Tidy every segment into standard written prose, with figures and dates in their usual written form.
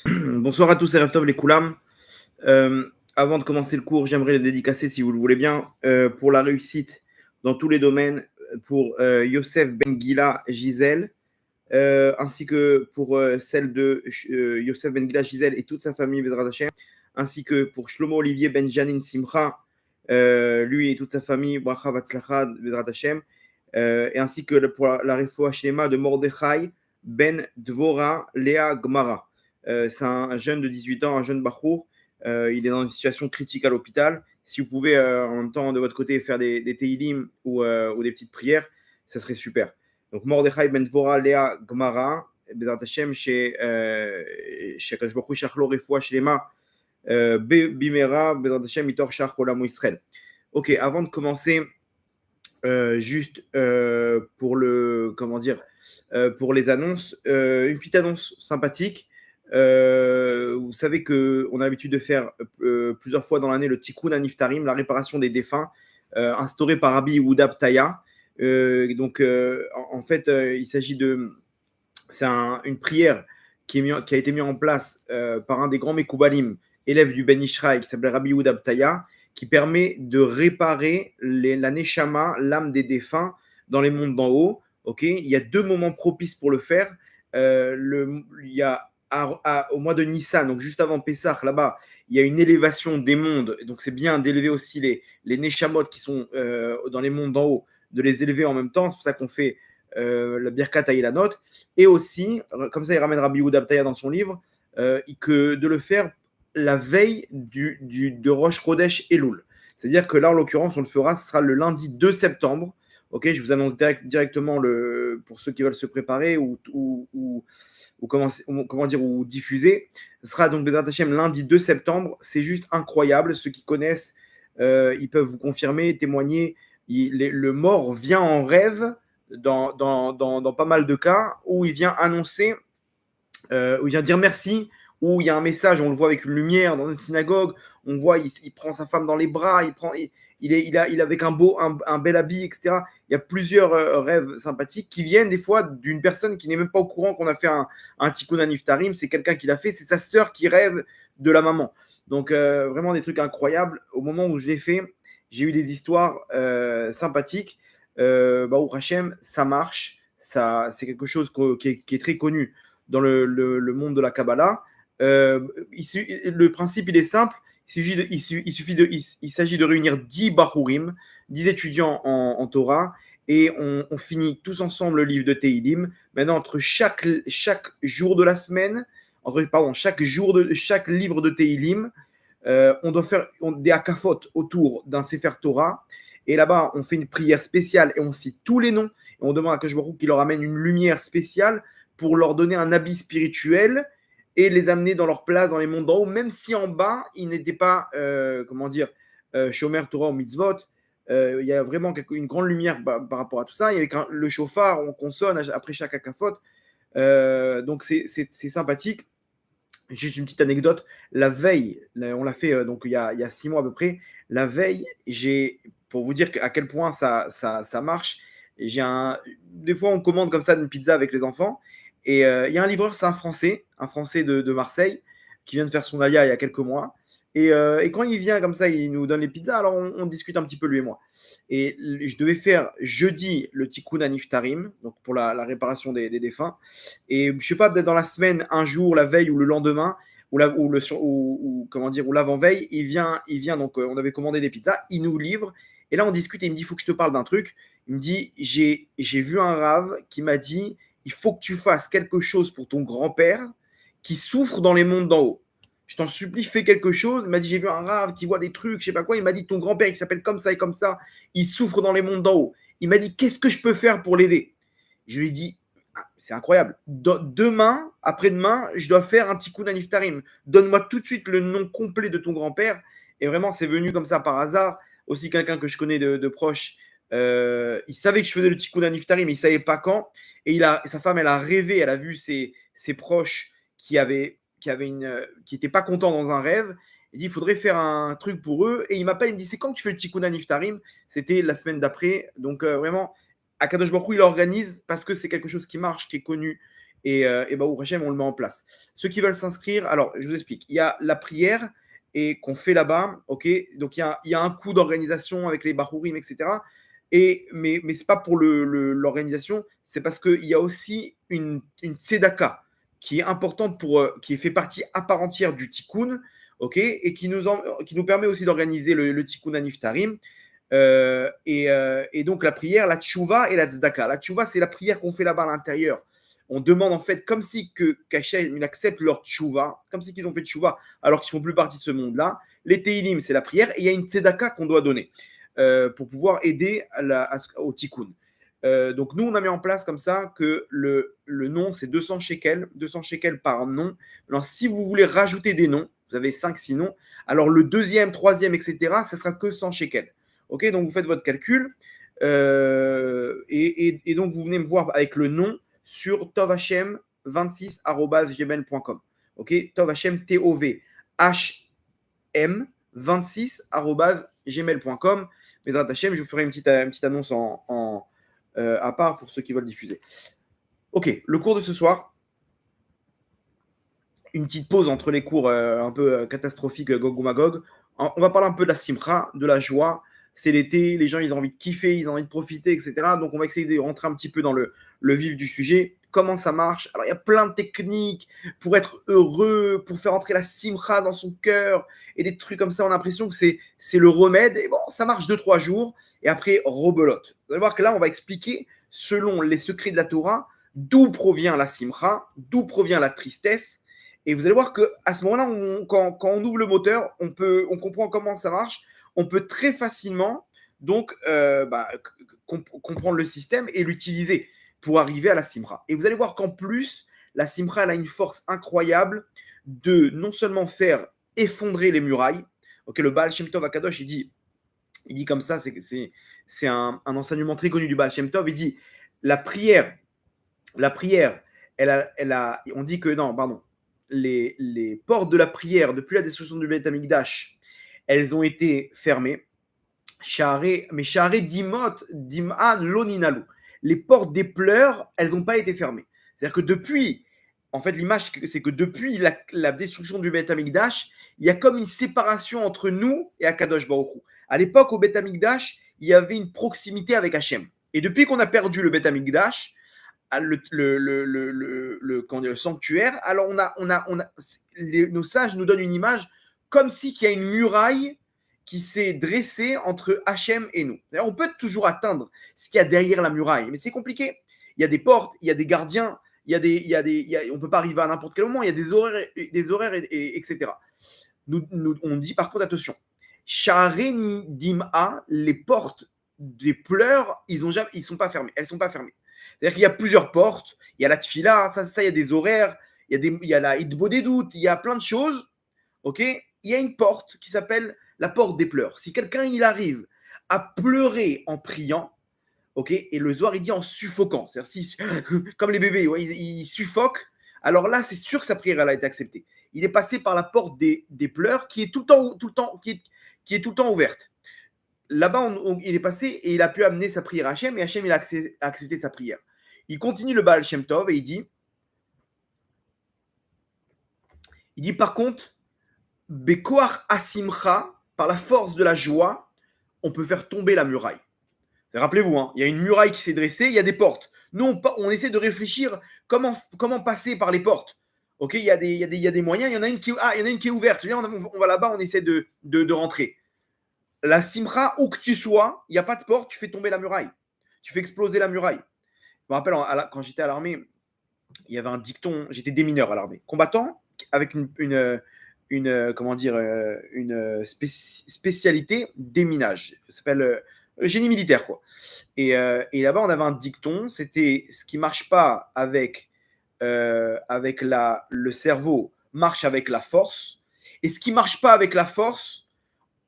Bonsoir à tous et Erev Tov les Koulam. Avant de commencer le cours, j'aimerais les dédicacer, si vous le voulez bien, pour la réussite dans tous les domaines, pour Yosef Ben Gila Gisèle, ainsi que pour celle de Yosef Ben Gila Gisèle et toute sa famille, Bezrat Hashem, ainsi que pour Shlomo Olivier Ben Janin Simcha, lui et toute sa famille, Bracha Vatzlacha, Bezrat Hashem, et ainsi que pour la Refoua Shlema de Mordechai Ben Dvora Léa Gmara. C'est un jeune de 18 ans, un jeune Bachour. Il est dans une situation critique à l'hôpital. Si vous pouvez en même temps de votre côté faire des Teilim ou des petites prières, ça serait super. Donc Mordechai Ben Dvora Léa Gmara, Bezrat Hashem, chez Akash Baruch Hu, Shachlo Refoua Shlema, Bimera, Bezrat Hashem, Mitor Shach Olam Israël. Ok, avant de commencer, juste pour le comment dire pour les annonces, une petite annonce sympathique. Vous savez que on a l'habitude de faire plusieurs fois dans l'année le Tikkun Aniftarim, la réparation des défunts, instauré par Rabbi Yehuda Ptaya. Donc en fait, il s'agit de une prière qui a été mise en place par un des grands Mekoubalim, élève du Ben Ishraï, qui s'appelle Rabbi Yehuda Ptaya, qui permet de réparer la Neshama, l'âme des défunts, dans les mondes d'en haut. Okay, il y a deux moments propices pour le faire. Il y a au mois de Nissan, donc juste avant Pessah, là-bas, il y a une élévation des mondes. Donc c'est bien d'élever aussi les Neshamot qui sont dans les mondes d'en haut, de les élever en même temps. C'est pour ça qu'on fait la Birkat Aïlanot. Et aussi, comme ça il ramène Rabbi Yehuda Ptaya dans son livre, que de le faire la veille de Rosh Chodesh Elul. C'est-à-dire que là, en l'occurrence, on le fera, ce sera le lundi 2 septembre. Ok, je vous annonce directement pour ceux qui veulent se préparer ou comment dire, ou diffuser. Ce sera donc Bezrat Hashem lundi 2 septembre. C'est juste incroyable. Ceux qui connaissent, ils peuvent vous confirmer, témoigner. Le mort vient en rêve dans pas mal de cas où il vient annoncer, où il vient dire merci, où il y a un message, on le voit avec une lumière dans une synagogue, on voit, il prend sa femme dans les bras, il est avec un bel habit, etc. Il y a plusieurs rêves sympathiques qui viennent des fois d'une personne qui n'est même pas au courant qu'on a fait un tikkun aniftarim, c'est quelqu'un qui l'a fait, c'est sa sœur qui rêve de la maman. Donc vraiment des trucs incroyables. Au moment où je l'ai fait, j'ai eu des histoires sympathiques. Baruch Hashem, ça marche, c'est quelque chose qui est très connu dans le monde de la Kabbalah. Le principe, il est simple. Il s'agit de réunir 10 Bachurim, 10 étudiants en Torah, et on finit tous ensemble le livre de Teilim. Maintenant, entre chaque jour de la semaine, chaque livre de Teilim, on doit faire des akafot autour d'un Sefer Torah. Et là-bas, on fait une prière spéciale et on cite tous les noms. Et on demande à Kadosh Baruch Hu qu'il leur amène une lumière spéciale pour leur donner un habit spirituel et les amener dans leur place dans les mondes d'en haut, même si en bas, ils n'étaient pas, Shomer Torah ou Mitzvot. Il y a vraiment une grande lumière par rapport à tout ça. Et avec le chauffard, on consonne après chaque akafot. Donc c'est sympathique. Juste une petite anecdote. La veille, on l'a fait donc il y a 6 mois à peu près. La veille, pour vous dire à quel point ça marche, des fois on commande comme ça une pizza avec les enfants. Et il y a un livreur, c'est un Français de Marseille, qui vient de faire son alia il y a quelques mois. Et quand il vient comme ça, il nous donne les pizzas, alors on discute un petit peu lui et moi. Et je devais faire jeudi le Tikkun Aniftarim, donc pour la réparation des défunts. Et je sais pas, peut-être dans la semaine, un jour, la veille ou le lendemain, ou l'avant-veille, il vient donc on avait commandé des pizzas, il nous livre, et là on discute et il me dit, il faut que je te parle d'un truc. Il me dit, j'ai vu un rave qui m'a dit, il faut que tu fasses quelque chose pour ton grand-père qui souffre dans les mondes d'en haut. Je t'en supplie, fais quelque chose. Il m'a dit, j'ai vu un rave qui voit des trucs, je sais pas quoi. Il m'a dit, ton grand-père, il s'appelle comme ça et comme ça, il souffre dans les mondes d'en haut. Il m'a dit, qu'est-ce que je peux faire pour l'aider? Je lui ai dit, ah, c'est incroyable. Demain, après-demain, je dois faire un tikkun aniftarim. Donne-moi tout de suite le nom complet de ton grand-père. Et vraiment, c'est venu comme ça par hasard. Aussi, quelqu'un que je connais de proche, il savait que je faisais le tikkun aniftarim, mais il ne savait pas quand. Et sa femme, elle a rêvé, elle a vu ses proches qui n'étaient pas contents dans un rêve. Il dit, il faudrait faire un truc pour eux. Et il m'appelle, il me dit, c'est quand que tu fais le tikkun aniftarim? C'était la semaine d'après. Donc vraiment, Akadosh Baruch Hu, il organise parce que c'est quelque chose qui marche, qui est connu. Et bah, au Hachem, on le met en place. Ceux qui veulent s'inscrire, alors je vous explique. Il y a la prière et qu'on fait là-bas, ok. Donc il y a un coût d'organisation avec les bahurim, etc. Mais c'est pas pour l'organisation, c'est parce qu'il y a aussi une tzedaka qui est importante qui fait partie à part entière du tikkun, ok, et qui nous permet aussi d'organiser le tikkun à Niftarim. Et donc la prière, la tchouva et la tzedaka. La tchouva, c'est la prière qu'on fait là-bas à l'intérieur. On demande en fait comme si qu'Hachem il accepte leur tchouva, comme si qu'ils ont fait tchouva alors qu'ils font plus partie de ce monde-là. Les teilim, c'est la prière, et il y a une tzedaka qu'on doit donner pour pouvoir aider au tikkun. Donc nous, on a mis en place comme ça que le nom, c'est 200 shekels par nom. Alors si vous voulez rajouter des noms, vous avez 5-6 noms, alors le deuxième, troisième, etc., ça sera que 100 shekels. Ok, donc vous faites votre calcul et donc vous venez me voir avec le nom sur tovhm26@gmail.com. Ok, tovhm tovhm 26@gmail.com. Mais Hashem, je vous ferai une petite annonce à part pour ceux qui veulent diffuser. Ok, le cours de ce soir. Une petite pause entre les cours un peu catastrophiques Gog ou Magog. On va parler un peu de la simcha, de la joie. C'est l'été, les gens ils ont envie de kiffer, ils ont envie de profiter, etc. Donc on va essayer de rentrer un petit peu dans le vif du sujet. Comment ça marche? Alors il y a plein de techniques pour être heureux, pour faire entrer la simcha dans son cœur et des trucs comme ça. On a l'impression que c'est le remède. Et bon, ça marche 2-3 jours et après rebelote. Vous allez voir que là on va expliquer selon les secrets de la Torah d'où provient la simcha, d'où provient la tristesse. Et vous allez voir qu'à ce moment-là, quand on ouvre le moteur, on comprend comment ça marche. On peut très facilement donc comprendre le système et l'utiliser pour arriver à la simra. Et vous allez voir qu'en plus, la simra elle a une force incroyable de non seulement faire effondrer les murailles. Ok, le Baal Shem Tov Akadosh, il dit comme ça, c'est un enseignement très connu du Baal Shem Tov. Il dit la prière, on dit que non, pardon. Les portes de la prière depuis la destruction du Beth Amikdash, elles ont été fermées. Mais Sha'arei Dimot, Dim'a Loninalu. Les portes des pleurs, elles n'ont pas été fermées. C'est-à-dire que depuis, en fait, l'image, c'est que depuis la destruction du Beth Amikdash, il y a comme une séparation entre nous et Akadosh Baruch Hu. À l'époque, au Beth Amikdash, il y avait une proximité avec Hachem. Et depuis qu'on a perdu le Beth Amikdash, le sanctuaire, alors nos sages nous donnent une image comme si qu'il y a une muraille qui s'est dressée entre Hachem et nous. D'ailleurs, on peut toujours atteindre ce qu'il y a derrière la muraille, mais c'est compliqué. Il y a des portes, il y a des gardiens, on ne peut pas arriver à n'importe quel moment, il y a des horaires etc. On dit par contre, attention, Sha'arei Dim'a, les portes des pleurs, elles ne sont pas fermées. C'est-à-dire qu'il y a plusieurs portes, il y a la tfila, ça il y a des horaires, il y a la hitbo des doutes, il y a plein de choses. Ok, il y a une porte qui s'appelle la porte des pleurs. Si quelqu'un il arrive à pleurer en priant, ok, et le Zohar il dit en suffoquant, c'est-à-dire comme les bébés, ouais, ils suffoquent, alors là c'est sûr que sa prière elle a été acceptée. Il est passé par la porte des pleurs qui est tout le temps ouverte. Là-bas, il est passé et il a pu amener sa prière à Hachem et Hachem il a accepté sa prière. Il continue le Baal Shem Tov et il dit par contre, Bekoach Asimcha, par la force de la joie, on peut faire tomber la muraille. Rappelez-vous, hein, il y a une muraille qui s'est dressée, il y a des portes. Nous, on essaie de réfléchir comment passer par les portes. Ok, il y a des moyens, il y en a une qui est ouverte. On va là-bas, on essaie de rentrer. La simcha, où que tu sois, il n'y a pas de porte, tu fais tomber la muraille. Tu fais exploser la muraille. Je me rappelle, quand j'étais à l'armée, il y avait un dicton, j'étais démineur à l'armée, combattant avec une spécialité déminage. Ça s'appelle génie militaire, quoi. Et là-bas, on avait un dicton, c'était ce qui ne marche pas avec le cerveau marche avec la force, et ce qui ne marche pas avec la force,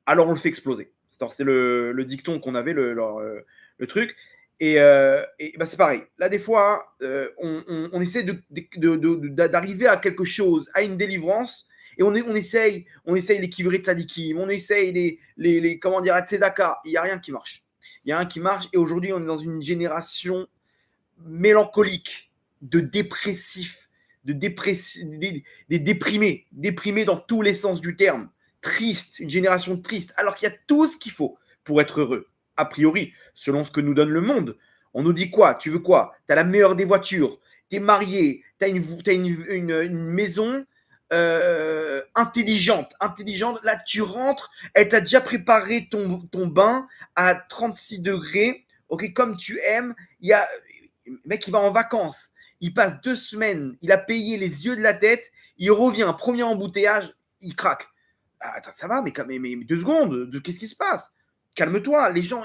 alors on le fait exploser. C'est le dicton qu'on avait, le truc. Et c'est pareil. Là, des fois, on essaie d'arriver à quelque chose, à une délivrance, et on essaye les kivrei tzadikim, on essaye les comment dire, la tzedaka. Il n'y a rien qui marche. Et aujourd'hui, on est dans une génération mélancolique, de dépressifs, des déprimés dans tous les sens du terme, triste, une génération triste, alors qu'il y a tout ce qu'il faut pour être heureux, a priori, selon ce que nous donne le monde. On nous dit quoi? Tu veux quoi? Tu as la meilleure des voitures, tu es marié, tu as une maison intelligente. Là, tu rentres, elle t'a déjà préparé ton bain à 36 degrés, ok, comme tu aimes. Il y a, le mec, il va en vacances, il passe 2 semaines, il a payé les yeux de la tête, il revient, premier embouteillage, il craque. Ah, attends, ça va, mais 2 secondes, qu'est-ce qui se passe? Calme-toi, les gens,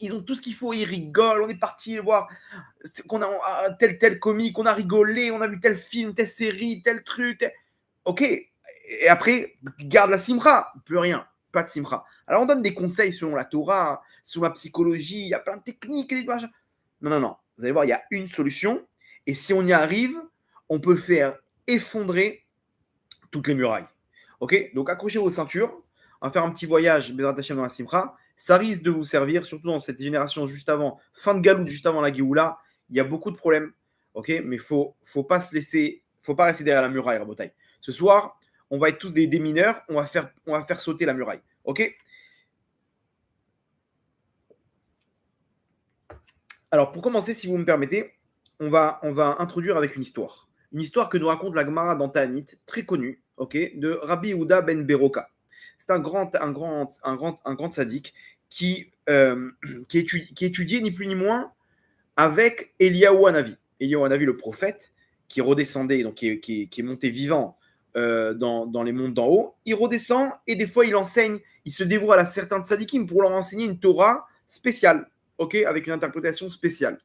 ils ont tout ce qu'il faut, ils rigolent, on est parti voir qu'on a tel comique, on a rigolé, on a vu tel film, telle série, tel truc. Ok, et après, garde la simra, plus rien, pas de simra. Alors on donne des conseils selon la Torah, selon la psychologie, il y a plein de techniques. Non, vous allez voir, il y a une solution, et si on y arrive, on peut faire effondrer toutes les murailles. Ok, donc accrochez vos ceintures, on va faire un petit voyage dans la simra. Ça risque de vous servir, surtout dans cette génération juste avant, fin de Galout, juste avant la Géoula. Il y a beaucoup de problèmes, ok, mais faut pas rester derrière la muraille, Rabotai. Ce soir, on va être tous des mineurs, on va faire sauter la muraille, ok. Alors pour commencer, si vous me permettez, on va introduire avec une histoire que nous raconte la Gemara dans Ta'anit, très connue, ok, de Rabbi Yehuda ben Beroka. C'est un grand sadique qui étudiait ni plus ni moins avec Eliyahu Hanavi. Eliyahu Hanavi, le prophète, qui redescendait, donc qui est monté vivant dans les mondes d'en haut. Il redescend et des fois il enseigne, il se dévoile à certains tzadikim pour leur enseigner une Torah spéciale, ok, avec une interprétation spéciale.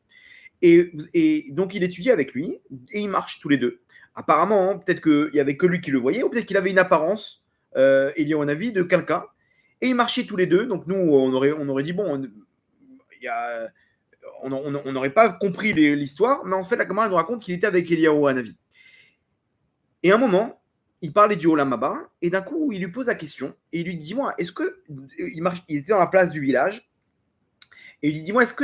Et donc il étudiait avec lui et ils marchent tous les deux. Apparemment, hein, peut-être qu'il n'y avait que lui qui le voyait, ou peut-être qu'il avait une apparence, Eliyahu Hanavi, de quelqu'un. Et ils marchaient tous les deux. Donc nous, on aurait dit, bon, on n'aurait pas compris l'histoire, mais en fait, la Gemara nous raconte qu'il était avec Eliyahu Hanavi. Et à un moment, il parlait du Olam Haba, et d'un coup, il lui pose la question, et il lui dit, dis-moi, est-ce que... Il était dans la place du village, et il lui dit, dis-moi, est-ce que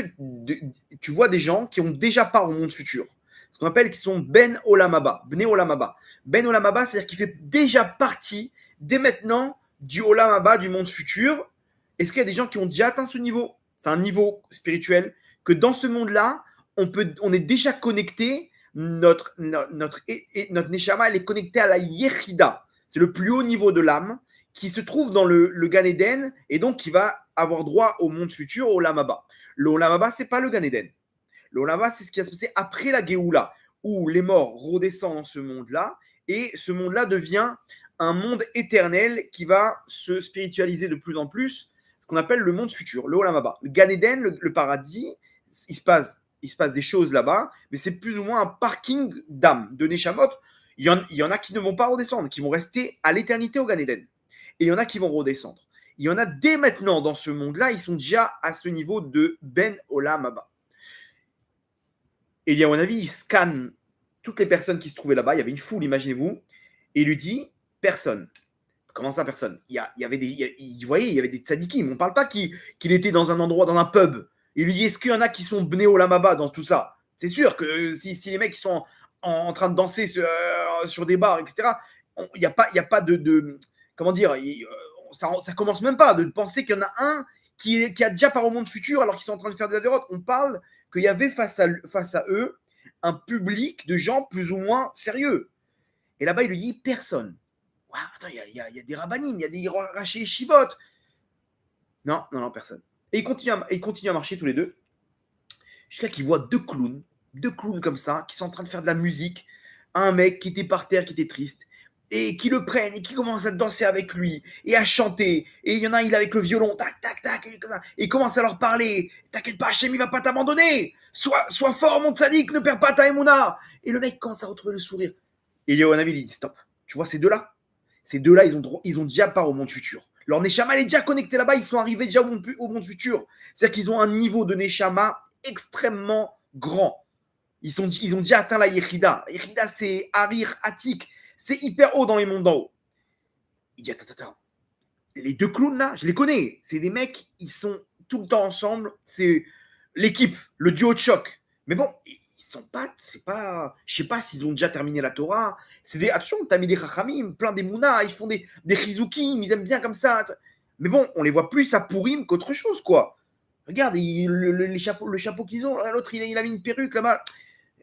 tu vois des gens qui ont déjà part au monde futur? Ce qu'on appelle qui sont Ben Olam Haba, Bnei Olam Haba. Ben Olam Haba, c'est-à-dire qu'il fait déjà partie, dès maintenant, du Olam Haba, du monde futur. Est-ce qu'il y a des gens qui ont déjà atteint ce niveau? C'est un niveau spirituel que dans ce monde-là, on est déjà connecté, notre Neshama, elle est connectée à la Yechida. C'est le plus haut niveau de l'âme qui se trouve dans le Gan Eden et donc qui va avoir droit au monde futur, au Olam Haba. Le Olam Haba, ce n'est pas le Gan Eden. Le Olam Haba, c'est ce qui va se passer après la Géoula, où les morts redescendent dans ce monde-là et ce monde-là devient un monde éternel qui va se spiritualiser de plus en plus, ce qu'on appelle le monde futur, le Olam Haba. Le Gan Eden, le paradis, il se passe des choses là-bas, mais c'est plus ou moins un parking d'âmes, de Neshamot. Il y en a qui ne vont pas redescendre, qui vont rester à l'éternité au Gan Eden. Et il y en a qui vont redescendre. Il y en a dès maintenant dans ce monde-là, ils sont déjà à ce niveau de Ben Olam Haba. Et Eliyahu Hanavi, il scanne toutes les personnes qui se trouvaient là-bas. Il y avait une foule, imaginez-vous. Et il lui dit, personne. Comment ça, personne? Il voyait, il y avait des tzadikim. On ne parle pas qu'il était dans un endroit, dans un pub. Il lui dit, est-ce qu'il y en a qui sont Bnei Olam Haba dans tout ça? C'est sûr que si les mecs qui sont en train de danser sur des bars, etc., il n'y a pas de comment dire, ça commence même pas de penser qu'il y en a un qui a déjà part au monde futur alors qu'ils sont en train de faire des avérotes. On parle qu'il y avait face à eux un public de gens plus ou moins sérieux. Et là-bas, il lui dit, personne. Ouais, attends, il y a des rabbinim, il y a des rachés chivot. Non, personne. Et ils continuent à marcher tous les deux, jusqu'à qu'ils voient deux clowns comme ça, qui sont en train de faire de la musique. Un mec qui était par terre, qui était triste, et qui le prennent, et qui commencent à danser avec lui, et à chanter. Et il y en a, il est avec le violon, tac, tac, tac, et comme ça. Et il commence à leur parler. T'inquiète pas, Hachem, il va pas t'abandonner. Sois fort, mon tzaddik, ne perds pas ta émouna. Et le mec commence à retrouver le sourire. Et Eliyahu Hanavi, il dit, stop. Tu vois, ces deux-là, ils ont déjà part au monde futur. Leur Neshama, elle est déjà connectée là-bas, ils sont arrivés déjà au monde futur. C'est-à-dire qu'ils ont un niveau de Neshama extrêmement grand. Ils ont déjà atteint la Yechida. Yechida, c'est Harir, Atik. C'est hyper haut dans les mondes d'en haut. Il dit, attends. Les deux clowns là, je les connais. C'est des mecs, ils sont tout le temps ensemble. C'est l'équipe, le duo de choc. Mais bon, sont pas, c'est pas, je sais pas s'ils ont déjà terminé la Torah. C'est des, attention, t'as mis des Chachamim, plein des Mouna, ils font des Chizukim, ils aiment bien comme ça. Mais bon, on les voit plus à Pourim qu'autre chose, quoi. Regarde, le chapeau qu'ils ont, l'autre, il a mis une perruque là-bas.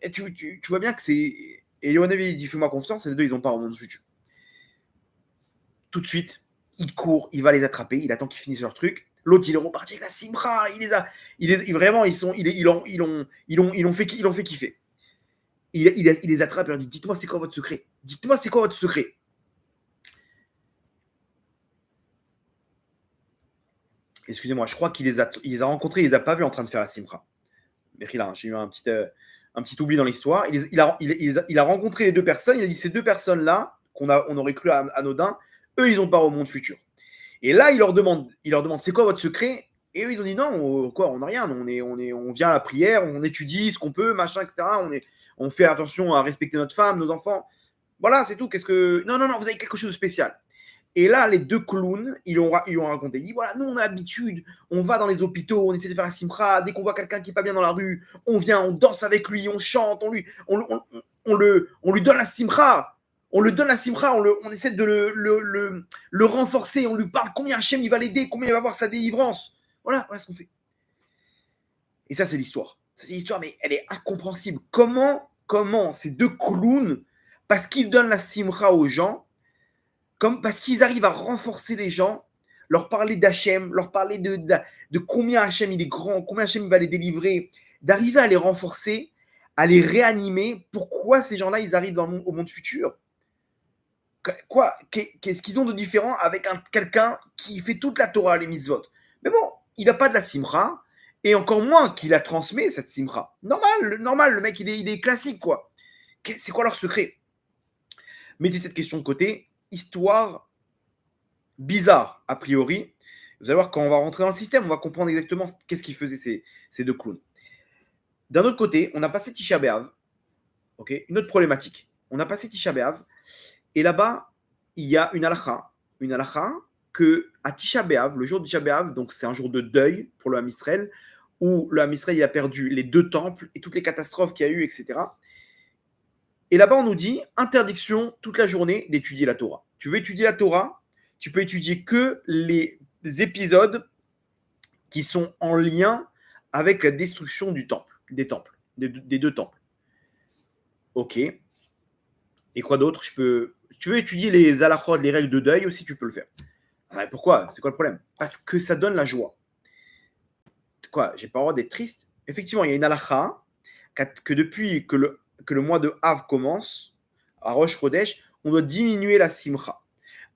Et tu vois bien que c'est. Et Léonavi, il dit fais-moi confiance, et les deux, ils ont pas au monde futur. Tout de suite, il court, il va les attraper, il attend qu'ils finissent leur truc. L'autre, il est reparti avec la Simra, vraiment, ils l'ont fait kiffer. Il les attrape et leur dit dites-moi c'est quoi votre secret. Dites-moi c'est quoi votre secret. Excusez-moi, je crois qu'il les a rencontrés, il les a pas vus en train de faire la Simra. Mais là, j'ai eu un petit oubli dans l'histoire. Il a rencontré les deux personnes, il a dit ces deux personnes-là, on aurait cru anodin, eux, ils ont pas au monde futur. Et là, il leur demande c'est quoi votre secret. Et eux, ils ont dit non, on n'a rien. On vient à la prière, on étudie ce qu'on peut, machin, etc. On fait attention à respecter notre femme, nos enfants. Voilà, c'est tout. Non, vous avez quelque chose de spécial. Et là, les deux clowns, ils ont raconté. Ils disent voilà, nous, on a l'habitude, on va dans les hôpitaux, on essaie de faire la simra. Dès qu'on voit quelqu'un qui n'est pas bien dans la rue, on vient, on danse avec lui, on chante, on lui donne la simra. On lui donne la simra, on essaie de le renforcer, on lui parle combien Hachem il va l'aider, combien il va avoir sa délivrance. Voilà ce qu'on fait. Et ça, c'est l'histoire. Ça, c'est l'histoire, mais elle est incompréhensible. Comment ces deux clowns, parce qu'ils donnent la simra aux gens, parce qu'ils arrivent à renforcer les gens, leur parler d'Hachem, leur parler de combien Hachem il est grand, combien Hachem il va les délivrer, d'arriver à les renforcer, à les réanimer. Pourquoi ces gens-là, ils arrivent au monde futur? Quoi? Qu'est-ce qu'ils ont de différent avec quelqu'un qui fait toute la Torah, les mitzvot? Mais bon, il n'a pas de la simra, et encore moins qu'il a transmis cette simra. Normal, le mec, il est classique, quoi. C'est quoi leur secret? Mettez cette question de côté. Histoire bizarre, a priori. Vous allez voir, quand on va rentrer dans le système, on va comprendre exactement qu'est-ce qu'ils faisaient ces deux clowns. D'un autre côté, on a passé Tisha B'Av. Okay, une autre problématique. On a passé Tisha B'Av. Et là-bas, il y a une halakha que à Tisha B'Av, le jour de Tisha B'Av, donc c'est un jour de deuil pour le Ham Israël, où le Ham Israël il a perdu les deux temples et toutes les catastrophes qu'il y a eu, etc. Et là-bas, on nous dit interdiction toute la journée d'étudier la Torah. Tu veux étudier la Torah, tu peux étudier que les épisodes qui sont en lien avec la destruction des temples, des deux temples. Ok. Et quoi d'autre? Si tu veux étudier les halachot, les règles de deuil aussi, tu peux le faire. Pourquoi? C'est quoi le problème? Parce que ça donne la joie. Quoi? J'ai pas le droit d'être triste? Effectivement, il y a une halakha que depuis que le mois de Av commence, à Rosh Chodesh, on doit diminuer la simcha.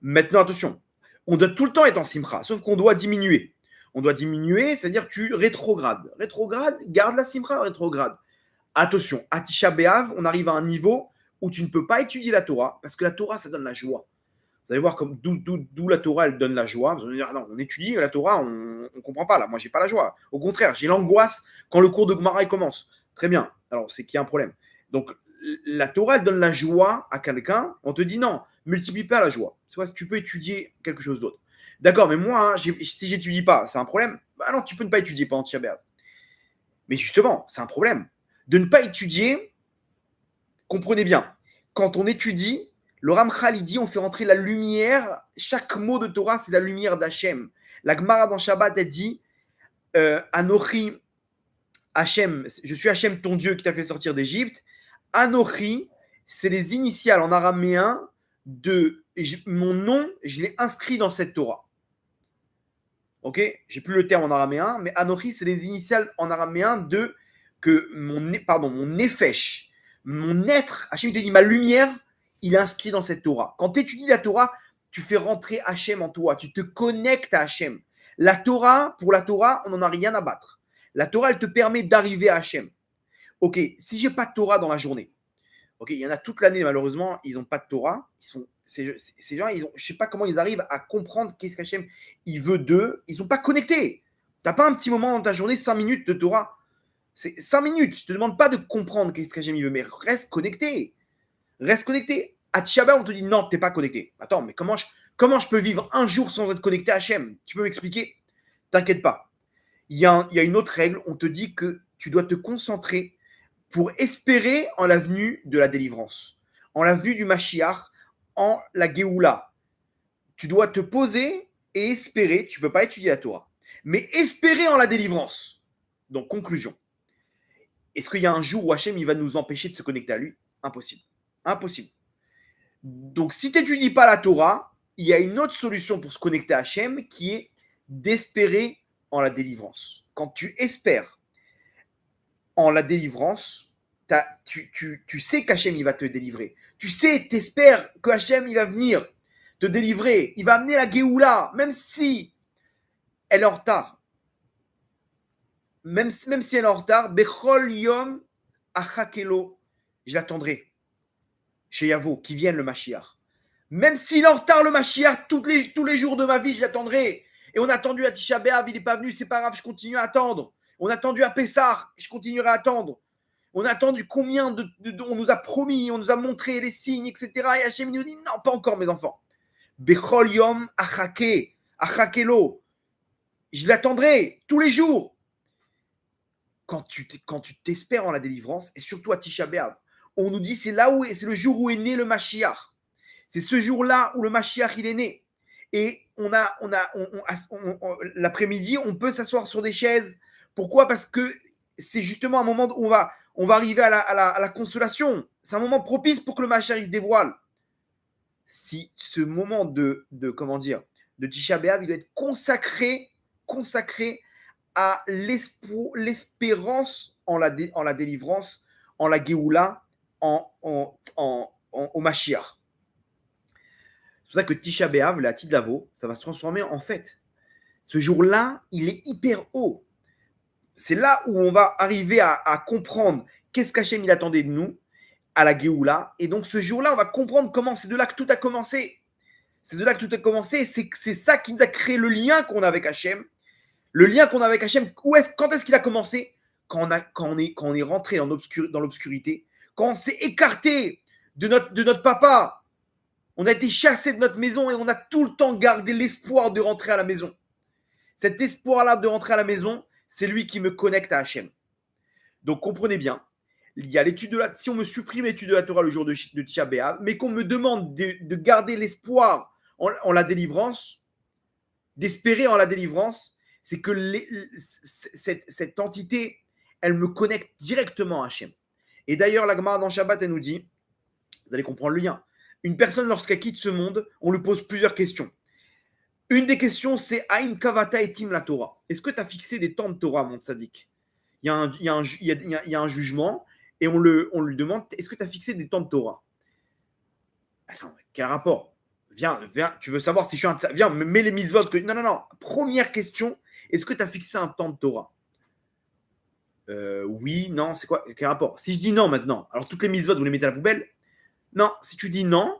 Maintenant, attention, on doit tout le temps être en simcha, sauf qu'on doit diminuer. On doit diminuer, c'est-à-dire tu rétrogrades. Rétrograde, garde la simcha, rétrograde. Attention, à Tisha B'Av, on arrive à un niveau où tu ne peux pas étudier la Torah, parce que la Torah, ça donne la joie. Vous allez voir comme d'où la Torah, elle donne la joie. Vous allez dire, non, on étudie la Torah, on ne comprend pas. Là, moi, j'ai pas la joie. Au contraire, j'ai l'angoisse quand le cours de Gemara commence. Très bien. Alors, c'est qu'il y a un problème. Donc, la Torah, elle donne la joie à quelqu'un. On te dit, non, multiplie pas la joie. Tu peux étudier quelque chose d'autre. D'accord, mais moi, si j'étudie pas, c'est un problème. Bah non, tu peux ne pas étudier pendant Tisha B'Av. Mais justement, c'est un problème. De ne pas étudier, comprenez bien, quand on étudie, le Ramchal, il dit, on fait rentrer la lumière. Chaque mot de Torah, c'est la lumière d'Hachem. La Gemara dans Shabbat, elle dit Anochi, Hachem, je suis Hachem, ton Dieu qui t'a fait sortir d'Égypte. Anochi, c'est les initiales en araméen de mon nom, je l'ai inscrit dans cette Torah. Ok? J'ai plus le terme en araméen, mais Anochi, c'est les initiales en araméen de que mon nefesh, mon être, Hachem, il te dit ma lumière, il est inscrit dans cette Torah. Quand tu étudies la Torah, tu fais rentrer Hachem en toi, tu te connectes à Hachem. La Torah, pour la Torah, on n'en a rien à battre. La Torah, elle te permet d'arriver à Hachem. Ok, si j'ai pas de Torah dans la journée, ok, il y en a toute l'année, malheureusement, ils n'ont pas de Torah. Ces gens, je ne sais pas comment ils arrivent à comprendre qu'est-ce qu'Hachem il veut d'eux. Ils ne sont pas connectés. Tu n'as pas un petit moment dans ta journée, 5 minutes de Torah. C'est 5 minutes. Je ne te demande pas de comprendre qu'est-ce qu'Hachem il veut, mais reste connecté. Reste connecté. À Tisha B'Av, on te dit non, tu n'es pas connecté. Attends, mais comment je peux vivre un jour sans être connecté à Hachem? Tu peux m'expliquer? T'inquiète pas. Il y a une autre règle. On te dit que tu dois te concentrer pour espérer en la venue de la délivrance, en la venue du Mashiach, en la Géoula. Tu dois te poser et espérer, tu ne peux pas étudier la Torah, mais espérer en la délivrance. Donc, conclusion. Est-ce qu'il y a un jour où Hachem il va nous empêcher de se connecter à lui? Impossible. Impossible. Donc, si tu n'étudies pas la Torah, il y a une autre solution pour se connecter à Hachem qui est d'espérer en la délivrance. Quand tu espères en la délivrance, tu sais qu'Hachem il va te délivrer. Tu sais, tu espères que Hachem il va venir te délivrer. Il va amener la Géoula, même si elle est en retard. Même si elle est en retard, Bechol Yom Achakelo, je l'attendrai. Chez Yavo, qui vienne le Mashiach. Même s'il est en retard le Mashiach, tous les jours de ma vie, je l'attendrai. Et on a attendu à Tisha B'Av, il n'est pas venu, c'est pas grave, je continue à attendre. On a attendu à Pessah, je continuerai à attendre. On a attendu combien on nous a promis, on nous a montré les signes, etc. Et Hachem nous dit, non, pas encore mes enfants. Bechol Yom Achakelo. Je l'attendrai tous les jours. Quand tu t'espères en la délivrance, et surtout à Tisha B'Av, on nous dit c'est le jour où est né le Mashiach. C'est ce jour-là où le Mashiach il est né. Et l'après-midi, on peut s'asseoir sur des chaises. Pourquoi? Parce que c'est justement un moment où on va arriver à la consolation. C'est un moment propice pour que le Mashiach il se dévoile. Si ce moment de Tisha B'Av, il doit être consacré à l'espérance en la délivrance, en la Géoula, au Mashiach. C'est pour ça que Tisha B'Av, la Tidlavo, ça va se transformer en fête. Ce jour-là, il est hyper haut. C'est là où on va arriver à comprendre qu'est-ce qu'Hachem il attendait de nous, à la Géoula. Et donc ce jour-là, on va comprendre comment c'est de là que tout a commencé. C'est de là que tout a commencé. C'est ça qui nous a créé le lien qu'on a avec Hachem. Le lien qu'on a avec Hachem, quand est-ce qu'il a commencé? Quand on est rentré dans l'obscurité, quand on s'est écarté de notre papa, on a été chassé de notre maison et on a tout le temps gardé l'espoir de rentrer à la maison. Cet espoir-là de rentrer à la maison, c'est lui qui me connecte à Hachem. Donc comprenez bien, il y a l'étude de la... Si on me supprime l'étude de la Torah le jour de Tisha B'Av, mais qu'on me demande de garder l'espoir en la délivrance, d'espérer en la délivrance, c'est que cette entité, elle me connecte directement à Hachem. Et d'ailleurs, la Gemara dans Shabbat, elle nous dit, vous allez comprendre le lien, une personne, lorsqu'elle quitte ce monde, on lui pose plusieurs questions. Une des questions, c'est Aïm Kavata etim la Torah. Est-ce que tu as fixé des temps de Torah, mon tzaddik? Il y a un jugement et on lui demande est-ce que tu as fixé des temps de Torah? Attends, quel rapport? Viens, tu veux savoir si je suis un tzaddik? Viens, mets les mitzvot. Non. Première question, est-ce que tu as fixé un temps de Torah? Oui, non, c'est quoi? Quel rapport? Si je dis non maintenant, alors toutes les mitzvot, vous les mettez à la poubelle? Non, si tu dis non,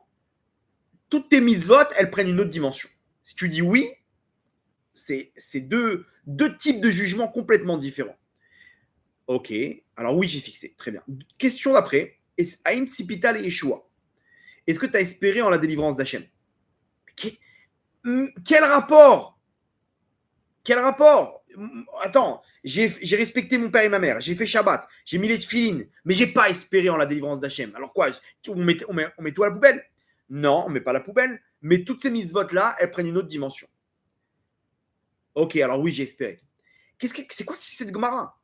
toutes tes mitzvot, elles prennent une autre dimension. Si tu dis oui, c'est deux types de jugements complètement différents. Ok, alors oui, j'ai fixé. Très bien. Question d'après. Aïm Tsipital et Yeshua. Est-ce que tu as espéré en la délivrance d'Hachem? Quel rapport? Quel rapport? Attends, j'ai respecté mon père et ma mère, j'ai fait Shabbat, j'ai mis les tefilines, mais j'ai pas espéré en la délivrance d'Hachem. Alors quoi? On met tout à la poubelle? Non, on met pas à la poubelle, mais toutes ces mitzvot-là, elles prennent une autre dimension. Ok, alors oui, j'ai espéré. C'est quoi cette Gemara?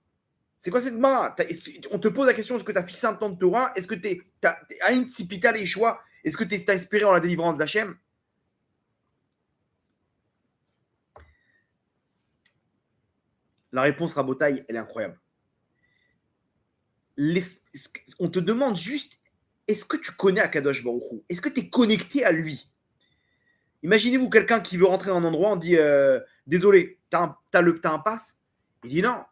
C'est quoi cette Gemara? On te pose la question, est-ce que tu as fixé un temps de Torah? Est-ce que tu as un Tsipital et Yeshua? Est-ce que tu as espéré en la délivrance d'Hachem? La réponse, Rabotaille, elle est incroyable. On te demande juste, est-ce que tu connais Akadosh Baruch Hu? Est-ce que tu es connecté à lui? Imaginez-vous quelqu'un qui veut rentrer dans un endroit, on dit désolé, t'as un pass? Il dit non,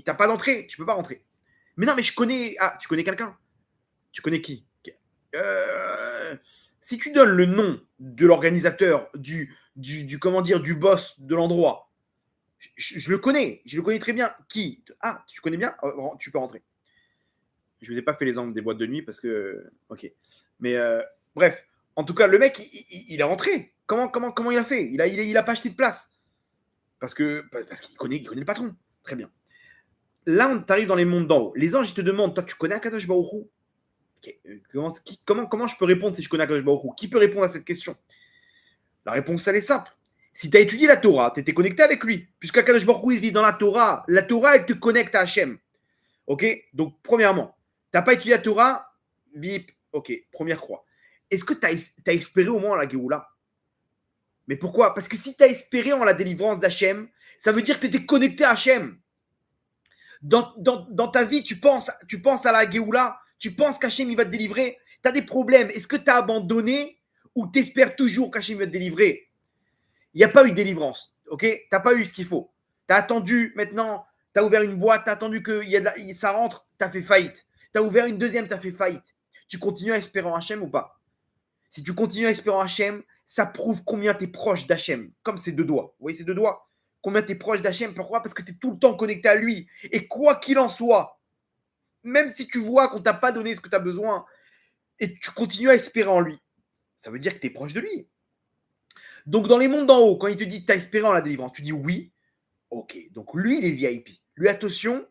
t'as pas d'entrée, tu peux pas rentrer. Mais non, mais je connais. Ah, tu connais quelqu'un? Tu connais qui? Si tu donnes le nom de l'organisateur, du boss de l'endroit, je le connais, très bien. Qui? Ah, tu connais bien? Tu peux rentrer. Je vous ai pas fait les angles des boîtes de nuit parce que. Ok. Mais bref, en tout cas, le mec, il est rentré. Comment il a fait? Il a pas acheté de place. Parce qu'il connaît le patron. Très bien. là, on t'arrive dans les mondes d'en haut. Les anges, ils te demandent, toi, tu connais Akadosh Baruch Hu? Comment je peux répondre si je connais Akadosh Baruch Hu? Qui peut répondre à cette question? La réponse, elle est simple. Si tu as étudié la Torah, tu étais connecté avec lui. Puisque Akadosh Baruch Hu, il dit dans la Torah, elle te connecte à Hachem. Ok? Donc, premièrement, tu n'as pas étudié la Torah, bip, ok, première croix. Est-ce que tu as espéré au moins la Géoula? Mais pourquoi? Parce que si tu as espéré en la délivrance d'Hachem, ça veut dire que tu étais connecté à Hachem. Dans ta vie, tu penses à la Géoula, tu penses qu'Hachem il va te délivrer, tu as des problèmes. Est-ce que tu as abandonné ou tu espères toujours qu'Hachem va te délivrer? Il n'y a pas eu de délivrance, ok? Tu n'as pas eu ce qu'il faut. Tu as attendu, maintenant, tu as ouvert une boîte, tu as attendu que ça rentre, tu as fait faillite. Tu as ouvert une deuxième, tu as fait faillite. Tu continues à espérer en Hachem ou pas? Si tu continues à espérer en Hachem, ça prouve combien tu es proche d'Hachem. Comme ces deux doigts. Vous voyez ces deux doigts? Combien tu es proche d'Hachem? Pourquoi? Parce que tu es tout le temps connecté à lui. Et quoi qu'il en soit, même si tu vois qu'on t'a pas donné ce que tu as besoin, et tu continues à espérer en lui, ça veut dire que tu es proche de lui. Donc dans les mondes d'en haut, quand il te dit tu as espéré en la délivrance, tu dis oui. Ok, donc lui, il est VIP. Lui, attention,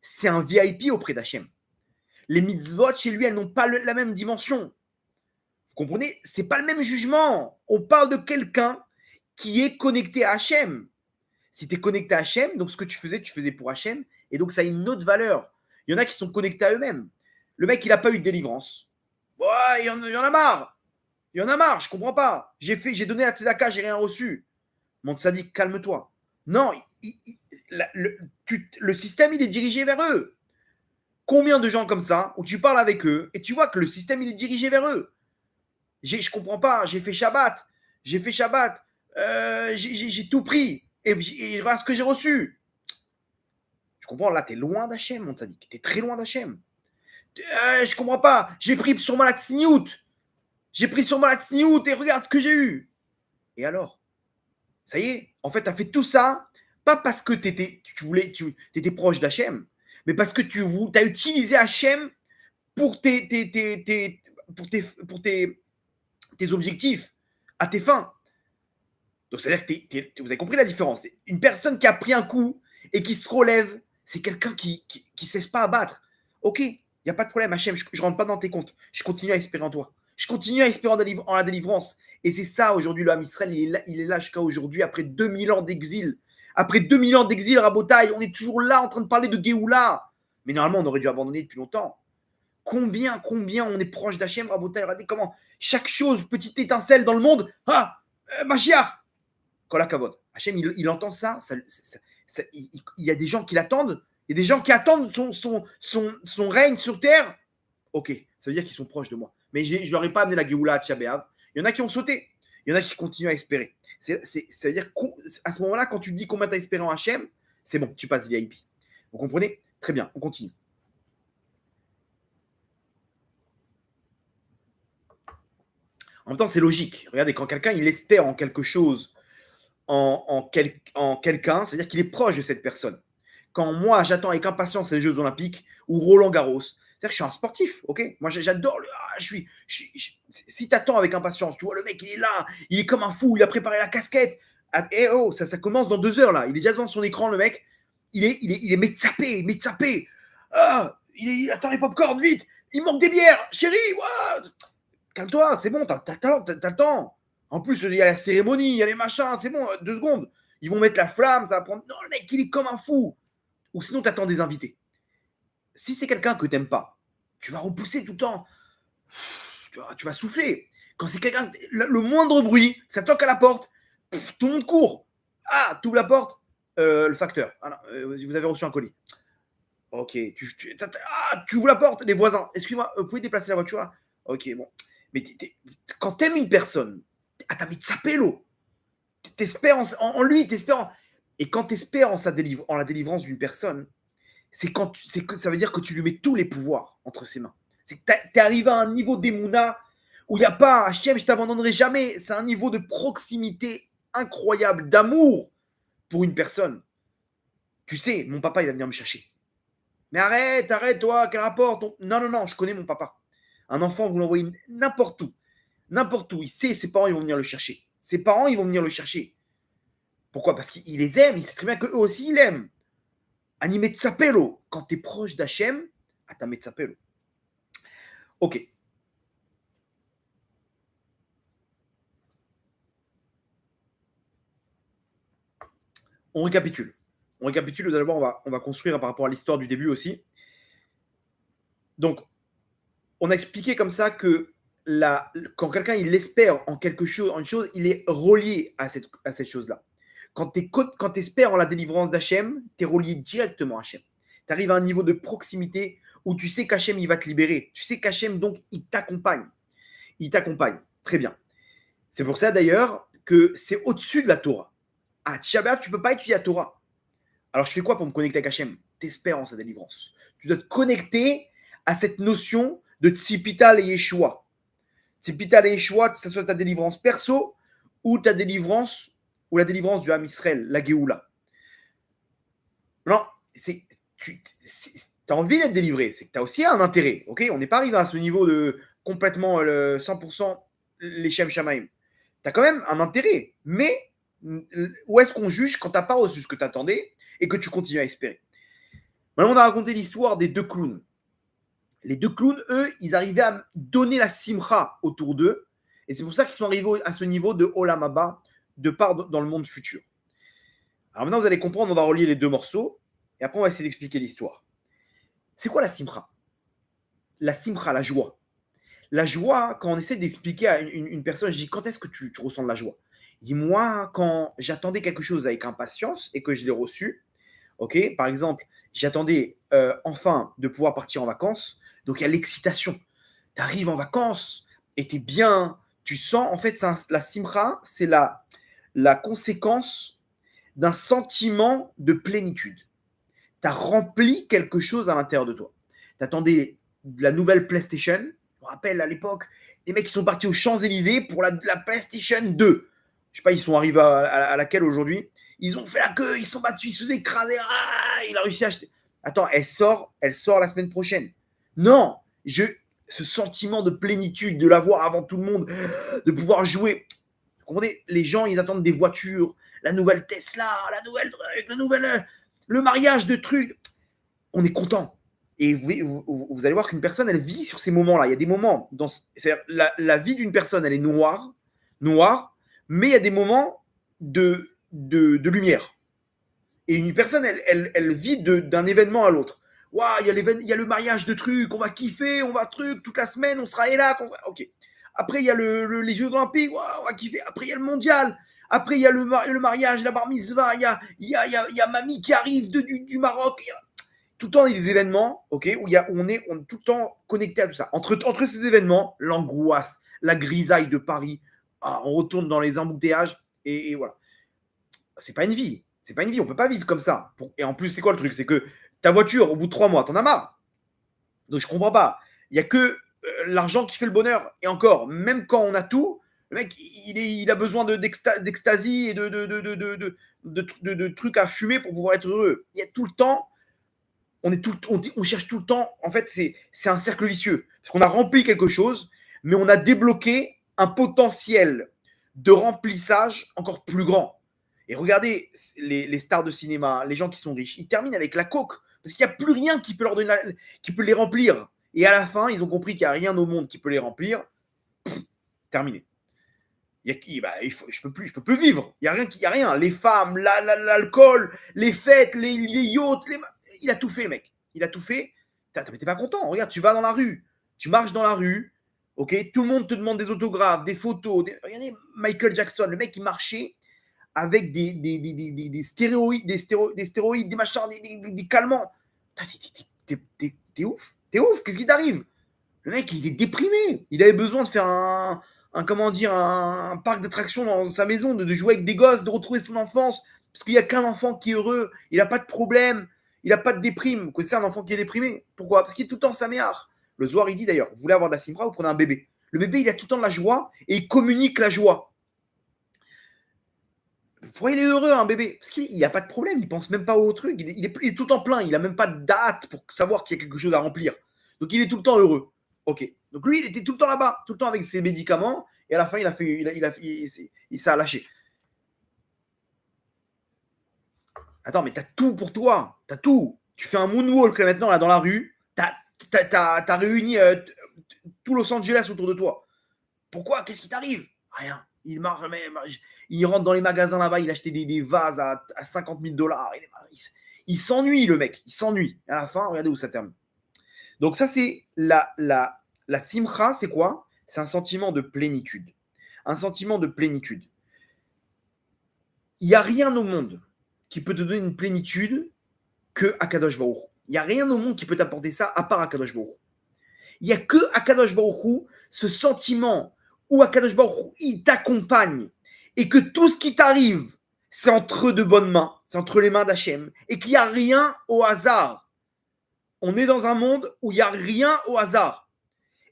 c'est un VIP auprès d'Hachem. Les mitzvot, chez lui, elles n'ont pas la même dimension. Vous comprenez? C'est pas le même jugement. On parle de quelqu'un qui est connecté à Hachem. Si tu es connecté à Hachem, donc ce que tu faisais pour Hachem, et donc ça a une autre valeur. Il y en a qui sont connectés à eux-mêmes. Le mec, il n'a pas eu de délivrance. Ouais, il y en a marre. Il y en a marre, je comprends pas. J'ai donné à Tzedaka, j'ai rien reçu. Mon tzaddik, calme-toi. Non, le système, il est dirigé vers eux. Combien de gens comme ça, où tu parles avec eux, et tu vois que le système, il est dirigé vers eux. Je comprends pas, j'ai fait Shabbat, j'ai tout pris, et voilà ce que j'ai reçu. Tu comprends, là, tu es loin d'Hachem, mon tzaddik, tu es très loin d'Hachem. Je comprends pas, j'ai pris sur moi la tsniout, et regarde ce que j'ai eu. Et alors? Ça y est, en fait, tu as fait tout ça, pas parce que tu étais proche d'Hachem, mais parce que tu as utilisé Hachem pour tes objectifs, à tes fins. Donc, c'est-à-dire que vous avez compris la différence. Une personne qui a pris un coup et qui se relève, c'est quelqu'un qui ne se laisse pas abattre. Ok, il n'y a pas de problème, Hachem, je ne rentre pas dans tes comptes. Je continue à espérer en toi. Je continue à espérer en la délivrance. Et c'est ça, aujourd'hui, le Ham Israël, il est là jusqu'à aujourd'hui, après 2000 ans d'exil. Après 2000 ans d'exil, Rabotaï, on est toujours là en train de parler de Géoula. Mais normalement, on aurait dû abandonner depuis longtemps. Combien on est proche d'Hachem, Rabotaï, regardez comment chaque chose, petite étincelle dans le monde, Mashiach, Kol HaKavod. Hachem, il entend ça, il y a des gens qui l'attendent, il y a des gens qui attendent son règne sur terre. Ok, ça veut dire qu'ils sont proches de moi. Mais je ne leur ai pas amené la Géoula à Tchabéav. Il y en a qui ont sauté, il y en a qui continuent à espérer. Ça veut dire qu'à ce moment-là, quand tu dis combien tu as espéré en Hachem, c'est bon, tu passes VIP. Vous comprenez? Très bien, on continue. En même temps, c'est logique. Regardez, quand quelqu'un il espère en quelque chose, en quelqu'un, c'est-à-dire qu'il est proche de cette personne. Quand moi, j'attends avec impatience les Jeux Olympiques ou Roland Garros, c'est-à-dire que je suis un sportif, ok? Moi, j'adore. Si tu attends avec impatience, tu vois, le mec, il est là, il est comme un fou, il a préparé la casquette. Ça commence dans 2 heures, là. Il est déjà devant son écran, le mec. Il est métsapé. Il attend les pop-corn, vite. Il manque des bières. Chérie, calme-toi, c'est bon, t'as le temps. En plus, il y a la cérémonie, il y a les machins, c'est bon, 2 secondes. Ils vont mettre la flamme, ça va prendre. Non, le mec, il est comme un fou. Ou sinon, t'attends des invités. Si c'est quelqu'un que t'aimes pas, tu vas repousser tout le temps. Tu vas souffler. Quand c'est quelqu'un, le moindre bruit, ça toque à la porte, tout le monde court. Tu ouvres la porte, le facteur. Vous avez reçu un colis. Ok, tu ouvres la porte, les voisins. Excuse-moi, vous pouvez déplacer la voiture là? Ok, bon. Mais quand t'aimes une personne, t'as mis de saper l'eau. T'espères en lui, t'espères. Et quand t'espères en la délivrance d'une personne, ça veut dire que tu lui mets tous les pouvoirs entre ses mains. C'est que t'es arrivé à un niveau d'émouna où il n'y a pas Hachem, je t'abandonnerai jamais. C'est un niveau de proximité incroyable, d'amour pour une personne. Tu sais, mon papa, il va venir me chercher. Mais arrête, toi, quel rapport? Non, je connais mon papa. Un enfant, vous l'envoyez n'importe où. Il sait, ses parents, ils vont venir le chercher. Pourquoi? Parce qu'il les aime, il sait très bien qu'eux aussi, ils l'aiment. Ani metzapelo. Quand tu es proche d'Hachem, ata metzapelo. Ok. On récapitule. Vous allez voir, on va construire par rapport à l'histoire du début aussi. Donc, on a expliqué comme ça que quand quelqu'un il espère en quelque chose, en une chose, il est relié à cette chose-là. Quand tu espères en la délivrance d'Hachem, tu es relié directement à Hachem. Tu arrives à un niveau de proximité où tu sais qu'Hachem, il va te libérer. Tu sais qu'Hachem, donc, il t'accompagne. Il t'accompagne. Très bien. C'est pour ça, d'ailleurs, que c'est au-dessus de la Torah. À Tisha B'Av, tu ne peux pas étudier la Torah. Alors, je fais quoi pour me connecter avec Hachem? T'espères en sa délivrance. Tu dois te connecter à cette notion de Tzipital et Yeshua. Tzipital et Yeshua, que ce soit ta délivrance perso ou ta délivrance ou la délivrance du Ham Israël, la Géoula. Non, tu as envie d'être délivré, c'est que tu as aussi un intérêt. Okay, on n'est pas arrivé à ce niveau de complètement 100% les Shem Shamaim. Tu as quand même un intérêt. Mais où est-ce qu'on juge quand tu n'as pas reçu ce que tu attendais et que tu continues à espérer? Maintenant, on a raconté l'histoire des deux clowns. Les deux clowns, eux, ils arrivaient à donner la simcha autour d'eux. Et c'est pour ça qu'ils sont arrivés à ce niveau de Olam Haba, de part dans le monde futur. Alors maintenant, vous allez comprendre, on va relier les deux morceaux. Et après, on va essayer d'expliquer l'histoire. C'est quoi la simcha? La simcha, la joie. La joie, quand on essaie d'expliquer à une personne, je dis, quand est-ce que tu ressens de la joie? Il dit, moi, quand j'attendais quelque chose avec impatience et que je l'ai reçu, ok, par exemple, j'attendais enfin de pouvoir partir en vacances, donc il y a l'excitation. Tu arrives en vacances et tu es bien, tu sens, en fait, la simcha, c'est la conséquence d'un sentiment de plénitude. Tu as rempli quelque chose à l'intérieur de toi. Tu attendais la nouvelle PlayStation. Je me rappelle à l'époque, les mecs qui sont partis aux Champs-Élysées pour la PlayStation 2. Je sais pas, ils sont arrivés à laquelle aujourd'hui. Ils ont fait la queue, ils sont battus, ils se sont écrasés. Ah, il a réussi à acheter. Attends, elle sort la semaine prochaine. Non, ce sentiment de plénitude, de l'avoir avant tout le monde, de pouvoir jouer. Vous comprenez? Les gens, ils attendent des voitures, la nouvelle Tesla, la nouvelle truc, le mariage de trucs. On est content. Et vous allez voir qu'une personne, elle vit sur ces moments-là. Il y a des moments, c'est-à-dire la vie d'une personne, elle est noire, mais il y a des moments de lumière. Et une personne, elle vit d'un événement à l'autre. Waouh, il y a le mariage de trucs, on va kiffer, on va truc, toute la semaine, on sera là. Ok. Après, il y a les Jeux Olympiques, waouh, on va kiffer. Après, il y a le mondial. Après, il y a le mariage, la bar mitzvah, il y a mamie qui arrive du Maroc. Tout le temps, il y a des événements, ok, où on est tout le temps connecté à tout ça. Entre ces événements, l'angoisse, la grisaille de Paris, on retourne dans les embouteillages, et voilà. C'est pas une vie. C'est pas une vie. On peut pas vivre comme ça. Et en plus, c'est quoi le truc? C'est que ta voiture, au bout de 3 mois, t'en as marre. Donc, je comprends pas. Il y a que l'argent qui fait le bonheur. Et encore, même quand on a tout, le mec, il a besoin d'extasie et de trucs à fumer pour pouvoir être heureux. Il y a tout le temps, on cherche tout le temps. En fait, c'est un cercle vicieux. Parce qu'on a rempli quelque chose, mais on a débloqué un potentiel de remplissage encore plus grand. Et regardez les stars de cinéma, les gens qui sont riches, ils terminent avec la coke. Parce qu'il n'y a plus rien qui peut leur donner qui peut les remplir. Et à la fin, ils ont compris qu'il n'y a rien au monde qui peut les remplir. Terminé. Je peux plus vivre. Il n'y a rien. Les femmes, l'alcool, les fêtes, les yachts. Il a tout fait, mec. Il a tout fait. T'es pas content. Regarde, tu vas dans la rue. Tu marches dans la rue. Ok, tout le monde te demande des autographes, des photos. Regardez Michael Jackson, le mec qui marchait avec des stéroïdes, des machins, des calmants. T'es ouf. T'es ouf. Qu'est-ce qui t'arrive? Le mec, il est déprimé. Il avait besoin de faire un parc d'attractions dans sa maison, de jouer avec des gosses, de retrouver son enfance. Parce qu'il n'y a qu'un enfant qui est heureux. Il n'a pas de problème. Il n'a pas de déprime. Vous connaissez un enfant qui est déprimé? Pourquoi? Parce qu'il est tout le temps saméar. Le Zohar, il dit d'ailleurs, vous voulez avoir de la simra, vous prenez un bébé. Le bébé, il a tout le temps de la joie et il communique la joie. Pourquoi il est heureux, un bébé? Parce qu'il n'y a pas de problème, il ne pense même pas au truc. Il est tout le temps plein, il n'a même pas de date pour savoir qu'il y a quelque chose à remplir. Donc il est tout le temps heureux. Ok. Donc lui, il était tout le temps là-bas, tout le temps avec ses médicaments, et à la fin, il s'est lâché. Attends, mais t'as tout pour toi, t'as tout. Tu fais un moonwalk là maintenant là, dans la rue, t'as réuni tout Los Angeles autour de toi. Pourquoi? Qu'est-ce qui t'arrive? Rien. Il rentre dans les magasins là-bas, il achetait des vases à 50 000 $. Il s'ennuie, le mec. Il s'ennuie. À la fin, regardez où ça termine. Donc, ça, c'est la simcha, c'est quoi? C'est un sentiment de plénitude. Un sentiment de plénitude. Il n'y a rien au monde qui peut te donner une plénitude que Akadosh Baruch Hu. Il n'y a rien au monde qui peut t'apporter ça à part Akadosh Baruch Hu. Il n'y a que Akadosh Baruch Hu, ce sentiment où Akadosh Baruch Hu, il t'accompagne et que tout ce qui t'arrive, c'est entre de bonnes mains, c'est entre les mains d'Hachem et qu'il n'y a rien au hasard. On est dans un monde où il n'y a rien au hasard.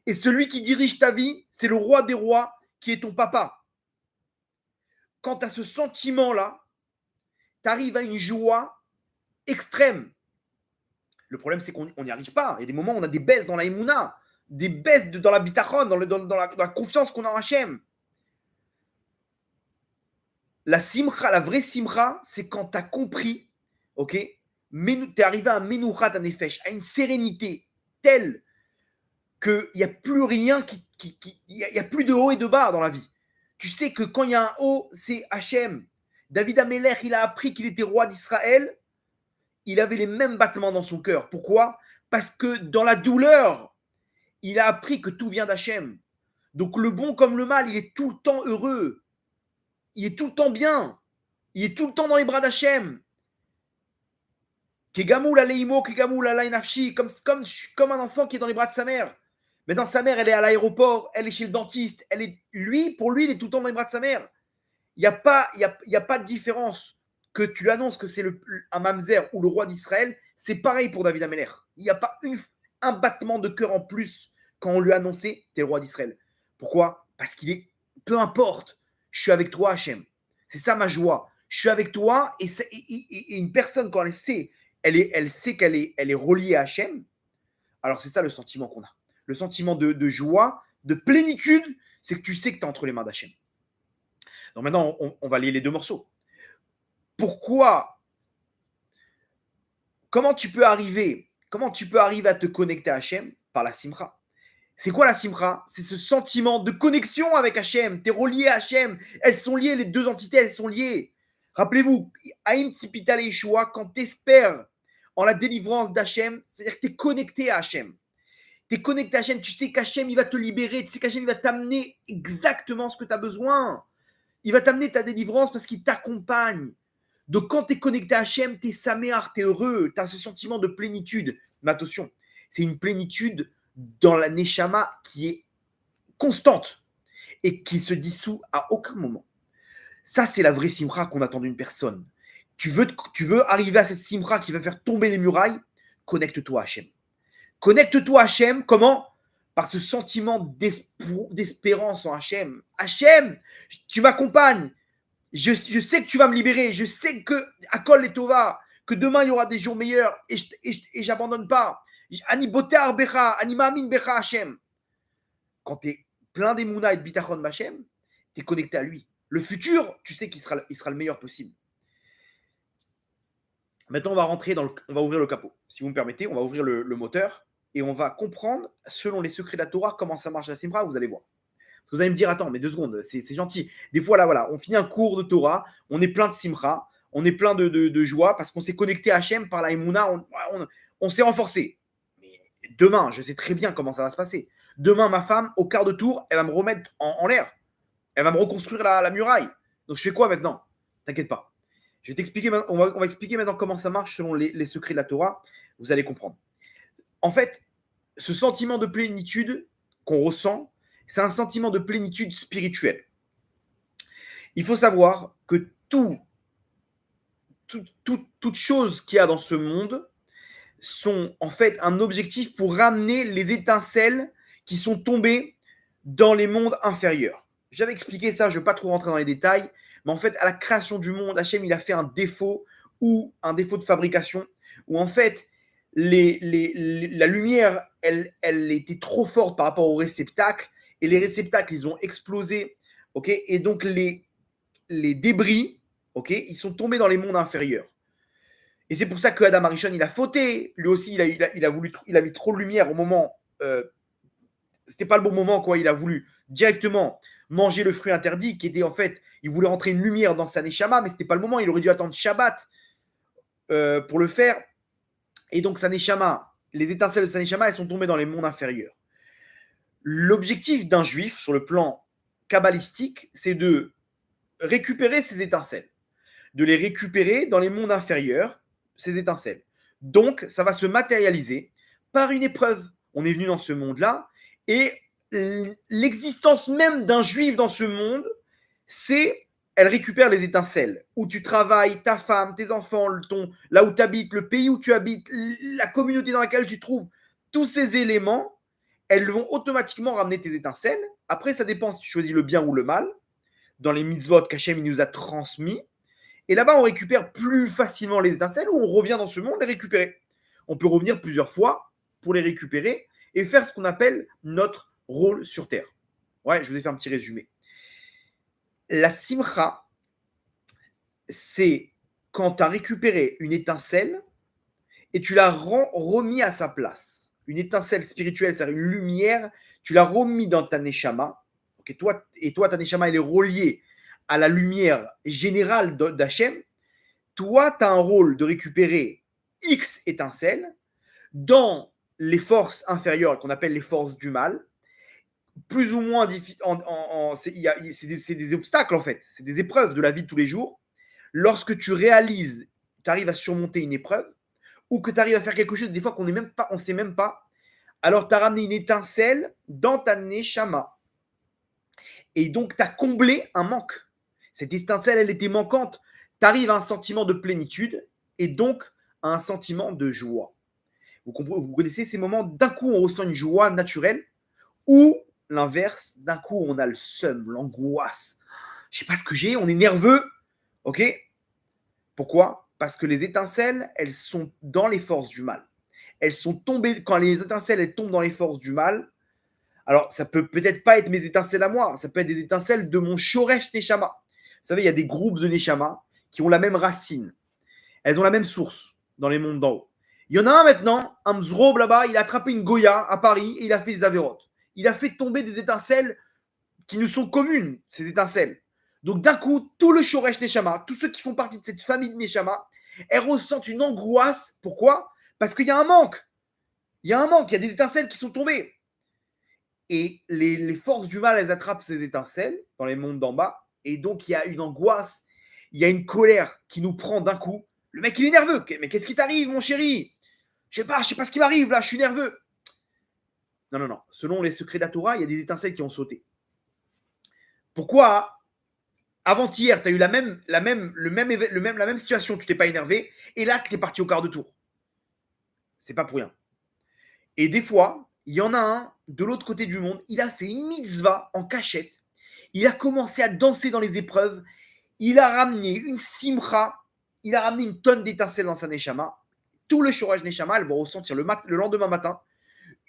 Et celui qui dirige ta vie, c'est le roi des rois qui est ton papa. Quand tu as ce sentiment-là, tu arrives à une joie extrême. Le problème, c'est qu'on n'y arrive pas. Il y a des moments où on a des baisses dans la Emouna, des baisses dans la bitachon, dans la confiance qu'on a en Hachem. La simcha, la vraie simcha, c'est quand tu as compris, ok, tu es arrivé à un menouchat, à nefesh, à une sérénité telle qu'il n'y a plus rien, il n'y a plus de haut et de bas dans la vie. Tu sais que quand il y a un haut, c'est Hachem. David Amelech, il a appris qu'il était roi d'Israël. Il avait les mêmes battements dans son cœur. Pourquoi? Parce que dans la douleur, il a appris que tout vient d'Hachem. Donc le bon comme le mal, il est tout le temps heureux. Il est tout le temps bien. Il est tout le temps dans les bras d'Hachem. Kegamoul aleimo, kegamoul alay nafshi, comme un enfant qui est dans les bras de sa mère. Maintenant, sa mère, elle est à l'aéroport, elle est chez le dentiste. Pour lui, il est tout le temps dans les bras de sa mère. Il n'y a pas de différence. Que tu annonces que c'est un mamzer ou le roi d'Israël, c'est pareil pour David Amelech. Il n'y a pas un battement de cœur en plus quand on lui a annoncé t'es le roi d'Israël. Pourquoi? Parce qu'il est, peu importe, je suis avec toi, Hachem. C'est ça ma joie. Je suis avec toi et une personne, quand elle sait, elle sait qu'elle est reliée à Hachem, alors c'est ça le sentiment qu'on a. Le sentiment de joie, de plénitude, c'est que tu sais que tu es entre les mains d'Hachem. Donc maintenant, on va lier les deux morceaux. Pourquoi? Comment tu peux arriver à te connecter à Hachem? Par la simcha. C'est quoi la simcha? C'est ce sentiment de connexion avec Hachem. Tu es relié à Hachem. Elles sont liées, les deux entités, elles sont liées. Rappelez-vous, Haïm Tzipita Yeshua, quand tu espères en la délivrance d'Hachem, c'est-à-dire que tu es connecté à Hachem. Tu es connecté à Hachem, tu sais qu'Hachem, il va te libérer, tu sais qu'Hachem, il va t'amener exactement ce que tu as besoin. Il va t'amener ta délivrance parce qu'il t'accompagne. Donc, quand tu es connecté à Hachem, tu es saméar, tu es heureux, tu as ce sentiment de plénitude. Mais attention, c'est une plénitude dans la neshama qui est constante et qui se dissout à aucun moment. Ça, c'est la vraie simra qu'on attend d'une personne. Tu veux arriver à cette simra qui va faire tomber les murailles? Connecte-toi à Hachem. Connecte-toi à Hachem, comment? Par ce sentiment d'espérance en Hachem. Hachem, tu m'accompagnes. Je sais que tu vas me libérer. Je sais que à Kol et Tova, que demain il y aura des jours meilleurs et j'abandonne pas. Ani botar becha, ani ma'amin becha Hachem. Quand tu es plein d'Emouna et de bitachon Hachem, tu es connecté à lui. Le futur, tu sais qu'il sera le meilleur possible. Maintenant, on va ouvrir le capot. Si vous me permettez, on va ouvrir le moteur et on va comprendre, selon les secrets de la Torah, comment ça marche la Simra. Vous allez voir. Vous allez me dire, attends, mais 2 secondes, c'est gentil. Des fois, là, voilà, on finit un cours de Torah, on est plein de Simra, on est plein de joie parce qu'on s'est connecté à Hachem par la Emouna, on s'est renforcé. Mais demain, je sais très bien comment ça va se passer. Demain, ma femme, au quart de tour, elle va me remettre en l'air. Elle va me reconstruire la muraille. Donc, je fais quoi maintenant? T'inquiète pas. Je vais t'expliquer, on va expliquer maintenant comment ça marche selon les secrets de la Torah. Vous allez comprendre. En fait, ce sentiment de plénitude qu'on ressent, c'est un sentiment de plénitude spirituelle. Il faut savoir que toute chose qu'il y a dans ce monde sont en fait un objectif pour ramener les étincelles qui sont tombées dans les mondes inférieurs. J'avais expliqué ça, je ne vais pas trop rentrer dans les détails, mais en fait, à la création du monde, Hachem, il a fait un défaut de fabrication, où en fait, la lumière, elle était trop forte par rapport aux réceptacles, et les réceptacles, ils ont explosé, ok, et donc les débris, ok, ils sont tombés dans les mondes inférieurs. Et c'est pour ça que Adam Arishon, il a fauté. Lui aussi, il a mis trop de lumière au moment. C'était pas le bon moment, quoi. Il a voulu directement manger le fruit interdit, qui était en fait, il voulait rentrer une lumière dans sa neshama, mais c'était pas le moment. Il aurait dû attendre Shabbat pour le faire. Et donc, sa neshama, les étincelles de sa neshama, elles sont tombées dans les mondes inférieurs. L'objectif d'un juif, sur le plan kabbalistique, c'est de récupérer ces étincelles, de les récupérer dans les mondes inférieurs, ces étincelles. Donc, ça va se matérialiser par une épreuve. On est venu dans ce monde-là, et l'existence même d'un juif dans ce monde, c'est, elle récupère les étincelles. Où tu travailles, ta femme, tes enfants, là où tu habites, le pays où tu habites, la communauté dans laquelle tu te trouves, tous ces éléments, elles vont automatiquement ramener tes étincelles. Après, ça dépend si tu choisis le bien ou le mal, dans les mitzvot qu'Hachem nous a transmis. Et là-bas, on récupère plus facilement les étincelles ou on revient dans ce monde les récupérer. On peut revenir plusieurs fois pour les récupérer et faire ce qu'on appelle notre rôle sur Terre. Ouais, je vous ai fait un petit résumé. La simcha, c'est quand tu as récupéré une étincelle et tu l'as remis à sa place. Une étincelle spirituelle, c'est-à-dire une lumière, tu l'as remis dans ta neshama. Okay, toi, ta neshama, elle est reliée à la lumière générale d'Hachem. Toi, tu as un rôle de récupérer X étincelles dans les forces inférieures qu'on appelle les forces du mal, plus ou moins c'est des obstacles en fait, c'est des épreuves de la vie de tous les jours. Lorsque tu réalises, tu arrives à surmonter une épreuve ou que tu arrives à faire quelque chose des fois qu'on ne sait même pas, alors tu as ramené une étincelle dans ta neshama. Et donc tu as comblé un manque. Cette étincelle, elle était manquante. Tu arrives à un sentiment de plénitude et donc à un sentiment de joie. Vous connaissez ces moments, d'un coup on ressent une joie naturelle ou l'inverse, d'un coup on a le seum, l'angoisse. Je sais pas ce que j'ai, on est nerveux. Ok? Pourquoi? Parce que les étincelles, elles sont dans les forces du mal. Elles sont tombées, quand les étincelles elles tombent dans les forces du mal, alors ça peut peut-être pas être mes étincelles à moi, ça peut être des étincelles de mon Shoresh Neshama. Vous savez, il y a des groupes de Neshama qui ont la même racine. Elles ont la même source dans les mondes d'en haut. Il y en a un maintenant, un Mzrob là-bas, il a attrapé une Goya à Paris et il a fait des avérotes. Il a fait tomber des étincelles qui nous sont communes, ces étincelles. Donc d'un coup, tout le Shoresh Neshama, tous ceux qui font partie de cette famille de Neshama, elles ressentent une angoisse. Pourquoi? Parce qu'il y a un manque. Il y a un manque, il y a des étincelles qui sont tombées. Et les forces du mal, elles attrapent ces étincelles dans les mondes d'en bas. Et donc, il y a une angoisse, il y a une colère qui nous prend d'un coup. Le mec, il est nerveux. Mais qu'est-ce qui t'arrive, mon chéri? Je sais pas ce qui m'arrive là, je suis nerveux. Non. Selon les secrets de la Torah, il y a des étincelles qui ont sauté. Pourquoi avant-hier, tu as eu la même situation, tu t'es pas énervé, et là, tu es parti au quart de tour. C'est pas pour rien. Et des fois, il y en a un de l'autre côté du monde, il a fait une mitzvah en cachette. Il a commencé à danser dans les épreuves. Il a ramené une simcha. Il a ramené une tonne d'étincelles dans sa neshama. Tout le Shoresh Neshama, elle va ressentir le lendemain matin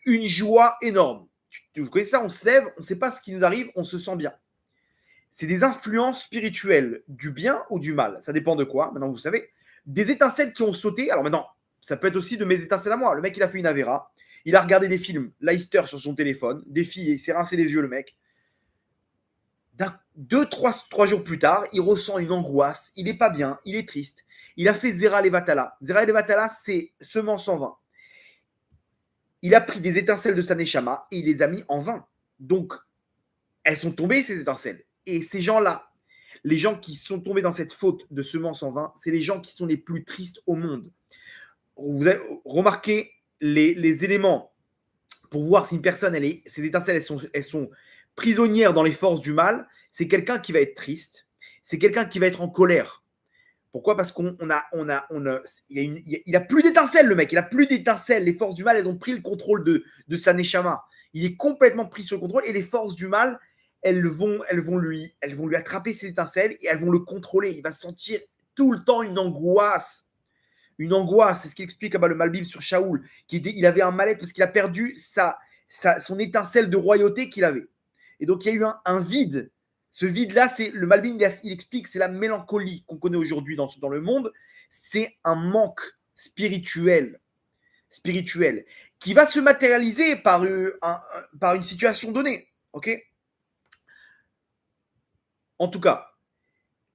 une joie énorme. Vous connaissez ça, on se lève, on ne sait pas ce qui nous arrive, on se sent bien. C'est des influences spirituelles du bien ou du mal. Ça dépend de quoi. Maintenant, vous savez, des étincelles qui ont sauté. Alors maintenant, ça peut être aussi de mes étincelles à moi. Le mec, il a fait une avéra. Il a regardé des films Leicester sur son téléphone, des filles, il s'est rincé les yeux, le mec. 3 jours plus tard, il ressent une angoisse, il n'est pas bien, il est triste. Il a fait Zera Levatala. Zera Levatala, c'est semence en vin. Il a pris des étincelles de sa neshama et il les a mis en vin. Donc, elles sont tombées, ces étincelles. Et ces gens-là, les gens qui sont tombés dans cette faute de semence en vin, c'est les gens qui sont les plus tristes au monde. Vous avez remarqué les éléments pour voir si une personne, ces étincelles, elles sont prisonnières dans les forces du mal. C'est quelqu'un qui va être triste. C'est quelqu'un qui va être en colère. Pourquoi? Parce il a plus d'étincelles, le mec. Il a plus d'étincelles. Les forces du mal, elles ont pris le contrôle de sa neshama. Il est complètement pris sur le contrôle et les forces du mal, elles vont lui attraper ses étincelles et elles vont le contrôler. Il va sentir tout le temps une angoisse. Une angoisse, c'est ce qu'il explique le Malbim sur Shaoul. Il avait un mal-être parce qu'il a perdu son étincelle de royauté qu'il avait. Et donc, il y a eu un vide. Ce vide-là, c'est le Malbim, il explique, c'est la mélancolie qu'on connaît aujourd'hui dans le monde. c'est un manque spirituel, qui va se matérialiser par une situation donnée. Ok. En tout cas,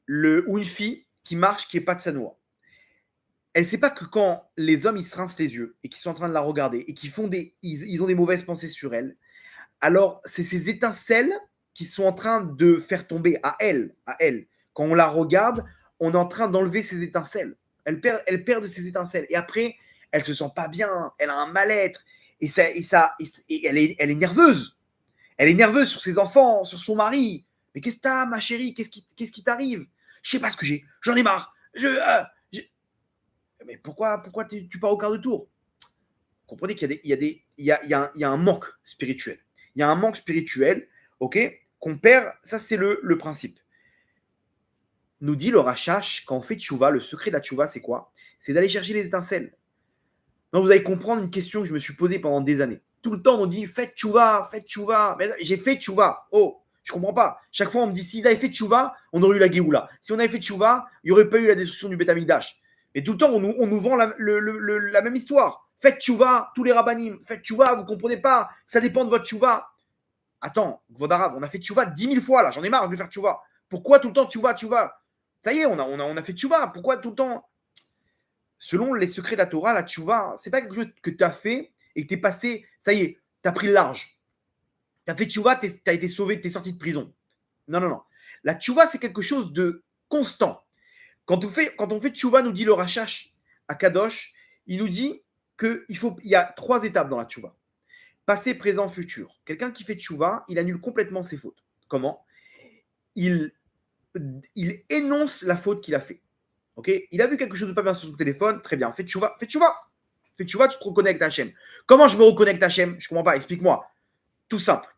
ou une fille qui marche, qui n'est pas de Sanoa, elle ne sait pas que quand les hommes ils se rincent les yeux et qu'ils sont en train de la regarder et qu'ils ils ont des mauvaises pensées sur elle, alors c'est ces étincelles qui sont en train de faire tomber à elle. Quand on la regarde, on est en train d'enlever ces étincelles. Elle perd de ses étincelles. Et après, elle se sent pas bien, elle a un mal-être. Et elle est nerveuse. Elle est nerveuse sur ses enfants, sur son mari. Mais qu'est-ce que t'as, ma chérie? Qu'est-ce qui t'arrive? Je sais pas ce que j'ai. J'en ai marre. Mais pourquoi tu pars au quart de tour? Vous comprenez qu'il y a un manque spirituel. Il y a un manque spirituel, ok, qu'on perd. Ça, c'est le principe. Nous dit le Rachash, quand on fait tchouva, le secret de la tchouva, c'est quoi? C'est d'aller chercher les étincelles. Donc, vous allez comprendre une question que je me suis posée pendant des années. Tout le temps, on dit faites tchouva, faites tchouva. Mais j'ai fait tchouva. Oh, je comprends pas. Chaque fois, on me dit s'ils avaient fait tchouva, on aurait eu la Géoula. Si on avait fait tchouva, il n'y aurait pas eu la destruction du Beth Amikdash. Et tout le temps, on nous vend la même histoire. Faites tchouva, tous les rabbinim. Faites tchouva, vous ne comprenez pas. Ça dépend de votre tchouva. Attends, Vodarav, on a fait tchouva 10 000 fois là. J'en ai marre de faire tchouva. Pourquoi tout le temps tchouva? Ça y est, on a fait tchouva. Pourquoi tout le temps? Selon les secrets de la Torah, la tchouva, c'est pas quelque chose que tu as fait et que tu es passé. Ça y est, tu as pris le large. Tu as fait tchouva, tu as été sauvé, tu es sorti de prison. Non. La tchouva, c'est quelque chose de constant. Quand on fait tchouva, nous dit le Rachash à Kadosh, il nous dit qu'il y a 3 étapes dans la tchouva. Passé, présent, futur. Quelqu'un qui fait tchouva, il annule complètement ses fautes. Comment? Il énonce la faute qu'il a fait. Okay, il a vu quelque chose de pas bien sur son téléphone, très bien, fais tchouva. Tu te reconnectes à Hachem. Comment je me reconnecte à Hachem? Je comprends pas, explique-moi. Tout simple.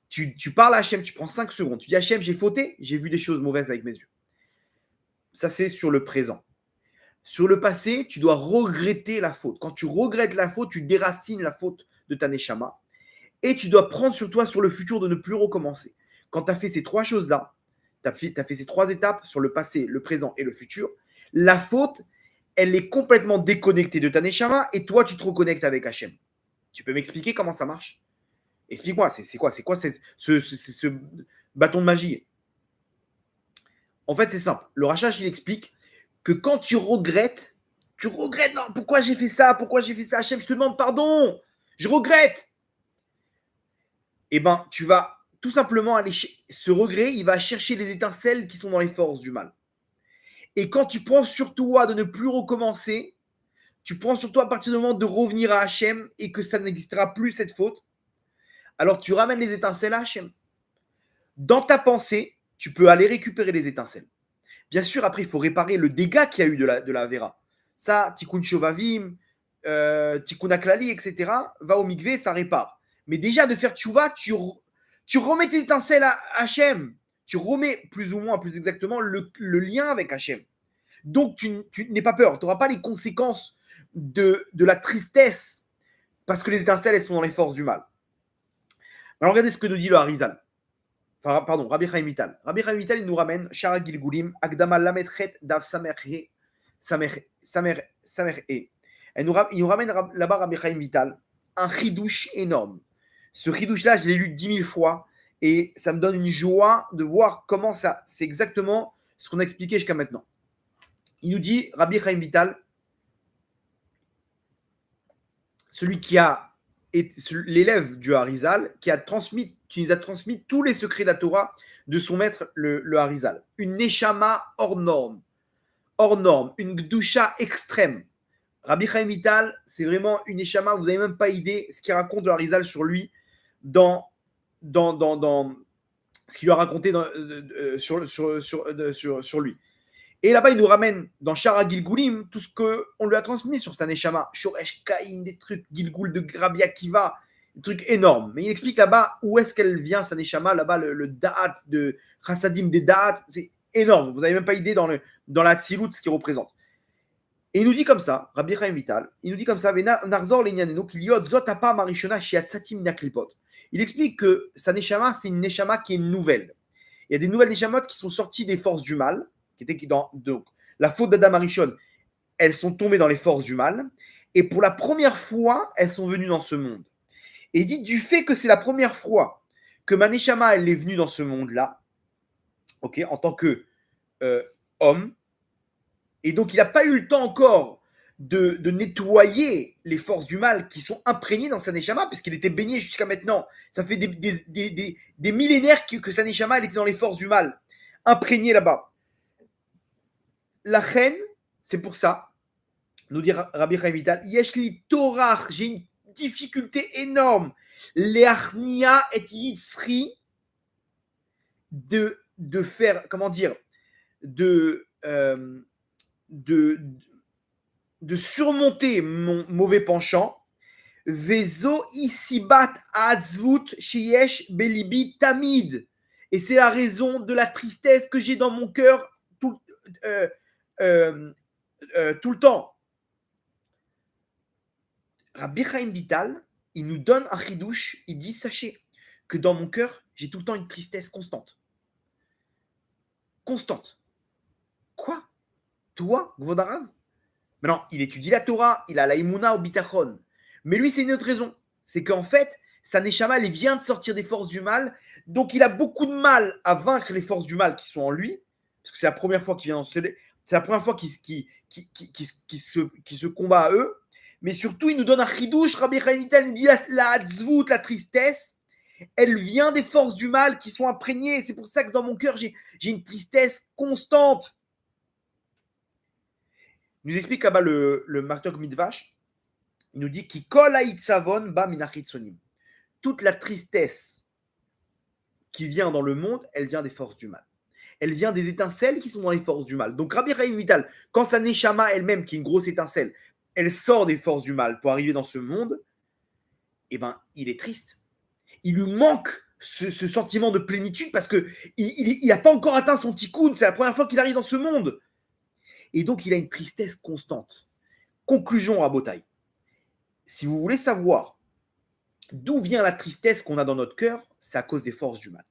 Tu parles à Hachem, tu prends 5 secondes, tu dis Hachem, j'ai fauté, j'ai vu des choses mauvaises avec mes yeux. Ça, c'est sur le présent. Sur le passé, tu dois regretter la faute. Quand tu regrettes la faute, tu déracines la faute de ta neshama. Et tu dois prendre sur toi, sur le futur, de ne plus recommencer. Quand tu as fait ces 3 choses-là, tu as fait ces 3 étapes sur le passé, le présent et le futur, la faute, elle est complètement déconnectée de ta neshama et toi, tu te reconnectes avec Hachem. Tu peux m'expliquer comment ça marche? Explique-moi, c'est quoi ce bâton de magie? En fait, c'est simple. Le Rachash, il explique que quand tu regrettes, non, pourquoi j'ai fait ça, Hachem, je te demande pardon, je regrette. Eh bien, tu vas tout simplement aller, ce regret, il va chercher les étincelles qui sont dans les forces du mal. Et quand tu prends sur toi de ne plus recommencer, tu prends sur toi à partir du moment de revenir à Hachem et que ça n'existera plus cette faute, alors tu ramènes les étincelles à Hachem. Dans ta pensée, tu peux aller récupérer les étincelles. Bien sûr, après, il faut réparer le dégât qu'il y a eu de la Vera. Ça, Tikkun Shovavim, Tikkun Aklali, etc., va au mikvé, ça répare. Mais déjà, de faire tchouva, tu remets tes étincelles à Hachem. Tu remets plus ou moins, plus exactement, le lien avec Hachem. Donc, tu n'aie pas peur. Tu n'auras pas les conséquences de la tristesse parce que les étincelles, elles sont dans les forces du mal. Alors, regardez ce que nous dit le Harizal. Enfin, pardon, Rabbi Chaim Vital. Rabbi Chaim Vital, il nous ramène Shara Gilgulim, Agdama Lametchet, Dav Samer E. Il nous ramène là-bas Rabbi Chaim Vital, un chidouche énorme. Ce chidouche-là, je l'ai lu 10 000 fois et ça me donne une joie de voir comment ça, c'est exactement ce qu'on a expliqué jusqu'à maintenant. Il nous dit, Rabbi Chaim Vital, celui qui l'élève du Harizal, qui nous a transmis tous les secrets de la Torah de son maître, le Harizal. Une neshama hors norme, une gdusha extrême. Rabbi Chaim Vital, c'est vraiment une neshama, vous n'avez même pas idée ce qu'il raconte le Harizal sur lui dans ce qu'il lui a raconté sur lui. Et là-bas, il nous ramène dans Shara Gilgulim tout ce qu'on lui a transmis sur sa neshama. Shoresh Kain, des trucs Gilgul de Rabbi Akiva, des trucs énormes. Mais il explique là-bas où est-ce qu'elle vient, sa neshama. Là-bas, le Da'at de Chassadim des Da'at, c'est énorme. Vous n'avez même pas idée dans la Tzilut ce qu'il représente. Et il nous dit comme ça, Rabbi Chaim Vital, il nous dit comme ça, Narzor Lenyaneno, qu'il yot zotapa marishona shiatsatim naklipot. Il explique que sa neshama, c'est une neshama qui est nouvelle. Il y a des nouvelles neshamot qui sont sorties des forces du mal, qui était donc la faute d'Adam Arishon elles sont tombées dans les forces du mal. Et pour la première fois, elles sont venues dans ce monde. Et il dit, du fait que c'est la première fois que ma neshama, elle est venue dans ce monde-là, ok, en tant que homme, et donc il n'a pas eu le temps encore de nettoyer les forces du mal qui sont imprégnées dans sa neshama, parce qu'il était baigné jusqu'à maintenant. Ça fait des millénaires que sa neshama, elle était dans les forces du mal, imprégnée là-bas. La reine, c'est pour ça, nous dit Rabbi Chaim Vital, Yeshli Torah, j'ai une difficulté énorme, Leachnia et Yitzri, de faire, comment dire, de surmonter mon mauvais penchant. Vezo isibat azvut sheyesh belibi tamid. Et c'est la raison de la tristesse que j'ai dans mon cœur tout le temps. Rabbi Chaim Vital, il nous donne un chidouche, il dit, sachez que dans mon cœur, j'ai tout le temps une tristesse constante. Constante. Quoi? Toi, Gvodarav? Maintenant, il étudie la Torah, il a la Imuna au Bitachon. Mais lui, c'est une autre raison. C'est qu'en fait, sa Neshama, elle vient de sortir des forces du mal, donc il a beaucoup de mal à vaincre les forces du mal qui sont en lui, parce que c'est la première fois qu'il vient c'est la première fois qu'il se combat à eux. Mais surtout, il nous donne un chidouche, Rabbi Chaim Vital nous dit la tzvout, la tristesse, elle vient des forces du mal qui sont imprégnées. C'est pour ça que dans mon cœur, j'ai une tristesse constante. Il nous explique là-bas le Martok Midvash. Il nous dit qui kol haitzavon ba minachitsonim. Toute la tristesse qui vient dans le monde, elle vient des forces du mal. Elle vient des étincelles qui sont dans les forces du mal. Donc Rabbi Chaim Vital, quand sa neshama elle-même, qui est une grosse étincelle, elle sort des forces du mal pour arriver dans ce monde, eh ben, il est triste. Il lui manque ce sentiment de plénitude parce qu'il n'a pas encore atteint son tikkun. C'est la première fois qu'il arrive dans ce monde. Et donc, il a une tristesse constante. Conclusion, Rabotai. Si vous voulez savoir d'où vient la tristesse qu'on a dans notre cœur, c'est à cause des forces du mal.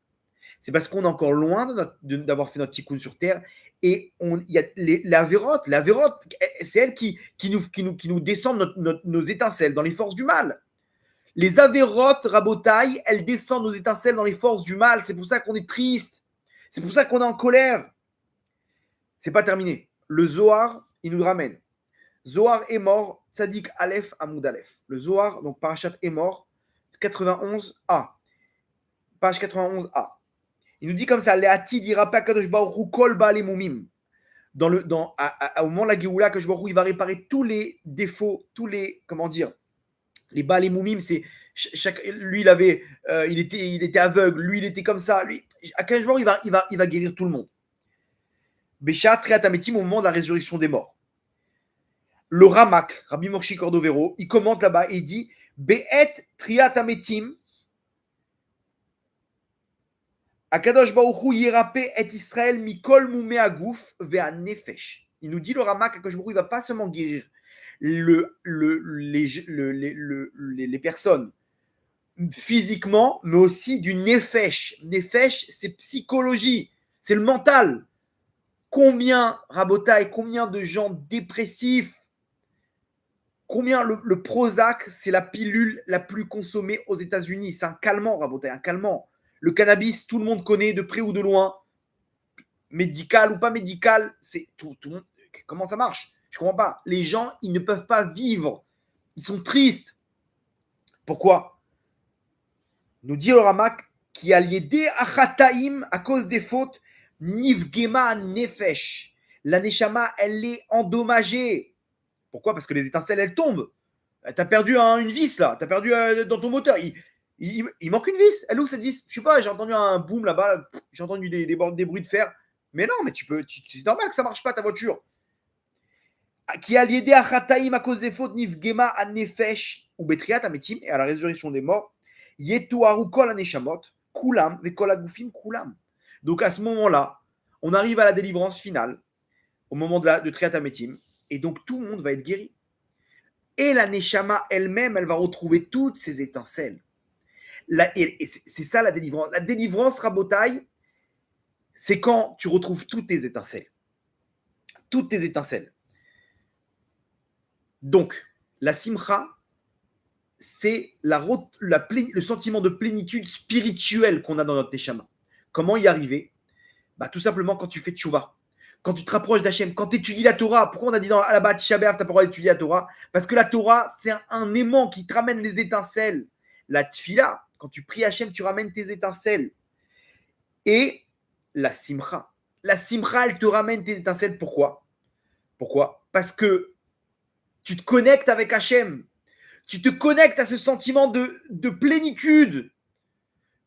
C'est parce qu'on est encore loin d'avoir fait notre tikkun sur terre. Et il y a la vérote, c'est elle qui nous descend nos étincelles dans les forces du mal. Les avérotes, Rabotai, elles descendent nos étincelles dans les forces du mal. C'est pour ça qu'on est triste. C'est pour ça qu'on est en colère. C'est pas terminé. Le Zohar, il nous ramène. Zohar est mort, Tzadik Aleph Amoud Aleph. Le Zohar, donc Parashat est mort, 91a. Page 91a. Il nous dit comme ça, Leati dira pas Kadosh Baruch Hu kol ba'alei mumim. Au moment de la Géoula, Kadosh Baruch Hu, il va réparer tous les défauts, tous les, comment dire, les ba'alei mumim, c'est lui il était aveugle, lui il était comme ça, lui à Kadosh Baruch Hu, il va guérir tout le monde. Bécha Triat Ametim au moment de la résurrection des morts. Le Ramak, Rabbi Moshe Cordovero, il commente là-bas et il dit Be'et Triat Ametim Akadosh Baruch Hu yirape et Israël mikol mumé agouf ve'a nefesh. Il nous dit le Ramak, Akadosh Baruch Hu, il ne va pas seulement guérir les personnes physiquement, mais aussi du nefesh. Nefesh, c'est psychologie, c'est le mental. Combien, Rabotai, combien de gens dépressifs, combien le Prozac, c'est la pilule la plus consommée aux États-Unis. C'est un calmant, Rabotai, un calmant. Le cannabis, tout le monde connaît de près ou de loin. Médical ou pas médical, c'est tout le monde. Comment ça marche? Je ne comprends pas. Les gens, ils ne peuvent pas vivre. Ils sont tristes. Pourquoi? Nous dit le Ramak qui a lié achataim à cause des fautes, nifgema nefesh. La neshama, elle est endommagée. Pourquoi? Parce que les étincelles, elles tombent. Tu as perdu une vis là. Tu as perdu dans ton moteur. Il manque une vis. Elle est où cette vis? Je sais pas, j'ai entendu un boom là-bas. J'ai entendu des bruits de fer. Mais non, mais c'est normal que ça marche pas ta voiture. Qui a lié à Chataïm à cause des fautes, Nifgema à Nefesh ou Betriat Ametim et à la résurrection des morts. Yetu Arukol Aneshamot, Kulam, Vekol Agufim, Kulam. Donc à ce moment-là, on arrive à la délivrance finale, au moment de Triat Ametim, et donc tout le monde va être guéri. Et la Neshama elle-même, elle va retrouver toutes ses étincelles. Et c'est ça la délivrance. La délivrance, Rabotai, c'est quand tu retrouves toutes tes étincelles. Toutes tes étincelles. Donc, la simcha, c'est le sentiment de plénitude spirituelle qu'on a dans notre neshama. Comment y arriver? Tout simplement quand tu fais tchouva, quand tu te rapproches d'Hachem, quand tu étudies la Torah. Pourquoi on a dit à la bas Tisha B'Av, tu n'as pas le droit d'étudier la Torah? Parce que la Torah, c'est un aimant qui te ramène les étincelles. La tfila, quand tu pries Hachem, tu ramènes tes étincelles. Et la simcha. La simcha, elle te ramène tes étincelles. Pourquoi? Parce que tu te connectes avec Hachem. Tu te connectes à ce sentiment de plénitude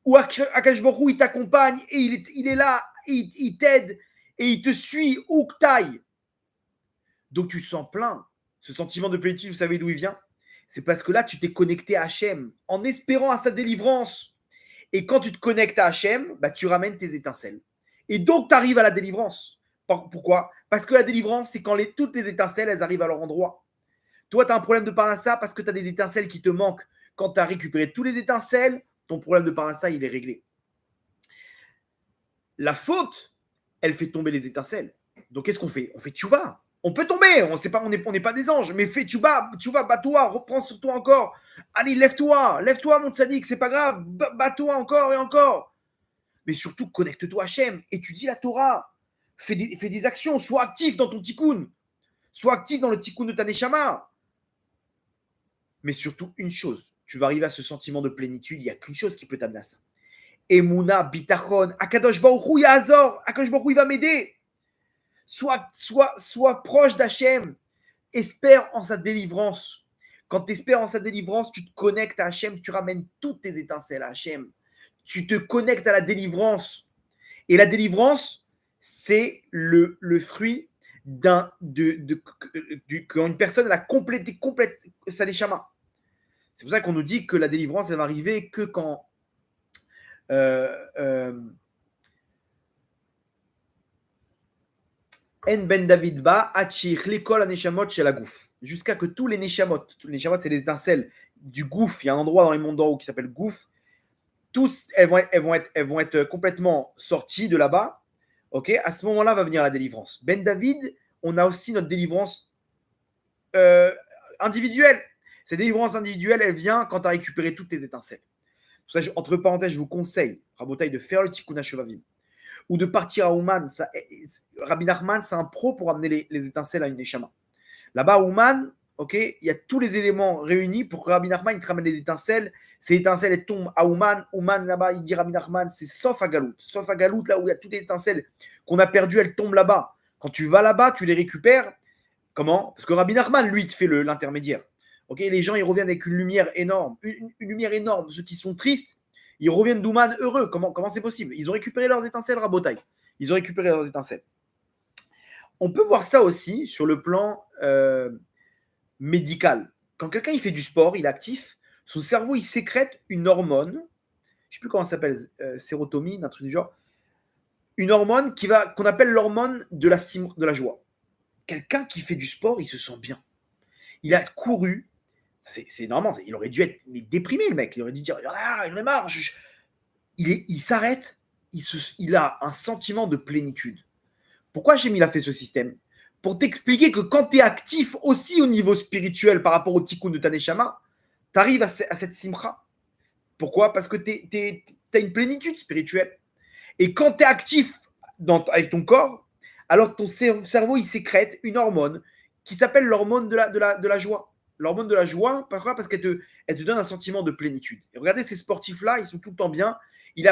où Akash Baruch Hu, il t'accompagne et il est là, il t'aide et il te suit où que t'ailles. Donc tu te sens plein. Ce sentiment de plénitude, vous savez d'où il vient? C'est parce que là, tu t'es connecté à Hachem en espérant à sa délivrance. Et quand tu te connectes à Hachem, tu ramènes tes étincelles. Et donc, tu arrives à la délivrance. Pourquoi? Parce que la délivrance, c'est quand toutes les étincelles, elles arrivent à leur endroit. Toi, tu as un problème de parnassa parce que tu as des étincelles qui te manquent. Quand tu as récupéré tous les étincelles, ton problème de parnassa, il est réglé. La faute, elle fait tomber les étincelles. Donc, qu'est-ce qu'on fait? On fait tchouva. On peut tomber, on n'est pas des anges, mais fais tchouva, bats-toi, reprends sur toi encore. Allez, lève-toi, mon tzaddik, c'est pas grave, bats-toi encore et encore. Mais surtout, connecte-toi à Hachem, étudie la Torah, fais des actions, sois actif dans ton tikkun, sois actif dans le tikkun de ta neshama. Mais surtout, une chose, tu vas arriver à ce sentiment de plénitude, il n'y a qu'une chose qui peut t'amener à ça. Emouna, bitachon, Akadosh Baruch Hu Ya'azor, Akadosh Baruch Hu, il va m'aider. Sois proche d'Hachem, espère en sa délivrance. Quand tu espères en sa délivrance, tu te connectes à Hachem, tu ramènes toutes tes étincelles à Hachem. Tu te connectes à la délivrance. Et la délivrance, c'est le fruit quand une personne a complété sa neshama. C'est pour ça qu'on nous dit que la délivrance, elle va arriver que quand En ben David ba achir l'école à neshamot chez la gouf. Jusqu'à que tous les neshamot, c'est les étincelles du gouf, il y a un endroit dans les mondes d'en haut qui s'appelle gouf, tous, elles vont être complètement sorties de là-bas. Ok, à ce moment-là va venir la délivrance. Ben David, on a aussi notre délivrance individuelle. Cette délivrance individuelle, elle vient quand tu as récupéré toutes tes étincelles. Pour ça, entre parenthèses, je vous conseille, Rabotai, de faire le Tikkun HaShovavim ou de partir à Ouman. Rabbi Nachman, c'est un pro pour amener les étincelles à une neshama. Là-bas, à Ouman, il y a tous les éléments réunis pour que Rabbi Nachman il te ramène les étincelles. Ces étincelles, elles tombent à Ouman. Ouman, là-bas, il dit Rabbi Nachman, c'est sauf à Galout. Sauf à Galout, là où il y a toutes les étincelles qu'on a perdues, elles tombent là-bas. Quand tu vas là-bas, tu les récupères. Comment? Parce que Rabbi Nachman, lui, te fait l'intermédiaire. Les gens, ils reviennent avec une lumière énorme. Une lumière énorme. Ceux qui sont tristes, ils reviennent d'Ouman heureux. Comment c'est possible? Ils ont récupéré leurs étincelles, Rabotai. Ils ont récupéré leurs étincelles. On peut voir ça aussi sur le plan médical. Quand quelqu'un il fait du sport, il est actif, son cerveau il sécrète une hormone, je ne sais plus comment ça s'appelle, sérotonine, un truc du genre, une hormone qu'on appelle l'hormone de la joie. Quelqu'un qui fait du sport, il se sent bien. Il a couru, c'est normal, il aurait dû être déprimé le mec, il aurait dû dire ah, il en a marre. Il s'arrête, il a un sentiment de plénitude. Pourquoi Hachem il a fait ce système? Pour t'expliquer que quand tu es actif aussi au niveau spirituel par rapport au tikkun de ta neshama, tu arrives à cette simcha. Pourquoi? Parce que tu as une plénitude spirituelle. Et quand tu es actif avec ton corps, alors ton cerveau il sécrète une hormone qui s'appelle l'hormone de la joie. L'hormone de la joie, pourquoi? Parce qu'elle te donne un sentiment de plénitude. Et regardez ces sportifs-là, ils sont tout le temps bien.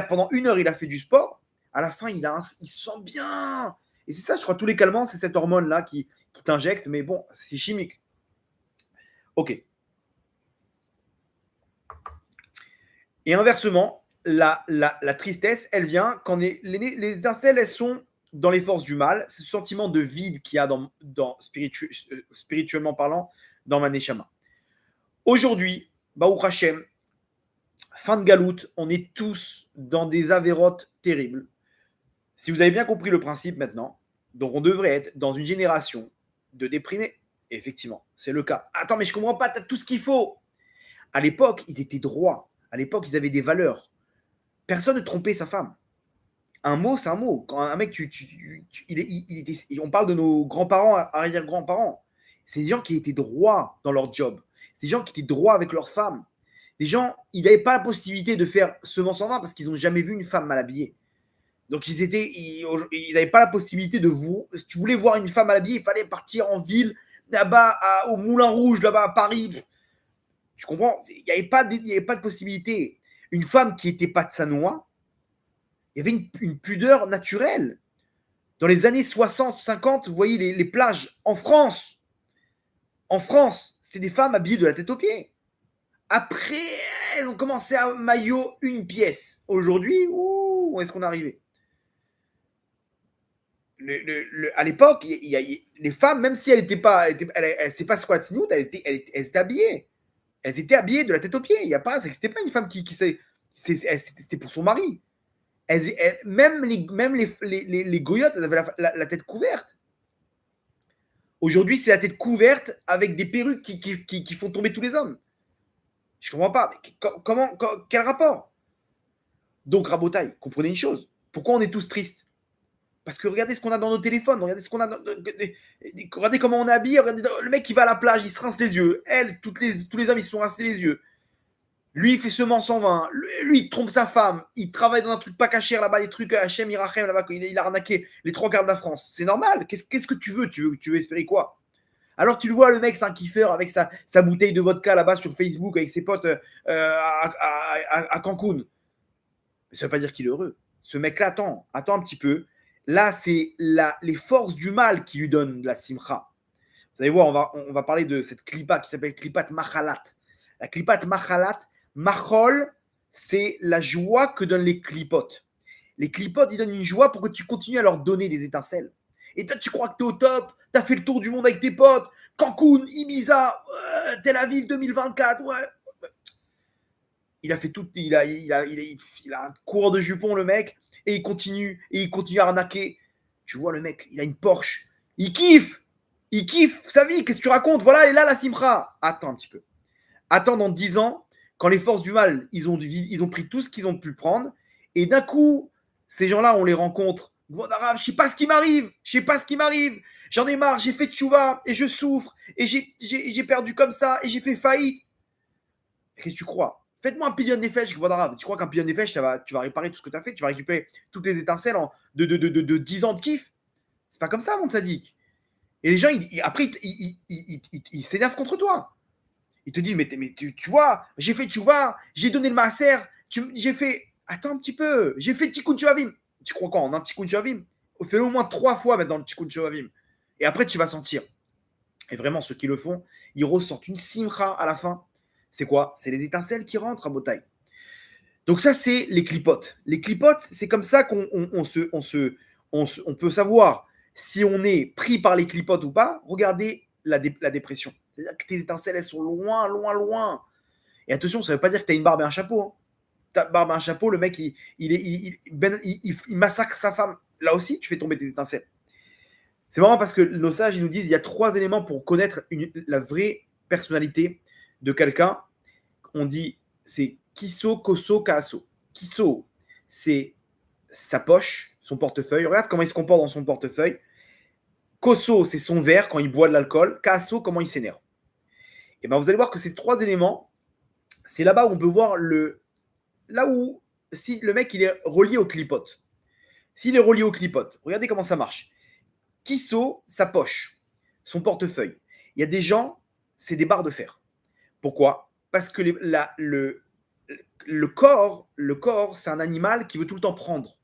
Pendant 1 heure, il a fait du sport. À la fin, il se sent bien. Et c'est ça, je crois, tous les calmants, c'est cette hormone-là qui t'injecte, mais bon, c'est chimique. Ok. Et inversement, la tristesse, elle vient quand les étincelles, elles sont dans les forces du mal, ce sentiment de vide qu'il y a spirituellement parlant dans ma neshama. Aujourd'hui, Baruch Hashem, fin de galoute, on est tous dans des avérotes terribles. Si vous avez bien compris le principe maintenant, donc on devrait être dans une génération de déprimés. Et effectivement, c'est le cas. Attends, mais je comprends pas, t'as tout ce qu'il faut. À l'époque, ils étaient droits. À l'époque, ils avaient des valeurs. Personne ne trompait sa femme. Un mot, c'est un mot. Quand un mec, on parle de nos grands-parents, arrière-grands-parents. C'est des gens qui étaient droits dans leur job. C'est des gens qui étaient droits avec leurs femmes. Des gens, ils n'avaient pas la possibilité de faire semence en vin parce qu'ils n'ont jamais vu une femme mal habillée. Donc, ils n'avaient pas la possibilité de vous. Si tu voulais voir une femme mal habillée, il fallait partir en ville, là-bas, au Moulin Rouge, là-bas à Paris. Tu comprends? Il n'y avait pas de possibilité. Une femme qui n'était pas de Sanois, il y avait une pudeur naturelle. Dans les années 60, 50, vous voyez les plages en France, c'était des femmes habillées de la tête aux pieds. Après, elles ont commencé à maillot une pièce. Aujourd'hui, où est-ce qu'on est arrivé? À l'époque, les femmes, même si elles n'étaient pas, c'est pas squat snoot, elles étaient habillées. Elles étaient habillées de la tête aux pieds. Il y a pas, c'était pas une femme qui c'était pour son mari. Même les goyottes, elles avaient la tête couverte. Aujourd'hui, c'est la tête couverte avec des perruques qui font tomber tous les hommes. Je comprends pas. Mais quel rapport? Donc, Rabotaille, comprenez une chose. Pourquoi on est tous tristes? Parce que regardez ce qu'on a dans nos téléphones, regardez ce qu'on a regardez comment on est habillé, regardez, le mec qui va à la plage, il se rince les yeux. Tous les hommes, ils se sont rincés les yeux. Lui, il fait semence en vin. Lui, il trompe sa femme. Il travaille dans un truc pas caché là-bas, les trucs Hachem, Irachem, là-bas, il a arnaqué les 3 quarts de la France. C'est normal. Qu'est-ce que tu veux? Tu veux espérer quoi? Alors, tu le vois, le mec, c'est un kiffeur avec sa bouteille de vodka là-bas sur Facebook avec ses potes à Cancun. Mais ça veut pas dire qu'il est heureux. Ce mec-là, attends un petit peu. Là, c'est les forces du mal qui lui donnent la simcha. Vous allez voir, on va parler de cette clipa qui s'appelle clipat machalat. La clipat machalat, machol, c'est la joie que donnent les clipotes. Les clipotes, ils donnent une joie pour que tu continues à leur donner des étincelles. Et toi, tu crois que tu es au top, tu as fait le tour du monde avec tes potes, Cancun, Ibiza, Tel Aviv 2024, ouais. Il a fait tout, il a un coureur de jupon, le mec, et il continue à arnaquer. Tu vois, le mec, il a une Porsche. Il kiffe sa vie. Qu'est-ce que tu racontes? Voilà, elle est là, la simcha. Attends un petit peu. Attends dans 10 ans, quand les forces du mal, ils ont pris tout ce qu'ils ont pu prendre, et d'un coup, ces gens-là, on les rencontre. Je sais pas ce qui m'arrive. J'en ai marre, j'ai fait tchouva, et je souffre, et j'ai perdu comme ça, et j'ai fait faillite. Qu'est-ce que tu crois? Faites-moi un pilion nefesh, tu crois qu'un pilion nefesh, tu vas réparer tout ce que tu as fait, tu vas récupérer toutes les étincelles de 10 ans de kiff. C'est pas comme ça, mon sadique. Et les gens, après, ils s'énervent contre toi. Ils te disent, mais tu vois, j'ai fait tchouva, j'ai donné le maaser, j'ai fait. Attends un petit peu, j'ai fait tikkun tchouavim. Tu crois quoi, en un tikkun tchouavim? Fais-le au moins 3 fois maintenant le tikkun tchouavim. Et après, tu vas sentir. Et vraiment, ceux qui le font, ils ressortent une simcha à la fin. C'est quoi? C'est les étincelles qui rentrent à Botaï. Donc ça, c'est les clipotes. Les clipotes, c'est comme ça qu'on peut savoir si on est pris par les clipotes ou pas. Regardez la dépression. C'est-à-dire que tes étincelles, elles sont loin, loin, loin. Et attention, ça ne veut pas dire que tu as une barbe et un chapeau. Hein. Ta barbe et un chapeau, le mec, il massacre sa femme. Là aussi, tu fais tomber tes étincelles. C'est marrant parce que nos sages, ils nous disent qu'il y a 3 éléments pour connaître la vraie personnalité de quelqu'un. On dit, c'est Kiso, Koso, Kaaso. Kiso, c'est sa poche, son portefeuille. Regarde comment il se comporte dans son portefeuille. Koso, c'est son verre quand il boit de l'alcool. Kaaso, comment il s'énerve. Et bien, vous allez voir que ces 3 éléments, c'est là-bas où on peut voir là où si le mec il est relié au clipote. S'il est relié au clipote, regardez comment ça marche. Kiso, sa poche, son portefeuille. Il y a des gens, c'est des barres de fer. Pourquoi? Parce que le corps, c'est un animal qui veut tout le temps prendre.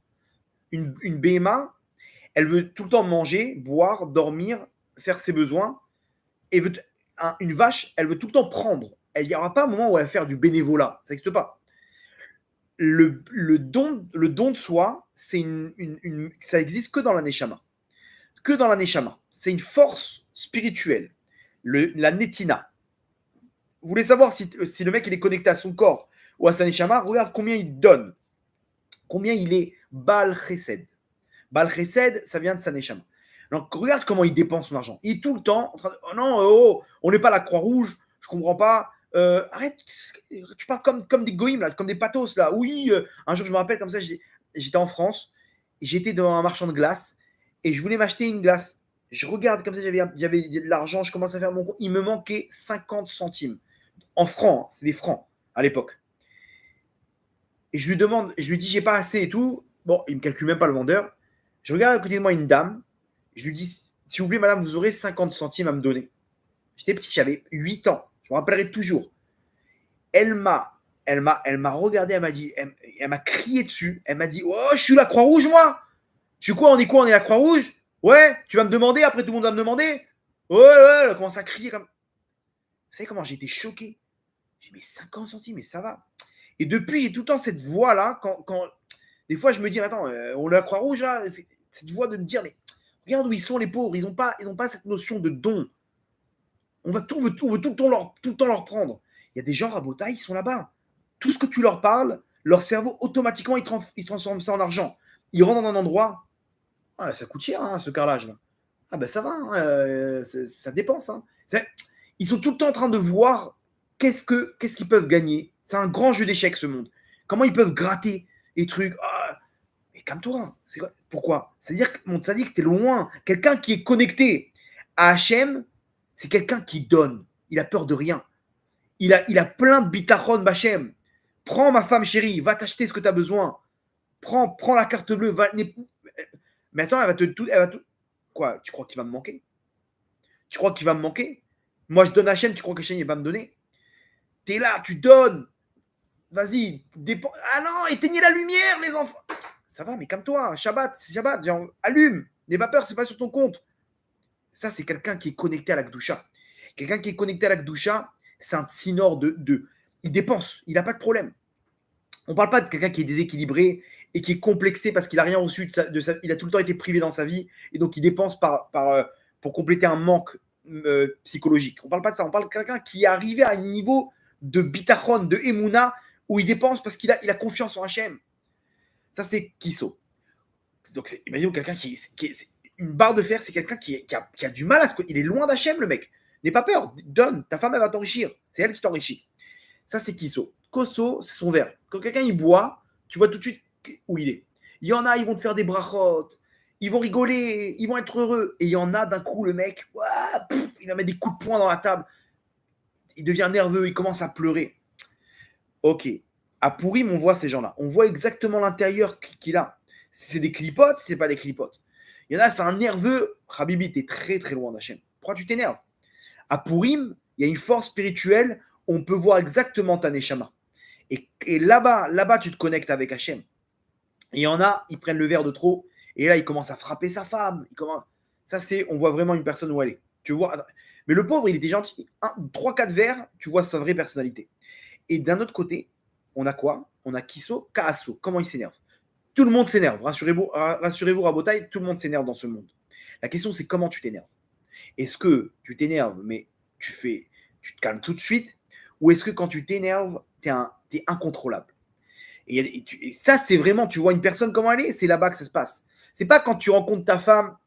Une BMA, elle veut tout le temps manger, boire, dormir, faire ses besoins. Et une vache, elle veut tout le temps prendre. Il n'y aura pas un moment où elle va faire du bénévolat. Ça n'existe pas. Le don de soi, ça existe que dans la Neshama. Que dans la Neshama. C'est une force spirituelle. La Netina. Vous voulez savoir si le mec il est connecté à son corps ou à sa Neshama? Regarde combien il donne. Combien il est Baal Chesed. Baal Chesed, ça vient de sa Neshama. Donc regarde comment il dépense son argent. Il est tout le temps en train de, oh non, on n'est pas la Croix-Rouge, je comprends pas. Arrête, tu parles comme des goïms, là, comme des pathos. Là. Oui, un jour je me rappelle comme ça, j'étais en France, j'étais devant un marchand de glace et je voulais m'acheter une glace. Je regarde comme ça, j'avais de l'argent, je commence à faire mon compte. Il me manquait 50 centimes. En francs, hein, c'est des francs à l'époque. Et je lui demande, je lui dis, j'ai pas assez et tout. Bon, il me calcule même pas le vendeur. Je regarde à côté de moi une dame. Je lui dis, s'il vous plaît, madame, vous aurez 50 centimes à me donner. J'étais petit, j'avais 8 ans. Je me rappellerai toujours. Elle m'a regardé, elle m'a crié dessus. Elle m'a dit, oh, je suis la Croix-Rouge, moi. Je suis quoi, on est quoi? On est la Croix-Rouge? Ouais, tu vas me demander, après tout le monde va me demander. Ouais, ouais, elle commence à crier comme. Vous savez comment j'ai été choqué? J'ai mis 50 centimes, mais ça va. Et depuis, j'ai tout le temps cette voix-là. Quand des fois, je me dis, attends, on a la Croix-Rouge, là. Cette voix de me dire, mais regarde où ils sont, les pauvres. Ils n'ont pas cette notion de don. On veut tout le temps leur prendre. Il y a des gens à Botaï, ils sont là-bas. Tout ce que tu leur parles, leur cerveau, automatiquement, ils transforment ça en argent. Ils rentrent dans un endroit. Ah, ça coûte cher, hein, ce carrelage-là. Ah, ben ça va, hein, ça dépense. Hein. Ils sont tout le temps en train de voir qu'est-ce qu'ils peuvent gagner. C'est un grand jeu d'échecs, ce monde. Comment ils peuvent gratter les trucs. Ah, mais calme-toi. Pourquoi? C'est-à-dire que tu es loin. Quelqu'un qui est connecté à Hachem, c'est quelqu'un qui donne. Il a peur de rien. Il a plein de bitachon Bachem. Prends ma femme chérie, va t'acheter ce que tu as besoin. Prends la carte bleue. Mais attends, elle va tout. Quoi? Tu crois qu'il va me manquer? Tu crois qu'il va me manquer? Moi, je donne à Hachem, tu crois qu'Hachem, il va me donner? T'es là, tu donnes. Vas-y, ah non, éteignez la lumière, les enfants. Ça va, mais calme-toi. Shabbat, genre, allume. N'aie pas peur, c'est pas sur ton compte. Ça, c'est quelqu'un qui est connecté à la Gdusha. Quelqu'un qui est connecté à la Gdusha, c'est un tsinor de. Il dépense, il n'a pas de problème. On ne parle pas de quelqu'un qui est déséquilibré et qui est complexé parce qu'il n'a rien reçu il a tout le temps été privé dans sa vie et donc il dépense pour compléter un manque psychologique. On ne parle pas de ça. On parle de quelqu'un qui est arrivé à un niveau de bitachon, de emuna, où il dépense parce qu'il a confiance en Hachem. Ça, c'est Kiso. Donc, imaginez quelqu'un qui est une barre de fer, c'est quelqu'un qui a du mal à se. Il est loin d'Hachem, le mec. N'aie pas peur, donne. Ta femme, elle va t'enrichir. C'est elle qui t'enrichit. Ça, c'est Kiso. Koso, c'est son verre. Quand quelqu'un il boit, tu vois tout de suite où il est. Il y en a, ils vont te faire des brachot, ils vont rigoler, ils vont être heureux. Et il y en a, d'un coup, le mec, il va mettre des coups de poing dans la table. Il devient nerveux, il commence à pleurer. Ok. À Pourim, on voit ces gens-là. On voit exactement l'intérieur qu'il a. Si c'est des clipotes, si c'est pas des clipotes. Il y en a, c'est un nerveux. Habibi, t'es très très loin d'Hachem. Pourquoi tu t'énerves? À Pourim, il y a une force spirituelle. On peut voir exactement ta neshama. Et là-bas, tu te connectes avec Hachem. Et il y en a, ils prennent le verre de trop. Et là, ils commencent à frapper sa femme. Ça, on voit vraiment une personne où elle est. Tu vois. Mais le pauvre, il était gentil. 3-4 verres, tu vois sa vraie personnalité. Et d'un autre côté, on a quoi? On a Kiso, Kaaso. Comment il s'énerve? Tout le monde s'énerve. Rassurez-vous, Rabotai, tout le monde s'énerve dans ce monde. La question, c'est comment tu t'énerves. Est-ce que tu t'énerves, mais tu te calmes tout de suite? Ou est-ce que quand tu t'énerves, t'es incontrôlable? Et ça, c'est vraiment, tu vois une personne comment elle est, c'est là-bas que ça se passe. C'est pas quand tu rencontres ta femme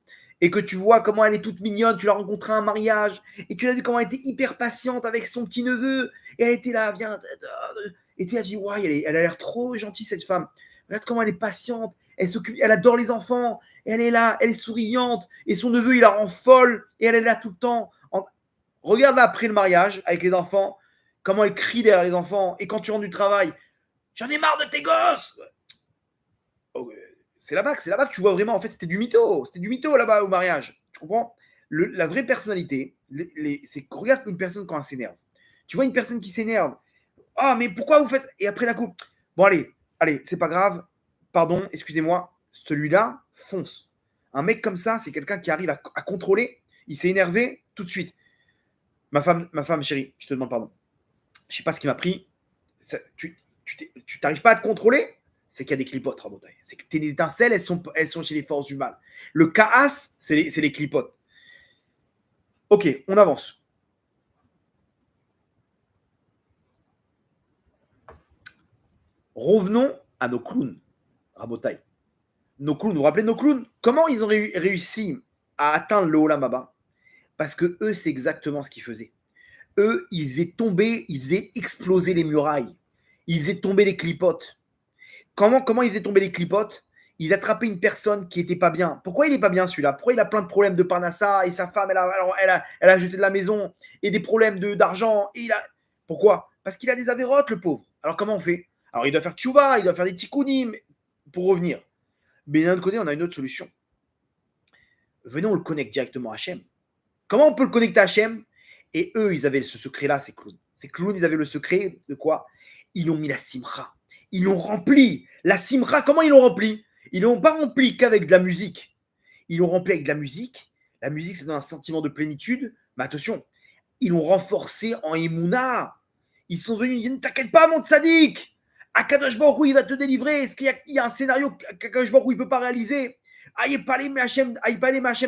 et que tu vois comment elle est toute mignonne, tu l'as rencontrée à un mariage et tu l'as vu comment elle était hyper patiente avec son petit neveu et elle était là, viens, et tu as dit, ouais, elle a l'air trop gentille cette femme. Regarde comment elle est patiente, elle adore les enfants, elle est là, elle est souriante et son neveu il la rend folle et elle est là tout le temps. Regarde là après le mariage avec les enfants, comment elle crie derrière les enfants et quand tu rentres du travail, j'en ai marre de tes gosses. C'est là-bas que tu vois vraiment, en fait, c'était du mytho là-bas au mariage. Tu comprends? La vraie personnalité, c'est que regarde une personne quand elle s'énerve. Tu vois une personne qui s'énerve. Ah, mais pourquoi vous faites. Et après, d'un coup, bon, allez, c'est pas grave. Pardon, excusez-moi. Celui-là, fonce. Un mec comme ça, c'est quelqu'un qui arrive à contrôler. Il s'est énervé tout de suite. Ma femme chérie, je te demande pardon. Je sais pas ce qui m'a pris. Tu t'arrives pas à te contrôler? C'est qu'il y a des clipotes, Rabotai. C'est que tes étincelles, elles sont chez les forces du mal. Le chaos, c'est les clipotes. Ok, on avance. Revenons à nos clowns, Rabotai. Nos clowns, vous vous rappelez de nos clowns? Comment ils ont réussi à atteindre le Olam Haba? Parce que eux, c'est exactement ce qu'ils faisaient. Eux, ils faisaient exploser les murailles. Ils faisaient tomber les clipotes. Comment ils faisaient tomber les clipotes? ils attrapaient une personne qui était pas bien. Pourquoi il est pas bien celui-là? Pourquoi il a plein de problèmes de parnassa et sa femme, elle a jeté de la maison et des problèmes d'argent et Pourquoi? Parce qu'il a des avérotes, le pauvre. Alors comment on fait? Alors il doit faire tchouva, il doit faire des tikkunim pour revenir. Mais d'un autre côté, on a une autre solution. Venez, on le connecte directement à Hachem. Comment on peut le connecter à Hachem? Et eux, ils avaient ce secret-là, ces clowns. Ces clowns, ils avaient le secret de quoi? Ils ont mis la simcha. Ils l'ont rempli. La simcha, comment ils l'ont rempli? Ils l'ont pas rempli qu'avec de la musique. Ils l'ont rempli avec de la musique. La musique, c'est dans un sentiment de plénitude. Mais attention, ils l'ont renforcé en Emouna. Ils sont venus, ils disent, ne t'inquiète pas, mon tzaddik. Akadosh Baruch Hu, il va te délivrer. Est-ce qu'il y a un scénario qu'Akadosh Baruch Hu, il ne peut pas réaliser? Aïe, parlez Machem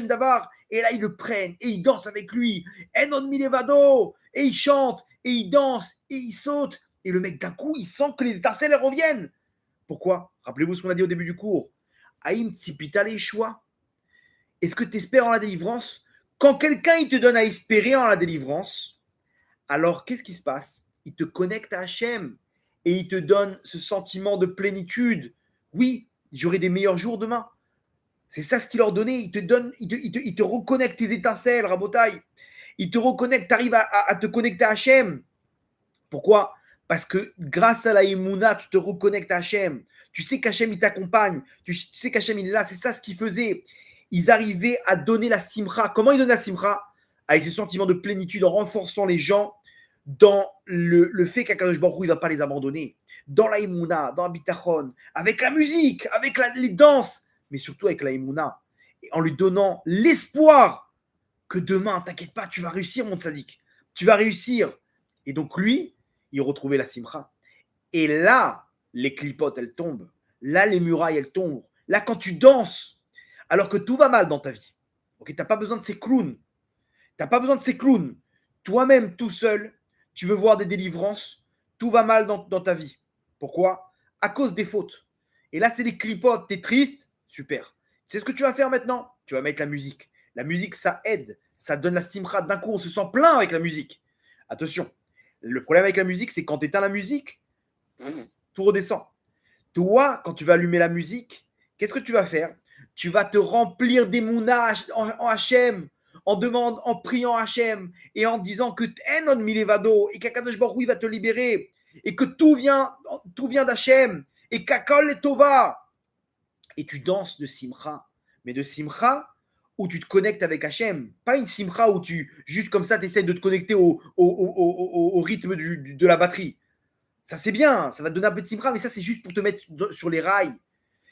Davar. Et là, ils le prennent et ils dansent avec lui. Enon Milevado. Et ils chantent et ils dansent et ils sautent. Et le mec, d'un coup, il sent que les étincelles reviennent. Pourquoi? Rappelez-vous ce qu'on a dit au début du cours. Aïm Tzipita Leshua. Est-ce que tu espères en la délivrance? Quand quelqu'un il te donne à espérer en la délivrance, alors qu'est-ce qui se passe? Il te connecte à Hachem et il te donne ce sentiment de plénitude. Oui, j'aurai des meilleurs jours demain. C'est ça ce qu'il leur donnait. Il te donne, il te reconnecte tes étincelles, Rabotaï. Il te reconnecte, tu arrives à te connecter à Hachem. Pourquoi? Parce que grâce à la Emouna, tu te reconnectes à Hachem. Tu sais qu'Hachem, il t'accompagne. Tu sais qu'Hachem, il est là. C'est ça ce qu'ils faisaient. Ils arrivaient à donner la simcha. Comment ils donnaient la simcha? Avec ce sentiment de plénitude, en renforçant les gens dans le fait qu'Akadosh Baruch Hu, il ne va pas les abandonner. Dans la Emouna, dans la bitachon, avec la musique, avec les danses, mais surtout avec la Emouna. Et en lui donnant l'espoir que demain, t'inquiète pas, tu vas réussir, mon tzaddik. Tu vas réussir. Et donc lui, il retrouvait la simcha. Et là, les clipotes, elles tombent. Là, les murailles, elles tombent. Là, quand tu danses, alors que tout va mal dans ta vie, ok, tu n'as pas besoin de ces clowns. Tu n'as pas besoin de ces clowns. Toi-même, tout seul, tu veux voir des délivrances, tout va mal dans ta vie. Pourquoi? À cause des fautes. Et là, c'est les clipotes. Tu es triste? Super. Tu sais ce que tu vas faire maintenant? Tu vas mettre la musique. La musique, ça aide. Ça donne la simcha. D'un coup, on se sent plein avec la musique. Attention. Le problème avec la musique, c'est quand tu éteins la musique, tout redescend. Toi, quand tu vas allumer la musique, qu'est-ce que tu vas faire? Tu vas te remplir des mounages en Hachem, en priant Hachem et en disant que Enon Milevado et qu'Akadosh Baruch Hu va te libérer et que tout vient d'Hachem et qu'Akol est Tova. Et tu danses de simcha, mais de simcha où tu te connectes avec Hachem, pas une simcha où juste comme ça, tu essaies de te connecter au rythme de la batterie. Ça, c'est bien, ça va te donner un peu de simcha, mais ça, c'est juste pour te mettre sur les rails.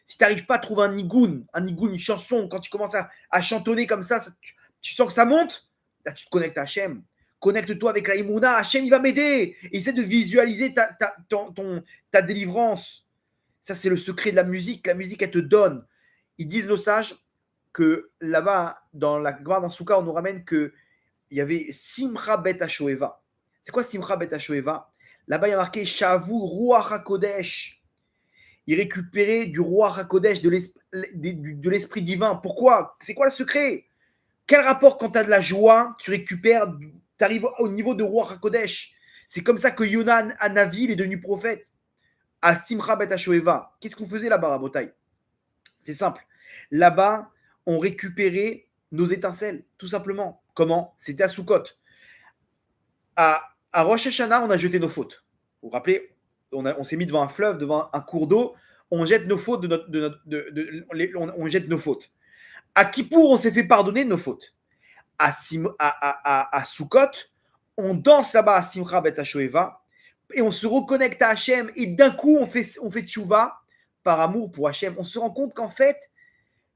Si tu n'arrives pas à trouver un nigoun, une chanson, quand tu commences à chantonner comme ça, tu sens que ça monte, là, tu te connectes à Hachem. Connecte-toi avec la Imouna, Hachem, il va m'aider. Essaie de visualiser ta délivrance. Ça, c'est le secret de la musique. La musique, elle te donne. Ils disent, nos sages, que là-bas, dans la Gemara dans Souka, on nous ramène qu'il y avait Simcha Bet HaShoeva. C'est quoi Simcha Bet HaShoeva? Là-bas, il y a marqué Shavu Ruach HaKodesh. Il récupérait du Ruach HaKodesh, de l'esprit divin. Pourquoi? C'est quoi le secret? Quel rapport quand tu as de la joie, tu récupères, tu arrives au niveau de Ruach HaKodesh? C'est comme ça que Yonah Hanavi est devenu prophète. À Simcha Bet HaShoeva. Qu'est-ce qu'on faisait là-bas à Botaï? C'est simple. Là-bas, on récupérait nos étincelles, tout simplement. Comment? C'était à Sukkot. À Rosh Hashanah, on a jeté nos fautes. Vous vous rappelez, on s'est mis devant un fleuve, devant un cours d'eau, on jette nos fautes, on jette nos fautes. À Kippour, on s'est fait pardonner nos fautes. À Sukkot, on danse là-bas à Simcha Bet HaShoeva et on se reconnecte à Hachem et d'un coup, on fait tchouva par amour pour Hachem. On se rend compte qu'en fait,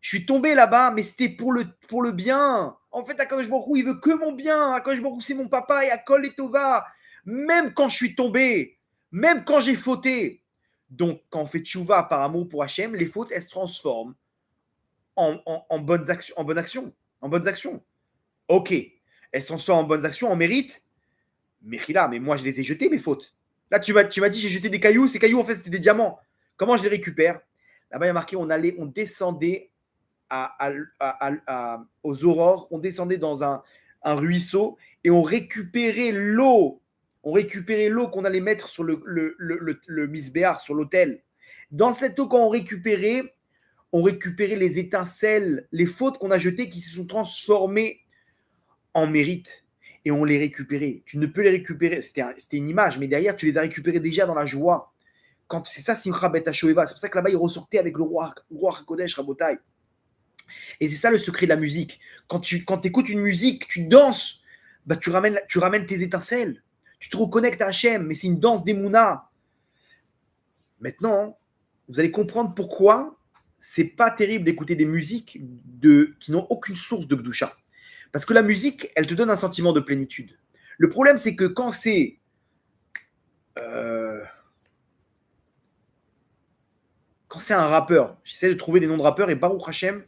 je suis tombé là-bas, mais c'était pour le bien. En fait, Akadosh Baruch Hu, il veut que mon bien. Akadosh Baruch Hu, c'est mon papa et Akol et Tova. Même quand je suis tombé, même quand j'ai fauté. Donc, quand on fait tchouva par amour pour Hachem, les fautes, elles se transforment en bonnes actions, en bonnes actions. Ok, elles se transforment en bonnes actions, en mérite. Mais moi, je les ai jetées, mes fautes. Là, tu m'as dit, j'ai jeté des cailloux. Ces cailloux, en fait, c'était des diamants. Comment je les récupère? Là-bas, il y a marqué, on descendait aux aurores, on descendait dans un ruisseau et on récupérait l'eau. On récupérait l'eau qu'on allait mettre sur le misbéar, sur l'autel. Dans cette eau qu'on récupérait, ont récupéré les étincelles, les fautes qu'on a jetées qui se sont transformées en mérite. Et on les récupérait. Tu ne peux les récupérer. C'était une image, mais derrière, tu les as récupérés déjà dans la joie. C'est ça, Simcha Bet HaShoeva. C'est pour ça que là-bas, il ressortait avec le roi HaKodesh, Rabotai. Et c'est ça le secret de la musique. Quand tu écoutes une musique, tu danses, bah, tu ramènes tes étincelles. Tu te reconnectes à Hachem, mais c'est une danse d'Emouna. Maintenant, vous allez comprendre pourquoi c'est pas terrible d'écouter des musiques qui n'ont aucune source de Gdusha. Parce que la musique, elle te donne un sentiment de plénitude. Le problème, c'est que quand c'est un rappeur, j'essaie de trouver des noms de rappeurs et Baruch Hashem,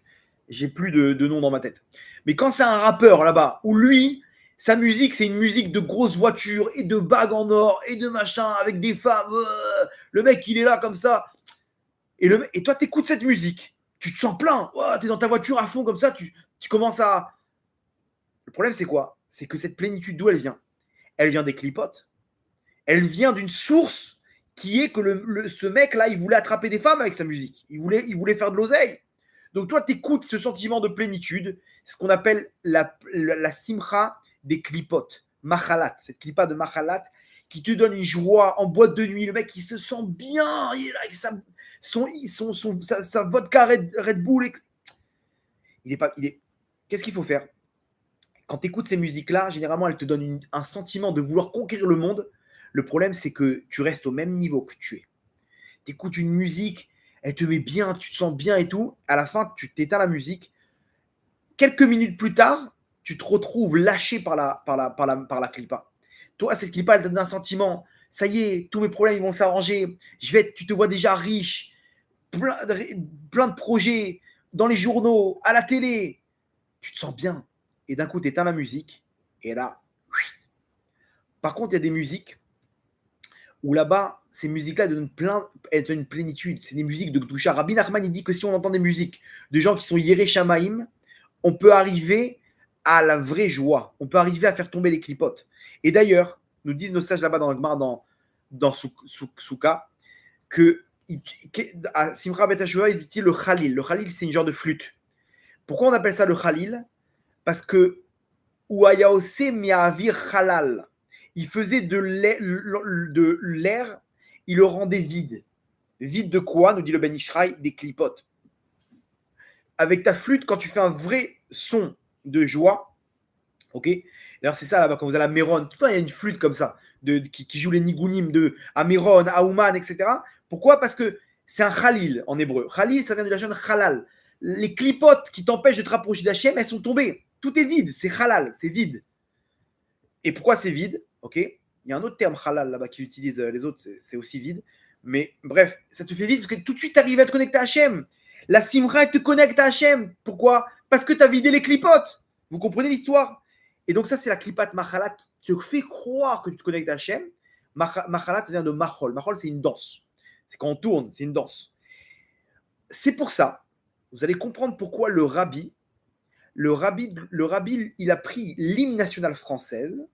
j'ai plus de noms dans ma tête. Mais quand c'est un rappeur là-bas, où lui, sa musique, c'est une musique de grosses voitures et de bagues en or et de machin avec des femmes. Le mec, il est là comme ça. Et toi, t'écoutes cette musique, tu te sens plein. T'es dans ta voiture à fond comme ça, tu commences à. Le problème, c'est quoi? C'est que cette plénitude, d'où elle vient? Elle vient des clipotes. Elle vient d'une source qui est que ce mec-là, il voulait attraper des femmes avec sa musique. Il voulait faire de l'oseille. Donc toi, tu écoutes ce sentiment de plénitude, ce qu'on appelle la simcha des clipotes, machalat, cette clipa de machalat, qui te donne une joie en boîte de nuit. Le mec, il se sent bien, il est là avec sa vodka Red Bull. Qu'est-ce qu'il faut faire? Quand tu écoutes ces musiques-là, généralement, elles te donnent un sentiment de vouloir conquérir le monde. Le problème, c'est que tu restes au même niveau que tu es. Tu écoutes une musique, elle te met bien, tu te sens bien et tout. À la fin, tu t'éteins la musique. Quelques minutes plus tard, tu te retrouves lâché par la clipa. Toi, cette clipa, elle te donne un sentiment. Ça y est, tous mes problèmes ils vont s'arranger. Tu te vois déjà riche, plein de projets dans les journaux, à la télé. Tu te sens bien. Et d'un coup, tu éteins la musique. Et là, par contre, il y a des musiques où là-bas, ces musiques-là donnent une plénitude. C'est des musiques de Gdusha. Rabbi Nachman, il dit que si on entend des musiques de gens qui sont Yerei Shamaim, on peut arriver à la vraie joie. On peut arriver à faire tomber les clipotes. Et d'ailleurs, nous disent nos sages là-bas dans le Gemara, dans Souka, que à Simcha Bet HaShoeva, il utilise le Khalil. Le Khalil, c'est une genre de flûte. Pourquoi on appelle ça le Khalil? Parce que Ouayaose mi'avir Khalal. Il faisait de l'air, il le rendait vide. Vide de quoi, nous dit le Ben Ishraï? Des clipotes. Avec ta flûte, quand tu fais un vrai son de joie, ok? D'ailleurs, c'est ça là-bas, quand vous allez à Méron, tout le temps il y a une flûte comme ça, qui joue les nigunim de Améron, Aouman, etc. Pourquoi? Parce que c'est un Khalil en hébreu. Khalil, ça vient de la chaîne Khalal. Les clipotes qui t'empêchent de te rapprocher d'Hachem, elles sont tombées. Tout est vide, c'est Khalal, c'est vide. Et pourquoi c'est vide? Ok, il y a un autre terme halal là-bas qui utilise les autres, c'est aussi vide. Mais bref, ça te fait vide parce que tout de suite, tu arrives à te connecter à Hachem. La simra, elle te connecte à Hachem. Pourquoi? Parce que tu as vidé les clipotes. Vous comprenez l'histoire? Et donc ça, c'est la clipat machalat qui te fait croire que tu te connectes à Hachem. Machalat, ça vient de machol. Machol, c'est une danse. C'est quand on tourne, c'est une danse. C'est pour ça, vous allez comprendre pourquoi le rabbi, il a pris l'hymne national française.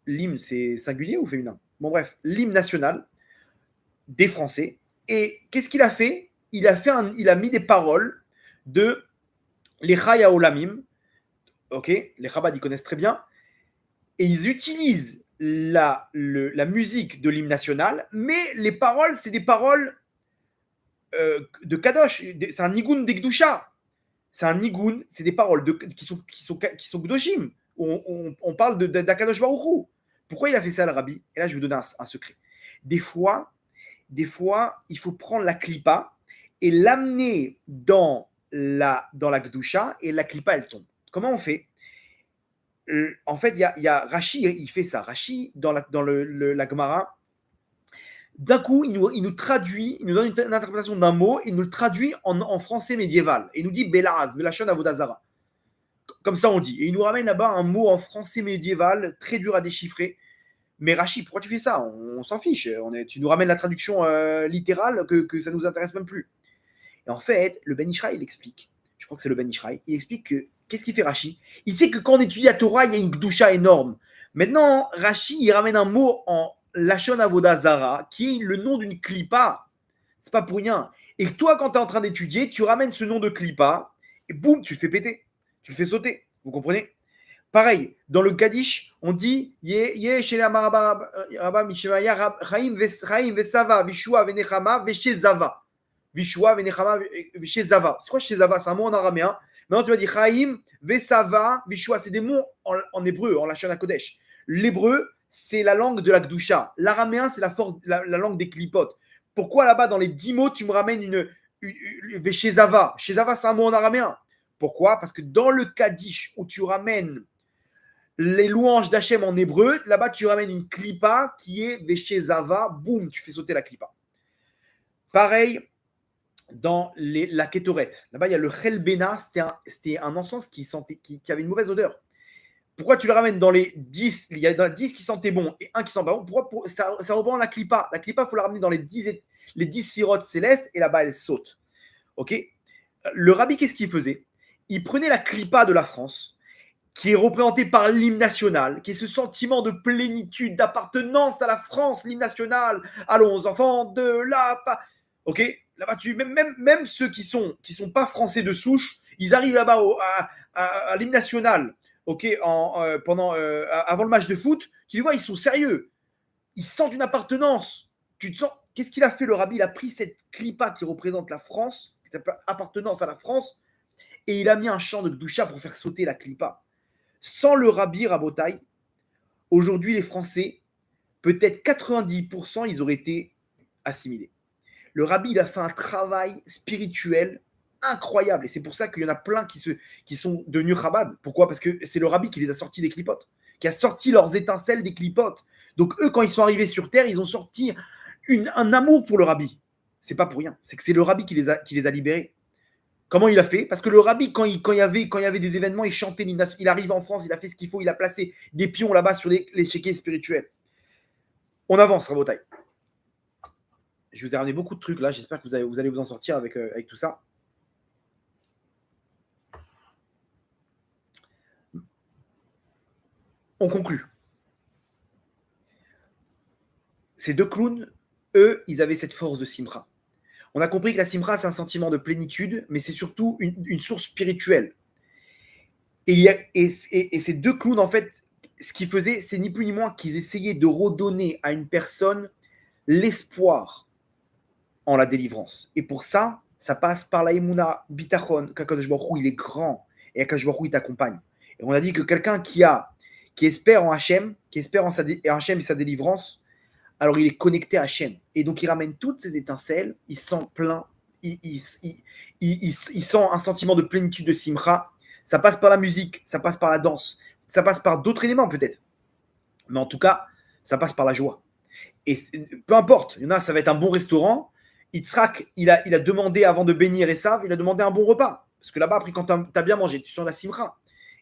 L'hymne, c'est singulier ou féminin? Bon, bref, l'hymne national des Français. Et qu'est-ce qu'il a fait? Il a mis des paroles de les Chaya Olamim. Ok, les Chabad, ils connaissent très bien. Et ils utilisent la musique de l'hymne national, mais les paroles, c'est des paroles de Kadosh. C'est un nigun d'Ekdusha. C'est un nigun, c'est des paroles qui sont Gdoshim. On parle d'Akadosh Baruch Hu. Pourquoi il a fait ça, le rabbi? Et là, je vais vous donner un secret. Des fois, il faut prendre la klipa et l'amener dans la Gdusha et la klipa, elle tombe. Comment on fait? En fait, il y a Rashi, il fait ça. Rashi, dans la Gemara, d'un coup, il nous traduit, il nous donne une interprétation d'un mot, il nous le traduit en français médiéval. Et il nous dit Belaz, Belashon Avodazara. Comme ça, on dit. Et il nous ramène là-bas un mot en français médiéval, très dur à déchiffrer. Mais Rachid, pourquoi tu fais ça? On s'en fiche. Tu nous ramènes la traduction littérale que ça ne nous intéresse même plus. Et en fait, le Ben Ishraï, il explique. Je crois que c'est le Ben Ishraï. Il explique que, qu'est-ce qu'il fait Rachid? Il sait que quand on étudie la Torah, il y a une gdusha énorme. Maintenant, Rachid, il ramène un mot en Lashon Avoda Zara, qui est le nom d'une klipa. C'est pas pour rien. Et toi, quand tu es en train d'étudier, tu ramènes ce nom de clipa, et boum, tu le fais péter, tu le fais sauter. Vous comprenez? Pareil, dans le Kaddish, on dit chez la Rabba Mishmaya Chaim Vesava, Vishua Venechama, Veshezava. Vishua Venechama, Veshezava. C'est quoi Shezava? C'est un mot en araméen. Maintenant, tu vas dire Chaim Vesava, Vishua. C'est des mots en hébreu, en Lachon HaKodesh. L'hébreu, c'est la langue de la Gdusha. L'araméen, c'est la langue des clipotes. Pourquoi là-bas, dans les 10 mots, tu me ramènes une Veshezava? Shezava, c'est un mot en araméen. Pourquoi? Parce que dans le Kaddish, où tu ramènes les louanges d'Hachem en hébreu, là-bas, tu ramènes une klipa qui est Veshezava, boum, tu fais sauter la klipa. Pareil, dans la Kétoret, là-bas, il y a le Chelbena, c'était un encens qui avait une mauvaise odeur. Pourquoi tu le ramènes dans les 10? Il y a 10 qui sentaient bon et un qui sent pas bon. Pourquoi ça reprend la klipa. La klipa, il faut la ramener dans les 10 sphirotes célestes et là-bas, elle saute. Ok? Le rabbi, qu'est-ce qu'il faisait? Il prenait la klipa de la France, qui est représenté par l'hymne national, qui est ce sentiment de plénitude, d'appartenance à la France, l'hymne national. Allons, enfants de la... Ok, là-bas, même ceux qui sont pas français de souche, ils arrivent là-bas à l'hymne national, ok, avant le match de foot, tu les vois, ils sont sérieux. Ils sentent une appartenance. Tu te sens... Qu'est-ce qu'il a fait, le rabbi? Il a pris cette clipa qui représente la France, appartenance à la France, et il a mis un chant de Gdusha pour faire sauter la clipa. Sans le rabbi Rabotai, aujourd'hui les Français, peut-être 90%, ils auraient été assimilés. Le rabbi, il a fait un travail spirituel incroyable. Et c'est pour ça qu'il y en a plein qui sont devenus Chabad. Pourquoi? Parce que c'est le rabbi qui les a sortis des clipotes, qui a sorti leurs étincelles des clipotes. Donc eux, quand ils sont arrivés sur Terre, ils ont sorti un amour pour le rabbi. C'est pas pour rien. C'est que c'est le rabbi qui les a libérés. Comment il a fait? Parce que le rabbi, quand il y avait des événements, il chantait l'hymne. Il arrive en France, il a fait ce qu'il faut, il a placé des pions là-bas sur les chéquiers spirituels. On avance, Rabotai. Je vous ai ramené beaucoup de trucs là, j'espère que vous allez vous en sortir avec tout ça. On conclut. Ces deux clowns, eux, ils avaient cette force de Simra. On a compris que la Simra, c'est un sentiment de plénitude, mais c'est surtout une source spirituelle. Et ces deux clowns, en fait, ce qu'ils faisaient, c'est ni plus ni moins qu'ils essayaient de redonner à une personne l'espoir en la délivrance. Et pour ça, ça passe par la Emouna Bitachon, qu'Akadosh Baruch Hu, il est grand, et Akadosh Baruch Hu, il t'accompagne. Et on a dit que quelqu'un qui espère en Hachem, qui espère en Hachem et sa délivrance, alors il est connecté à Hachem. Et donc il ramène toutes ces étincelles, il sent plein, il sent un sentiment de plénitude de Simcha. Ça passe par la musique, ça passe par la danse, ça passe par d'autres éléments peut-être. Mais en tout cas, ça passe par la joie. Et peu importe, il y en a, ça va être un bon restaurant. Yitzhak, il a demandé avant de bénir Esav, il a demandé un bon repas. Parce que là-bas, après, quand tu as bien mangé, tu sens la simcha.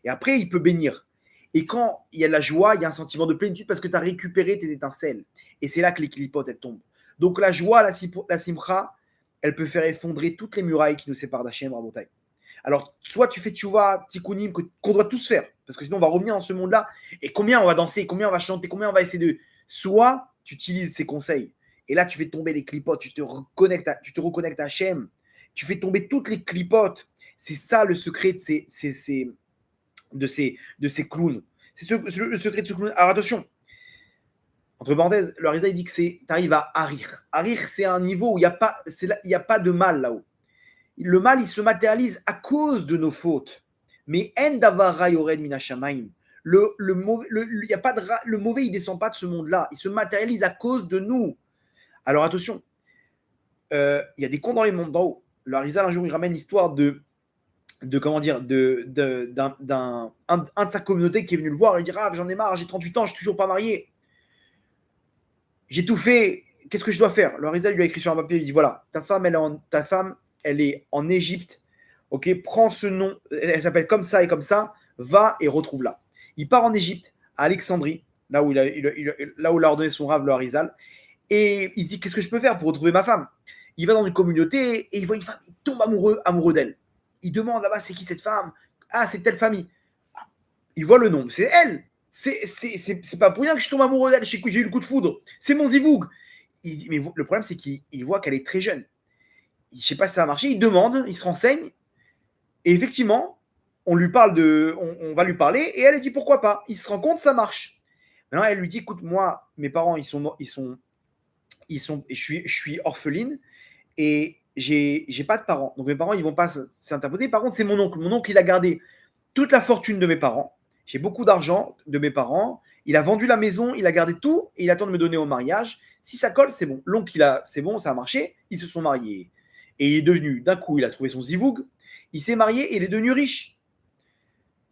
Et après, il peut bénir. Et quand il y a de la joie, il y a un sentiment de plénitude parce que tu as récupéré tes étincelles. Et c'est là que les clipotes, elles tombent. Donc la joie, la simcha, elle peut faire effondrer toutes les murailles qui nous séparent d'Hachem, Rabotai. Alors, soit tu fais tchouva, tikkunim, qu'on doit tous faire, parce que sinon on va revenir dans ce monde-là, et combien on va danser, combien on va chanter, combien on va essayer de... Soit tu utilises ces conseils, et là tu fais tomber les clipotes, tu te reconnectes à Hachem, tu fais tomber toutes les clipotes. C'est ça le secret de ces clowns. C'est le secret de ce clown. Alors attention, entre parenthèses, le Harizal dit que tu arrives à Harir. Harir, c'est un niveau où il n'y a pas de mal là-haut. Le mal, il se matérialise à cause de nos fautes. Mais en davara yored min hashamayim. Le mauvais, il ne descend pas de ce monde-là. Il se matérialise à cause de nous. Alors attention, il y a des cons dans les mondes d'en haut. Le Harizal, un jour, il ramène l'histoire d'un de sa communauté qui est venu le voir et il dit « Ah, j'en ai marre, j'ai 38 ans, je ne suis toujours pas marié. J'ai tout fait, qu'est-ce que je dois faire ?» Le Harizal lui a écrit sur un papier, il dit « Voilà, ta femme, elle est en Égypte, ok, prends ce nom, elle s'appelle comme ça et comme ça, va et retrouve-la. » Il part en Égypte, à Alexandrie, là où il a ordonné son rave, le Harizal, et il se dit, qu'est-ce que je peux faire pour retrouver ma femme? Il va dans une communauté et il voit une femme, il tombe amoureux d'elle. Il demande là-bas, c'est qui cette femme? Ah, c'est telle famille. Il voit le nom, c'est elle. C'est pas pour rien que je tombe amoureux d'elle, j'ai eu le coup de foudre. C'est mon zivoug. Mais le problème, c'est qu'il voit qu'elle est très jeune. je ne sais pas si ça a marché, il demande, il se renseigne, et effectivement, on va lui parler, et elle dit pourquoi pas. Il se rend compte, ça marche. Maintenant, elle lui dit, écoute, moi, mes parents, je suis orpheline, et j'ai pas de parents. Donc mes parents, ils vont pas s'interposer. Par contre, c'est mon oncle. Mon oncle, il a gardé toute la fortune de mes parents. J'ai beaucoup d'argent de mes parents. Il a vendu la maison, il a gardé tout et il attend de me donner au mariage. Si ça colle, c'est bon. L'oncle, c'est bon, ça a marché. Ils se sont mariés. Et il est devenu, d'un coup, il a trouvé son zivoug. Il s'est marié et il est devenu riche.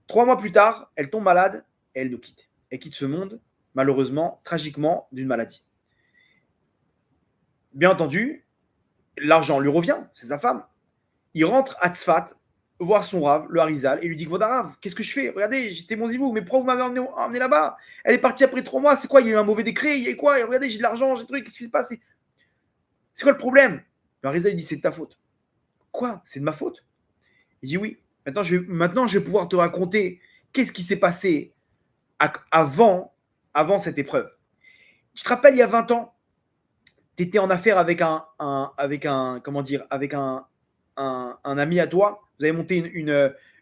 3 mois plus tard, elle tombe malade et elle nous quitte. Elle quitte ce monde, malheureusement, tragiquement, d'une maladie. Bien entendu, l'argent lui revient, c'est sa femme. Il rentre à Tzfat, voir son Rav, le Harizal, et lui dit Vodarav, qu'est-ce que je fais? Regardez, j'étais mon zivou, mais pourquoi vous m'avez emmené là-bas? Elle est partie après 3 mois, c'est quoi? Il y a eu un mauvais décret, il y a quoi? Et regardez, j'ai de l'argent, j'ai des trucs, qu'est-ce qui se passe? C'est quoi le problème? Le Harizal il dit c'est de ta faute. Quoi? C'est de ma faute? Il dit oui. Maintenant, je vais pouvoir te raconter qu'est-ce qui s'est passé avant cette épreuve. Tu te rappelles, il y a 20 ans, tu étais en affaire avec un ami à toi, vous avez monté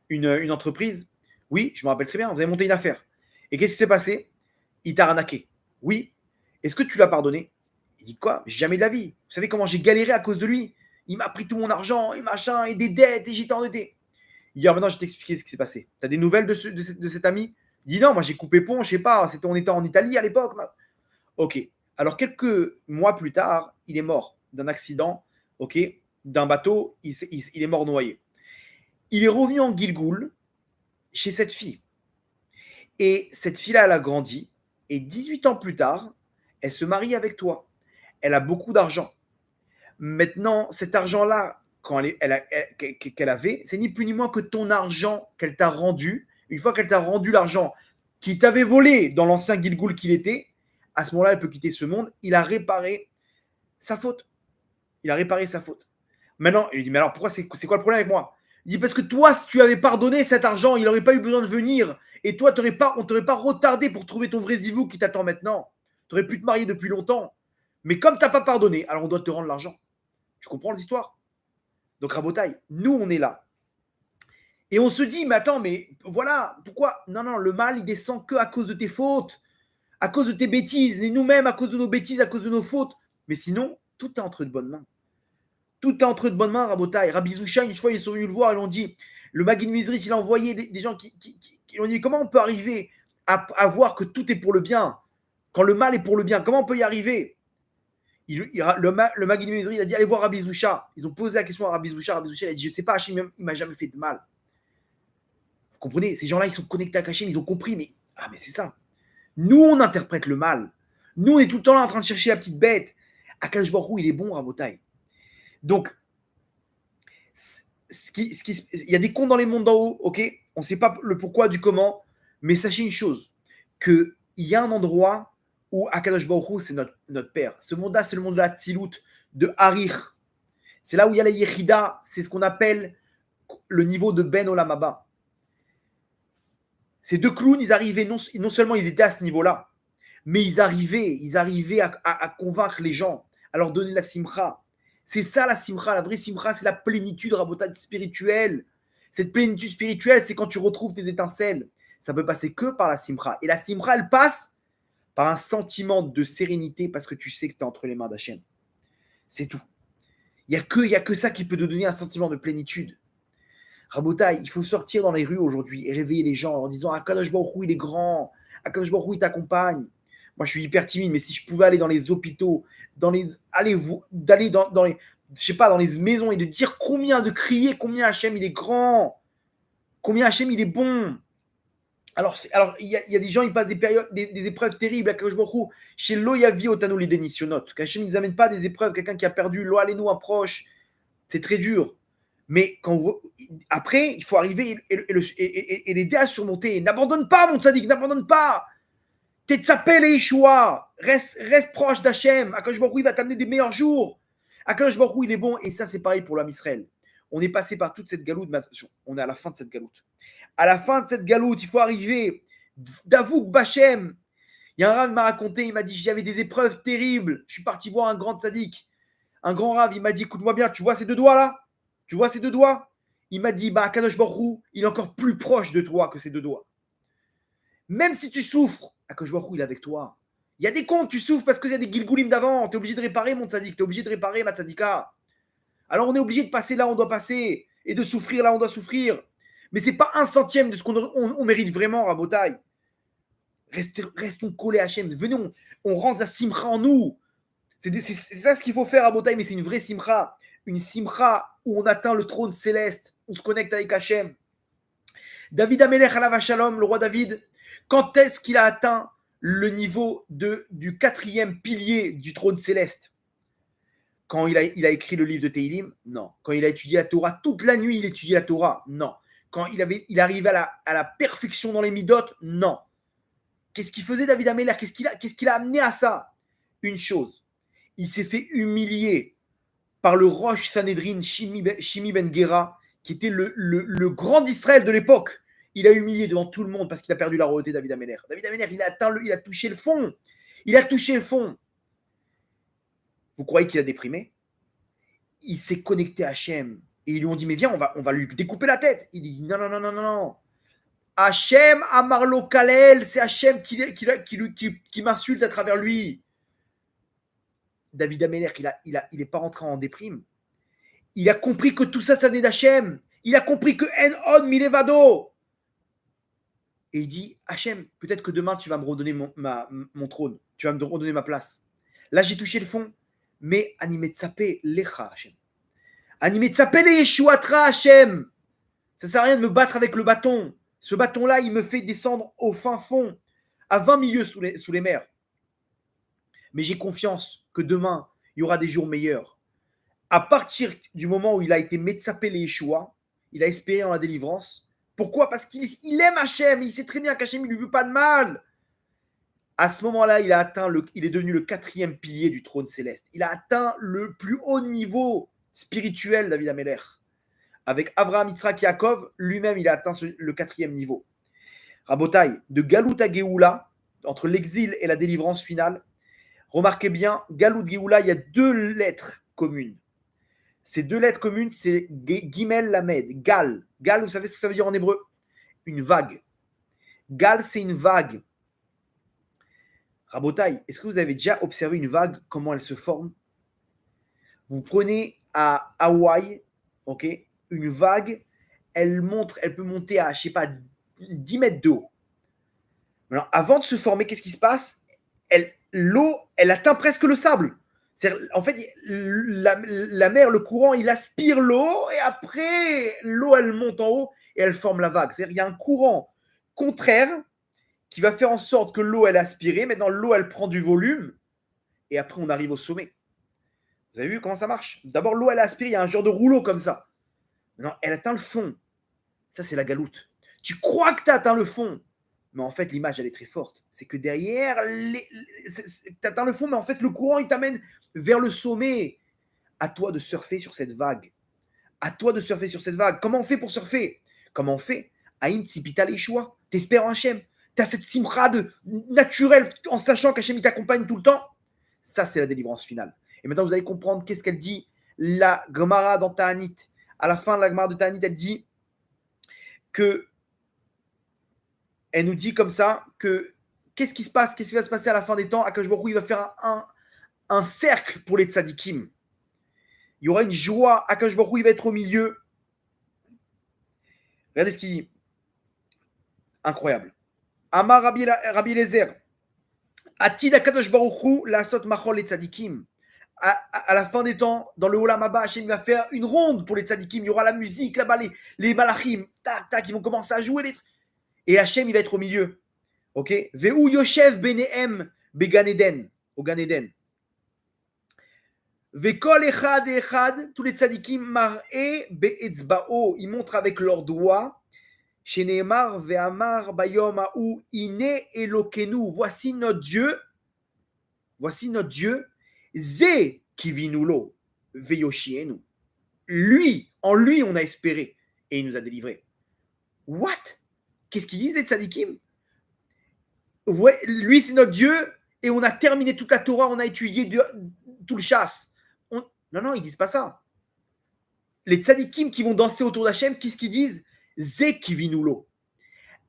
une entreprise. Oui, je me rappelle très bien, vous avez monté une affaire. Et qu'est-ce qui s'est passé? Il t'a arnaqué. Oui. Est-ce que tu l'as pardonné? Il dit quoi? Jamais de la vie. Vous savez comment j'ai galéré à cause de lui? Il m'a pris tout mon argent et machin, et des dettes, et j'étais endetté. Il dit, maintenant, je vais t'expliquer ce qui s'est passé. Tu as des nouvelles de cet ami? Il dit, non, moi j'ai coupé pont, je sais pas, on était en Italie à l'époque. Ok. Alors, quelques mois plus tard, il est mort d'un accident, ok, d'un bateau, il est mort noyé. Il est revenu en Gilgoul chez cette fille. Et cette fille-là, elle a grandi. Et 18 ans plus tard, elle se marie avec toi. Elle a beaucoup d'argent. Maintenant, cet argent-là, qu'elle avait, c'est ni plus ni moins que ton argent qu'elle t'a rendu. Une fois qu'elle t'a rendu l'argent qui t'avait volé dans l'ancien Gilgoul qu'il était, à ce moment-là, elle peut quitter ce monde. Il a réparé sa faute. Maintenant, il lui dit, mais alors pourquoi c'est quoi le problème avec moi? Il dit, parce que toi, si tu avais pardonné cet argent, il n'aurait pas eu besoin de venir. Et toi, on ne t'aurait pas retardé pour trouver ton vrai zivou qui t'attend maintenant. Tu aurais pu te marier depuis longtemps. Mais comme tu n'as pas pardonné, alors on doit te rendre l'argent. Tu comprends l'histoire? Donc, Rabotaï, nous, on est là. Et on se dit, mais attends, mais voilà, pourquoi? Non, le mal, il descend que à cause de tes fautes, à cause de tes bêtises, et nous-mêmes, à cause de nos bêtises, à cause de nos fautes. Mais sinon, tout est entre de bonnes mains. Tout est entre de bonnes mains, Rabotaï. Rabbi Zoucha, une fois, ils sont venus le voir, ils l'ont dit, le Maguid Mizrich, il a envoyé des gens qui l'ont dit, comment on peut arriver à voir que tout est pour le bien, quand le mal est pour le bien? Comment on peut y arriver? Le Maguid Mizrich, il a dit, allez voir Rabbi Zoucha. Ils ont posé la question à Rabbi Zoucha. Rabbi Zoucha, il a dit, je ne sais pas, Hachim, il ne m'a jamais fait de mal. Vous comprenez? Ces gens-là, ils sont connectés à Hachim, ils ont compris, mais c'est ça. Nous, on interprète le mal. Nous, on est tout le temps là en train de chercher la petite bête. Akash Baruch Hu, il est bon, Rabotaï. Donc, il y a des comptes dans les mondes d'en haut, ok? On ne sait pas le pourquoi du comment, mais sachez une chose, qu'il y a un endroit où Akadosh Baruch Hu, c'est notre père. Ce monde-là, c'est le monde de la Tzilut, de Harich. C'est là où il y a la Yechida, c'est ce qu'on appelle le niveau de Ben Olam Haba. Ces deux clowns, ils arrivaient, non seulement ils étaient à ce niveau-là, mais ils arrivaient à convaincre les gens, à leur donner la simcha. C'est ça la simcha, la vraie simcha, c'est la plénitude rabotade spirituelle. Cette plénitude spirituelle, c'est quand tu retrouves tes étincelles. Ça peut passer que par la simcha. Et la simcha, elle passe par un sentiment de sérénité parce que tu sais que tu es entre les mains d'Hachem. C'est tout. Il n'y a que ça qui peut te donner un sentiment de plénitude. Rabotaï, il faut sortir dans les rues aujourd'hui et réveiller les gens en disant Akadosh Baruch Hu, il est grand. Akadosh Baruch Hu, il t'accompagne. Moi, je suis hyper timide, mais si je pouvais aller dans les hôpitaux, d'aller dans les, je sais pas, dans les maisons et de dire de crier combien Hachem il est grand, combien Hachem il est bon. Alors il y a des gens, ils passent des périodes, des épreuves terribles. Akadosh Baruch Hu, chez Loyavi Otanu les dénissionnot. Qu'Hachem ne nous amène pas des épreuves. Quelqu'un qui a perdu, Lo allez-nous un proche, c'est très dur. Mais après, il faut arriver et l'aider à surmonter. N'abandonne pas, mon tzaddik, n'abandonne pas. T'appelles et Yeshua. Reste proche d'Hachem. Akadosh Baruch Hu, il va t'amener des meilleurs jours. Akadosh Baruch Hu, il est bon. Et ça, c'est pareil pour l'âme Israël. On est passé par toute cette galoute, mais attention, on est à la fin de cette galoute. À la fin de cette galoute, il faut arriver. D'avouk Bachem. Il y a un rave qui m'a raconté, il m'a dit, j'avais des épreuves terribles. Je suis parti voir un grand tzaddik. un grand rave, il m'a dit, écoute-moi bien, tu vois ces deux doigts là? Tu vois ces deux doigts? Il m'a dit, Kadosh Baruch Hu, il est encore plus proche de toi que ces deux doigts. Même si tu souffres, Kadosh Baruch Hu, il est avec toi. Il y a des comptes, tu souffres parce qu'il y a des gilgoulim d'avant. Tu es obligé de réparer, mon tzadik. Tu es obligé de réparer, ma tzadika. Alors on est obligé de passer là où on doit passer et de souffrir là où on doit souffrir. Mais ce n'est pas un centième de ce qu'on mérite vraiment, Rabotai. Restons collés à Hachem. Venez, on rentre la simcha en nous. C'est ça ce qu'il faut faire à Botaï, mais c'est une vraie simcha. Une simcha où on atteint le trône céleste. On se connecte avec Hachem. David Amelech Alav Shalom, le roi David, quand est-ce qu'il a atteint le niveau du quatrième pilier du trône céleste? Quand il a écrit le livre de Teilim? Non. Quand il a étudié la Torah, toute la nuit il étudiait la Torah? Non. Quand il arrivait à la perfection dans les midotes? Non. Qu'est-ce qu'il faisait David Amelech? Qu'est-ce qu'il a amené à ça? Une chose, il s'est fait humilier par le Rosh Sanhedrin Shimi Ben Gera, qui était le grand d'Israël de l'époque. Il a humilié devant tout le monde parce qu'il a perdu la royauté, David Amelech. David Amelech, il a touché le fond. Il a touché le fond. Vous croyez qu'il a déprimé? Il s'est connecté à Hachem. Et ils lui ont dit, mais viens, on va lui découper la tête. Il dit, non, non, non, non, non. Hachem Amarlo Kalel, c'est Hachem qui m'insulte à travers lui. David Amelech, il n'est pas rentré en déprime. Il a compris que tout ça, ça venait d'Hachem. Il a compris que En Milevado. Et il dit, Hachem, peut-être que demain, tu vas me redonner mon trône. Tu vas me redonner ma place. Là, j'ai touché le fond. Mais Animetsape Lecha, Hachem. Animetsape Le Yeshuatra, Hachem. Ça ne sert à rien de me battre avec le bâton. Ce bâton-là, il me fait descendre au fin fond, à 20 milieux sous les mers. Mais j'ai confiance que demain, il y aura des jours meilleurs. À partir du moment où il a été Metsapé les Yeshua, il a espéré en la délivrance. Pourquoi? Parce qu'il aime Hachem, il sait très bien qu'Hachem ne lui veut pas de mal. À ce moment-là, il est devenu le quatrième pilier du trône céleste. Il a atteint le plus haut niveau spirituel, David Amelech. Avec Abraham, Yitzhak, Yaakov, lui-même, il a atteint le quatrième niveau. Rabotai, de Galout à Géoula, entre l'exil et la délivrance finale, remarquez bien, Galout, Géoula, il y a deux lettres communes. Ces deux lettres communes, c'est Gimel Lamed, Gal. Gal, vous savez ce que ça veut dire en hébreu? Une vague. Gal, c'est une vague. Rabotai, est-ce que vous avez déjà observé une vague, comment elle se forme? Vous prenez à Hawaï, ok, une vague, elle peut monter à, je ne sais pas, 10 mètres d'eau. Alors, avant de se former, qu'est-ce qui se passe? L'eau, elle atteint presque le sable. En fait, la mer, le courant, il aspire l'eau et après, l'eau, elle monte en haut et elle forme la vague. C'est-à-dire qu'il y a un courant contraire qui va faire en sorte que l'eau, elle est aspirée. Maintenant, l'eau, elle prend du volume et après, on arrive au sommet. Vous avez vu comment ça marche? D'abord, l'eau, elle est aspirée. Il y a un genre de rouleau comme ça. Maintenant, elle atteint le fond. Ça, c'est la galoute. Tu crois que tu as atteint le fond. Mais en fait, l'image, elle est très forte. C'est que derrière, tu atteins le fond, mais en fait, le courant, il t'amène vers le sommet. À toi de surfer sur cette vague. À toi de surfer sur cette vague. Comment on fait pour surfer? Comment on fait? Aïn Tzipita Yeshua. T'espères en Hachem. Tu as cette simra naturelle en sachant qu'Hachem il t'accompagne tout le temps. Ça, c'est la délivrance finale. Et maintenant, vous allez comprendre qu'est-ce qu'elle dit, la Gemara dans Ta'anit. À la fin de la Gemara de Ta'anit, elle dit que elle nous dit comme ça que qu'est-ce qui se passe, qu'est-ce qui va se passer à la fin des temps? Akadosh Baruch Hu, il va faire un cercle pour les tzadikim. Il y aura une joie. Akadosh Baruch Hu, il va être au milieu. Regardez ce qu'il dit. Incroyable. Amar Rabbi Eliezer. Atid Akadosh Baruch Hu lasot machol les tzadikim. À la fin des temps, dans le Olam Haba, Hachem va faire une ronde pour les tzadikim. Il y aura la musique là-bas, les malachim, tac, tac, ils vont commencer à jouer. Et Hachem, il va être au milieu. Ok? Ve'u Yoshev benehem began Eden, au Gan Eden. Ve'kol echad et echad, tous les tzadikim mar'e be'etzba'o, ils montrent avec leurs doigts. Sheneemar ve'amar bayom ha'u ine elokenu, voici notre Dieu. Voici notre Dieu. Ze kivinulo ve'yoshienu. Lui, en lui, on a espéré et il nous a délivrés. What? Qu'est-ce qu'ils disent les tzadikim? Ouais, lui, c'est notre Dieu et on a terminé toute la Torah, on a étudié tout le chasse. Non, non, ils disent pas ça. Les tzadikim qui vont danser autour d'Hachem, qu'est-ce qu'ils disent? Ze kivinulo.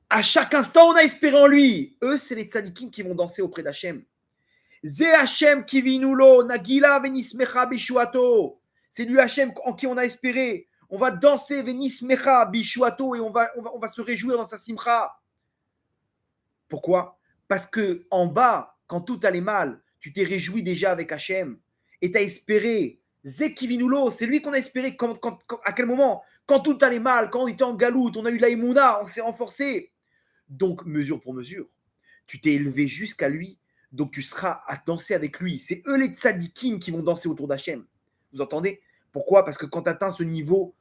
À chaque instant, on a espéré en lui. Eux, c'est les tzadikim qui vont danser auprès d'Hachem. Ze Hachem kivinulo, nagila venismecha bishuato. C'est lui Hachem en qui on a espéré. On va danser venismecha bishuato et on va se réjouir dans sa simcha. Pourquoi? Parce que en bas, quand tout allait mal, tu t'es réjoui déjà avec Hachem et tu as espéré. Zekivinulo, c'est lui qu'on a espéré. À quel moment? Quand tout allait mal, quand on était en galoute, on a eu l'aïmouna, on s'est renforcé. Donc, mesure pour mesure, tu t'es élevé jusqu'à lui, donc tu seras à danser avec lui. C'est eux les tzadikim qui vont danser autour d'Hachem. Vous entendez? Pourquoi? Parce que quand tu atteins ce niveau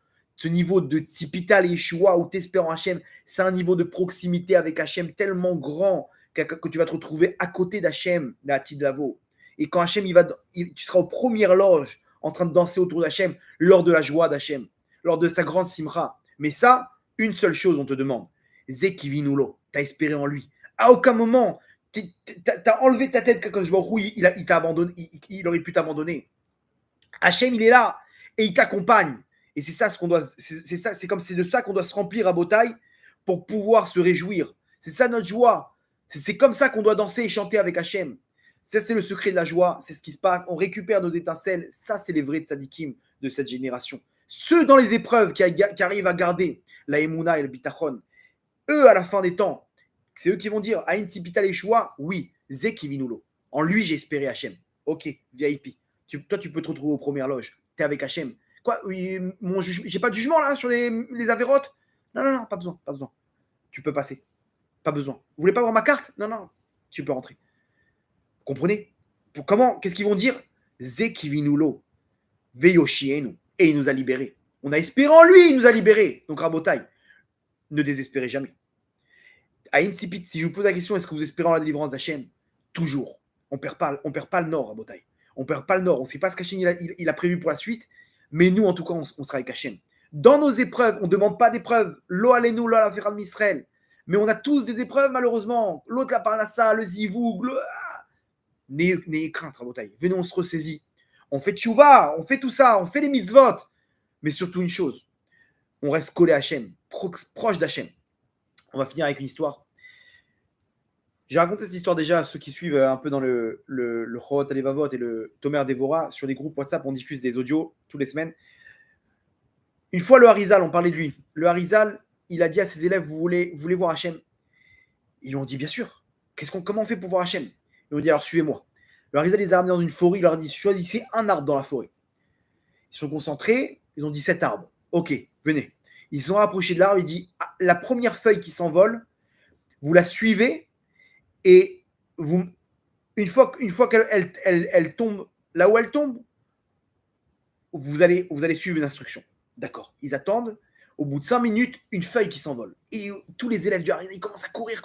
de Tzipital et Yeshua où tu espères en Hachem, c'est un niveau de proximité avec Hachem tellement grand que tu vas te retrouver à côté d'Hachem, la Tidavo. Et quand Hachem, tu seras aux premières loges en train de danser autour d'Hachem lors de la joie d'Hachem, lors de sa grande simra. Mais ça, une seule chose, on te demande. Zekivinulo, tu as espéré en lui. À aucun moment, tu as enlevé ta tête quand je vois il t'a abandonné, il aurait pu t'abandonner. Hachem, il est là et il t'accompagne. Et c'est ça ce qu'on doit, c'est de ça qu'on doit se remplir à Botaï pour pouvoir se réjouir. C'est ça notre joie. C'est comme ça qu'on doit danser et chanter avec Hachem. Ça, c'est le secret de la joie. C'est ce qui se passe. On récupère nos étincelles. Ça, c'est les vrais tzadikim de cette génération. Ceux dans les épreuves qui arrivent à garder la Emouna et le Bitachon, eux, à la fin des temps, c'est eux qui vont dire Aïn Tipital Yeshua, oui, Zekivinulo. En lui, j'ai espéré Hachem. Ok, VIP. Toi, tu peux te retrouver aux premières loges. Tu es avec Hachem. Quoi, j'ai pas de jugement là sur les avérotes? Non, non, non, pas besoin, pas besoin. Tu peux passer. Pas besoin. Vous voulez pas avoir ma carte? Non, non, tu peux rentrer. Vous comprenez? Comment? Qu'est-ce qu'ils vont dire? Zekivinulo, Veyoshienu. Et il nous a libérés. On a espéré en lui, il nous a libérés. Donc, Rabotai, ne désespérez jamais. Aïn Sipit, si je vous pose la question, est-ce que vous espérez en la délivrance d'Hachem? Toujours. On perd pas le nord, Rabotai. On perd pas le nord. On ne sait pas ce qu'Hachem il a prévu pour la suite. Mais nous, en tout cas, on sera avec Hachem. Dans nos épreuves, on ne demande pas d'épreuves. Lo alenu, lo ala Israël. Mais on a tous des épreuves, malheureusement. L'autre, la parnassa, le zivoug. N'ayez crainte, Rabotai. Venez, on se ressaisit. On fait tchouva, on fait tout ça, on fait les mitzvot. Mais surtout une chose, on reste collé à Hachem, proche d'Hachem. On va finir avec une histoire. J'ai raconté cette histoire déjà à ceux qui suivent un peu dans le Chorot Alevavot et le Tomer Devora. Sur les groupes WhatsApp, on diffuse des audios toutes les semaines. Une fois, le Harizal, on parlait de lui. Le Harizal, il a dit à ses élèves, vous voulez voir Hachem? Ils ont dit, bien sûr. Comment on fait pour voir Hachem? Ils ont dit, alors suivez-moi. Le Harizal les a ramenés dans une forêt, il leur a dit, choisissez un arbre dans la forêt. Ils sont concentrés, ils ont dit, cet arbre. Ok, venez. Ils sont rapprochés de l'arbre, il dit, la première feuille qui s'envole, vous la suivez, et une fois qu'elle tombe là où elle tombe, vous allez suivre une instruction. D'accord. Ils attendent. Au bout de 5 minutes, une feuille qui s'envole. Et tous les élèves du Harizal, ils commencent à courir.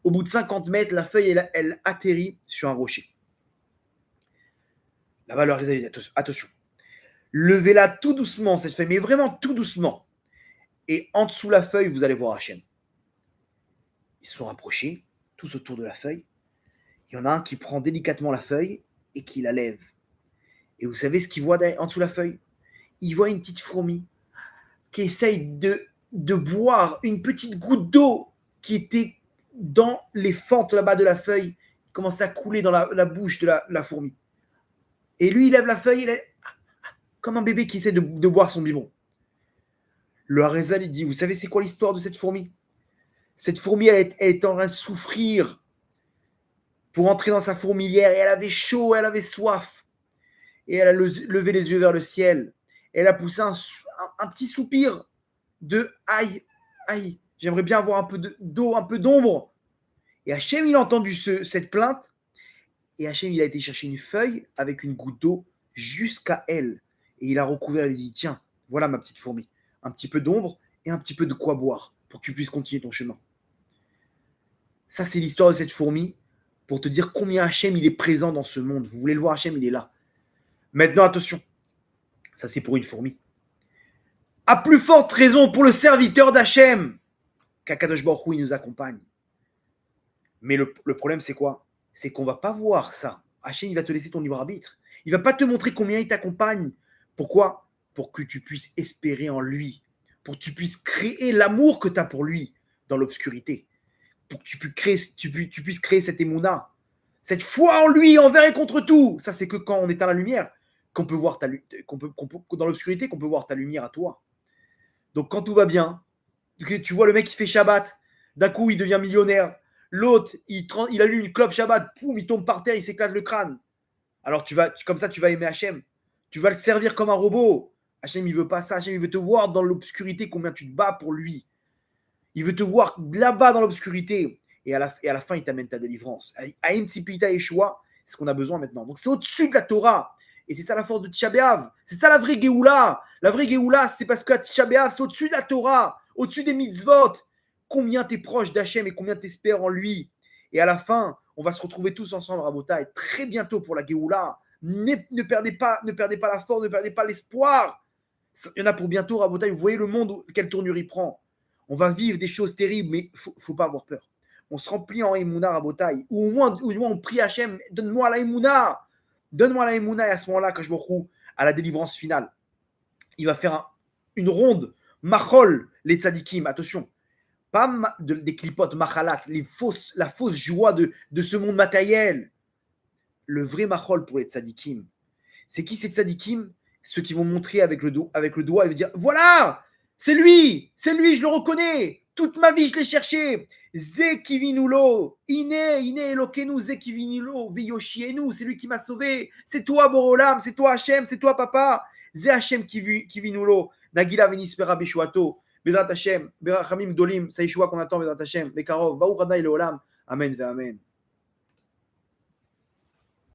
Au bout de 50 mètres, la feuille, elle atterrit sur un rocher. Là-bas, le Harizal dit, attention. Levez-la tout doucement, cette feuille, mais vraiment tout doucement. Et en dessous de la feuille, vous allez voir Hachem. Ils se sont rapprochés, tous autour de la feuille. Il y en a un qui prend délicatement la feuille et qui la lève. Et vous savez ce qu'il voit en dessous de la feuille? Il voit une petite fourmi qui essaye de boire une petite goutte d'eau qui était dans les fentes là-bas de la feuille, qui commençait à couler dans la bouche de la fourmi. Et lui, il lève la feuille, comme un bébé qui essaie de boire son biberon. Le Harizal, il dit, vous savez c'est quoi l'histoire de cette fourmi? Cette fourmi, elle est en train de souffrir pour entrer dans sa fourmilière, et elle avait chaud, elle avait soif. Et elle a levé les yeux vers le ciel. Elle a poussé un petit soupir de aïe, aïe, j'aimerais bien avoir un peu d'eau, un peu d'ombre. Et Hachem, il a entendu cette plainte. Et Hachem, il a été chercher une feuille avec une goutte d'eau jusqu'à elle. Et il a recouvert, il a dit, tiens, voilà ma petite fourmi. Un petit peu d'ombre et un petit peu de quoi boire pour que tu puisses continuer ton chemin. Ça, c'est l'histoire de cette fourmi pour te dire combien Hachem, il est présent dans ce monde. Vous voulez le voir, Hachem, il est là. Maintenant, attention. Ça, c'est pour une fourmi. À plus forte raison pour le serviteur d'Hachem qu'Akadosh Baruch Hu, il nous accompagne. Mais le problème, c'est quoi? C'est qu'on ne va pas voir ça. Hachem, il va te laisser ton libre arbitre. Il ne va pas te montrer combien il t'accompagne Pourquoi? Pour que tu puisses espérer en lui, pour que tu puisses créer l'amour que tu as pour lui dans l'obscurité, pour que tu puisses créer cette émouna, cette foi en lui, envers et contre tout. Ça, c'est que quand on est à la lumière, qu'on peut voir dans l'obscurité, qu'on peut voir ta lumière à toi. Donc, quand tout va bien, tu vois le mec qui fait Shabbat, d'un coup, il devient millionnaire. L'autre, il allume une clope Shabbat, poum, il tombe par terre, il s'éclate le crâne. Alors, comme ça, tu vas aimer Hachem. Tu vas le servir comme un robot. Hachem, il veut pas ça. Hachem, il veut te voir dans l'obscurité, combien tu te bats pour lui. Il veut te voir là-bas dans l'obscurité. Et à la fin, il t'amène ta délivrance. Aïm Tzipita Yeshua, c'est ce qu'on a besoin maintenant. Donc, c'est au-dessus de la Torah. Et c'est ça la force de Tisha B'Av. C'est ça la vraie Géoula. La vraie Géoula, c'est parce que Tisha B'Av, c'est au-dessus de la Torah, au-dessus des mitzvot. Combien tu es proche d'Hachem et combien tu espères en lui. Et à la fin, on va se retrouver tous ensemble, Rabotai, très bientôt pour la Géoula. Ne perdez pas la force, ne perdez pas l'espoir. Il y en a pour bientôt, Rabotai. Vous voyez le monde, quelle tournure il prend. On va vivre des choses terribles, mais il ne faut pas avoir peur. On se remplit en Emouna, Rabotai. Ou au moins on prie Hachem, donne-moi la Emouna. Donne-moi la Emouna. Et à ce moment-là, quand je me retrouve à la délivrance finale, il va faire une ronde. Machol, les tzadikim, attention. Pas des clipotes, machalat, la fausse joie de ce monde matériel. Le vrai machol pour les tzadikim. C'est qui ces tzadikim? Ceux qui vont montrer avec le doigt et vont dire voilà, c'est lui, je le reconnais. Toute ma vie, je l'ai cherché. Ze kivinulo, ine elokenu, ze kivinulo, viyoshienu, c'est lui qui m'a sauvé. C'est toi, Borolam, c'est toi, Hachem, c'est toi, papa. Ze Hachem kivinulo, Nagila venispera beshuato, Bezrat Hachem, Berachamim Dolim, ça Yeshua qu'on attend, Bezrat Hachem, Bekarov, Baruch Adonai Leolam, Amen ve Amen.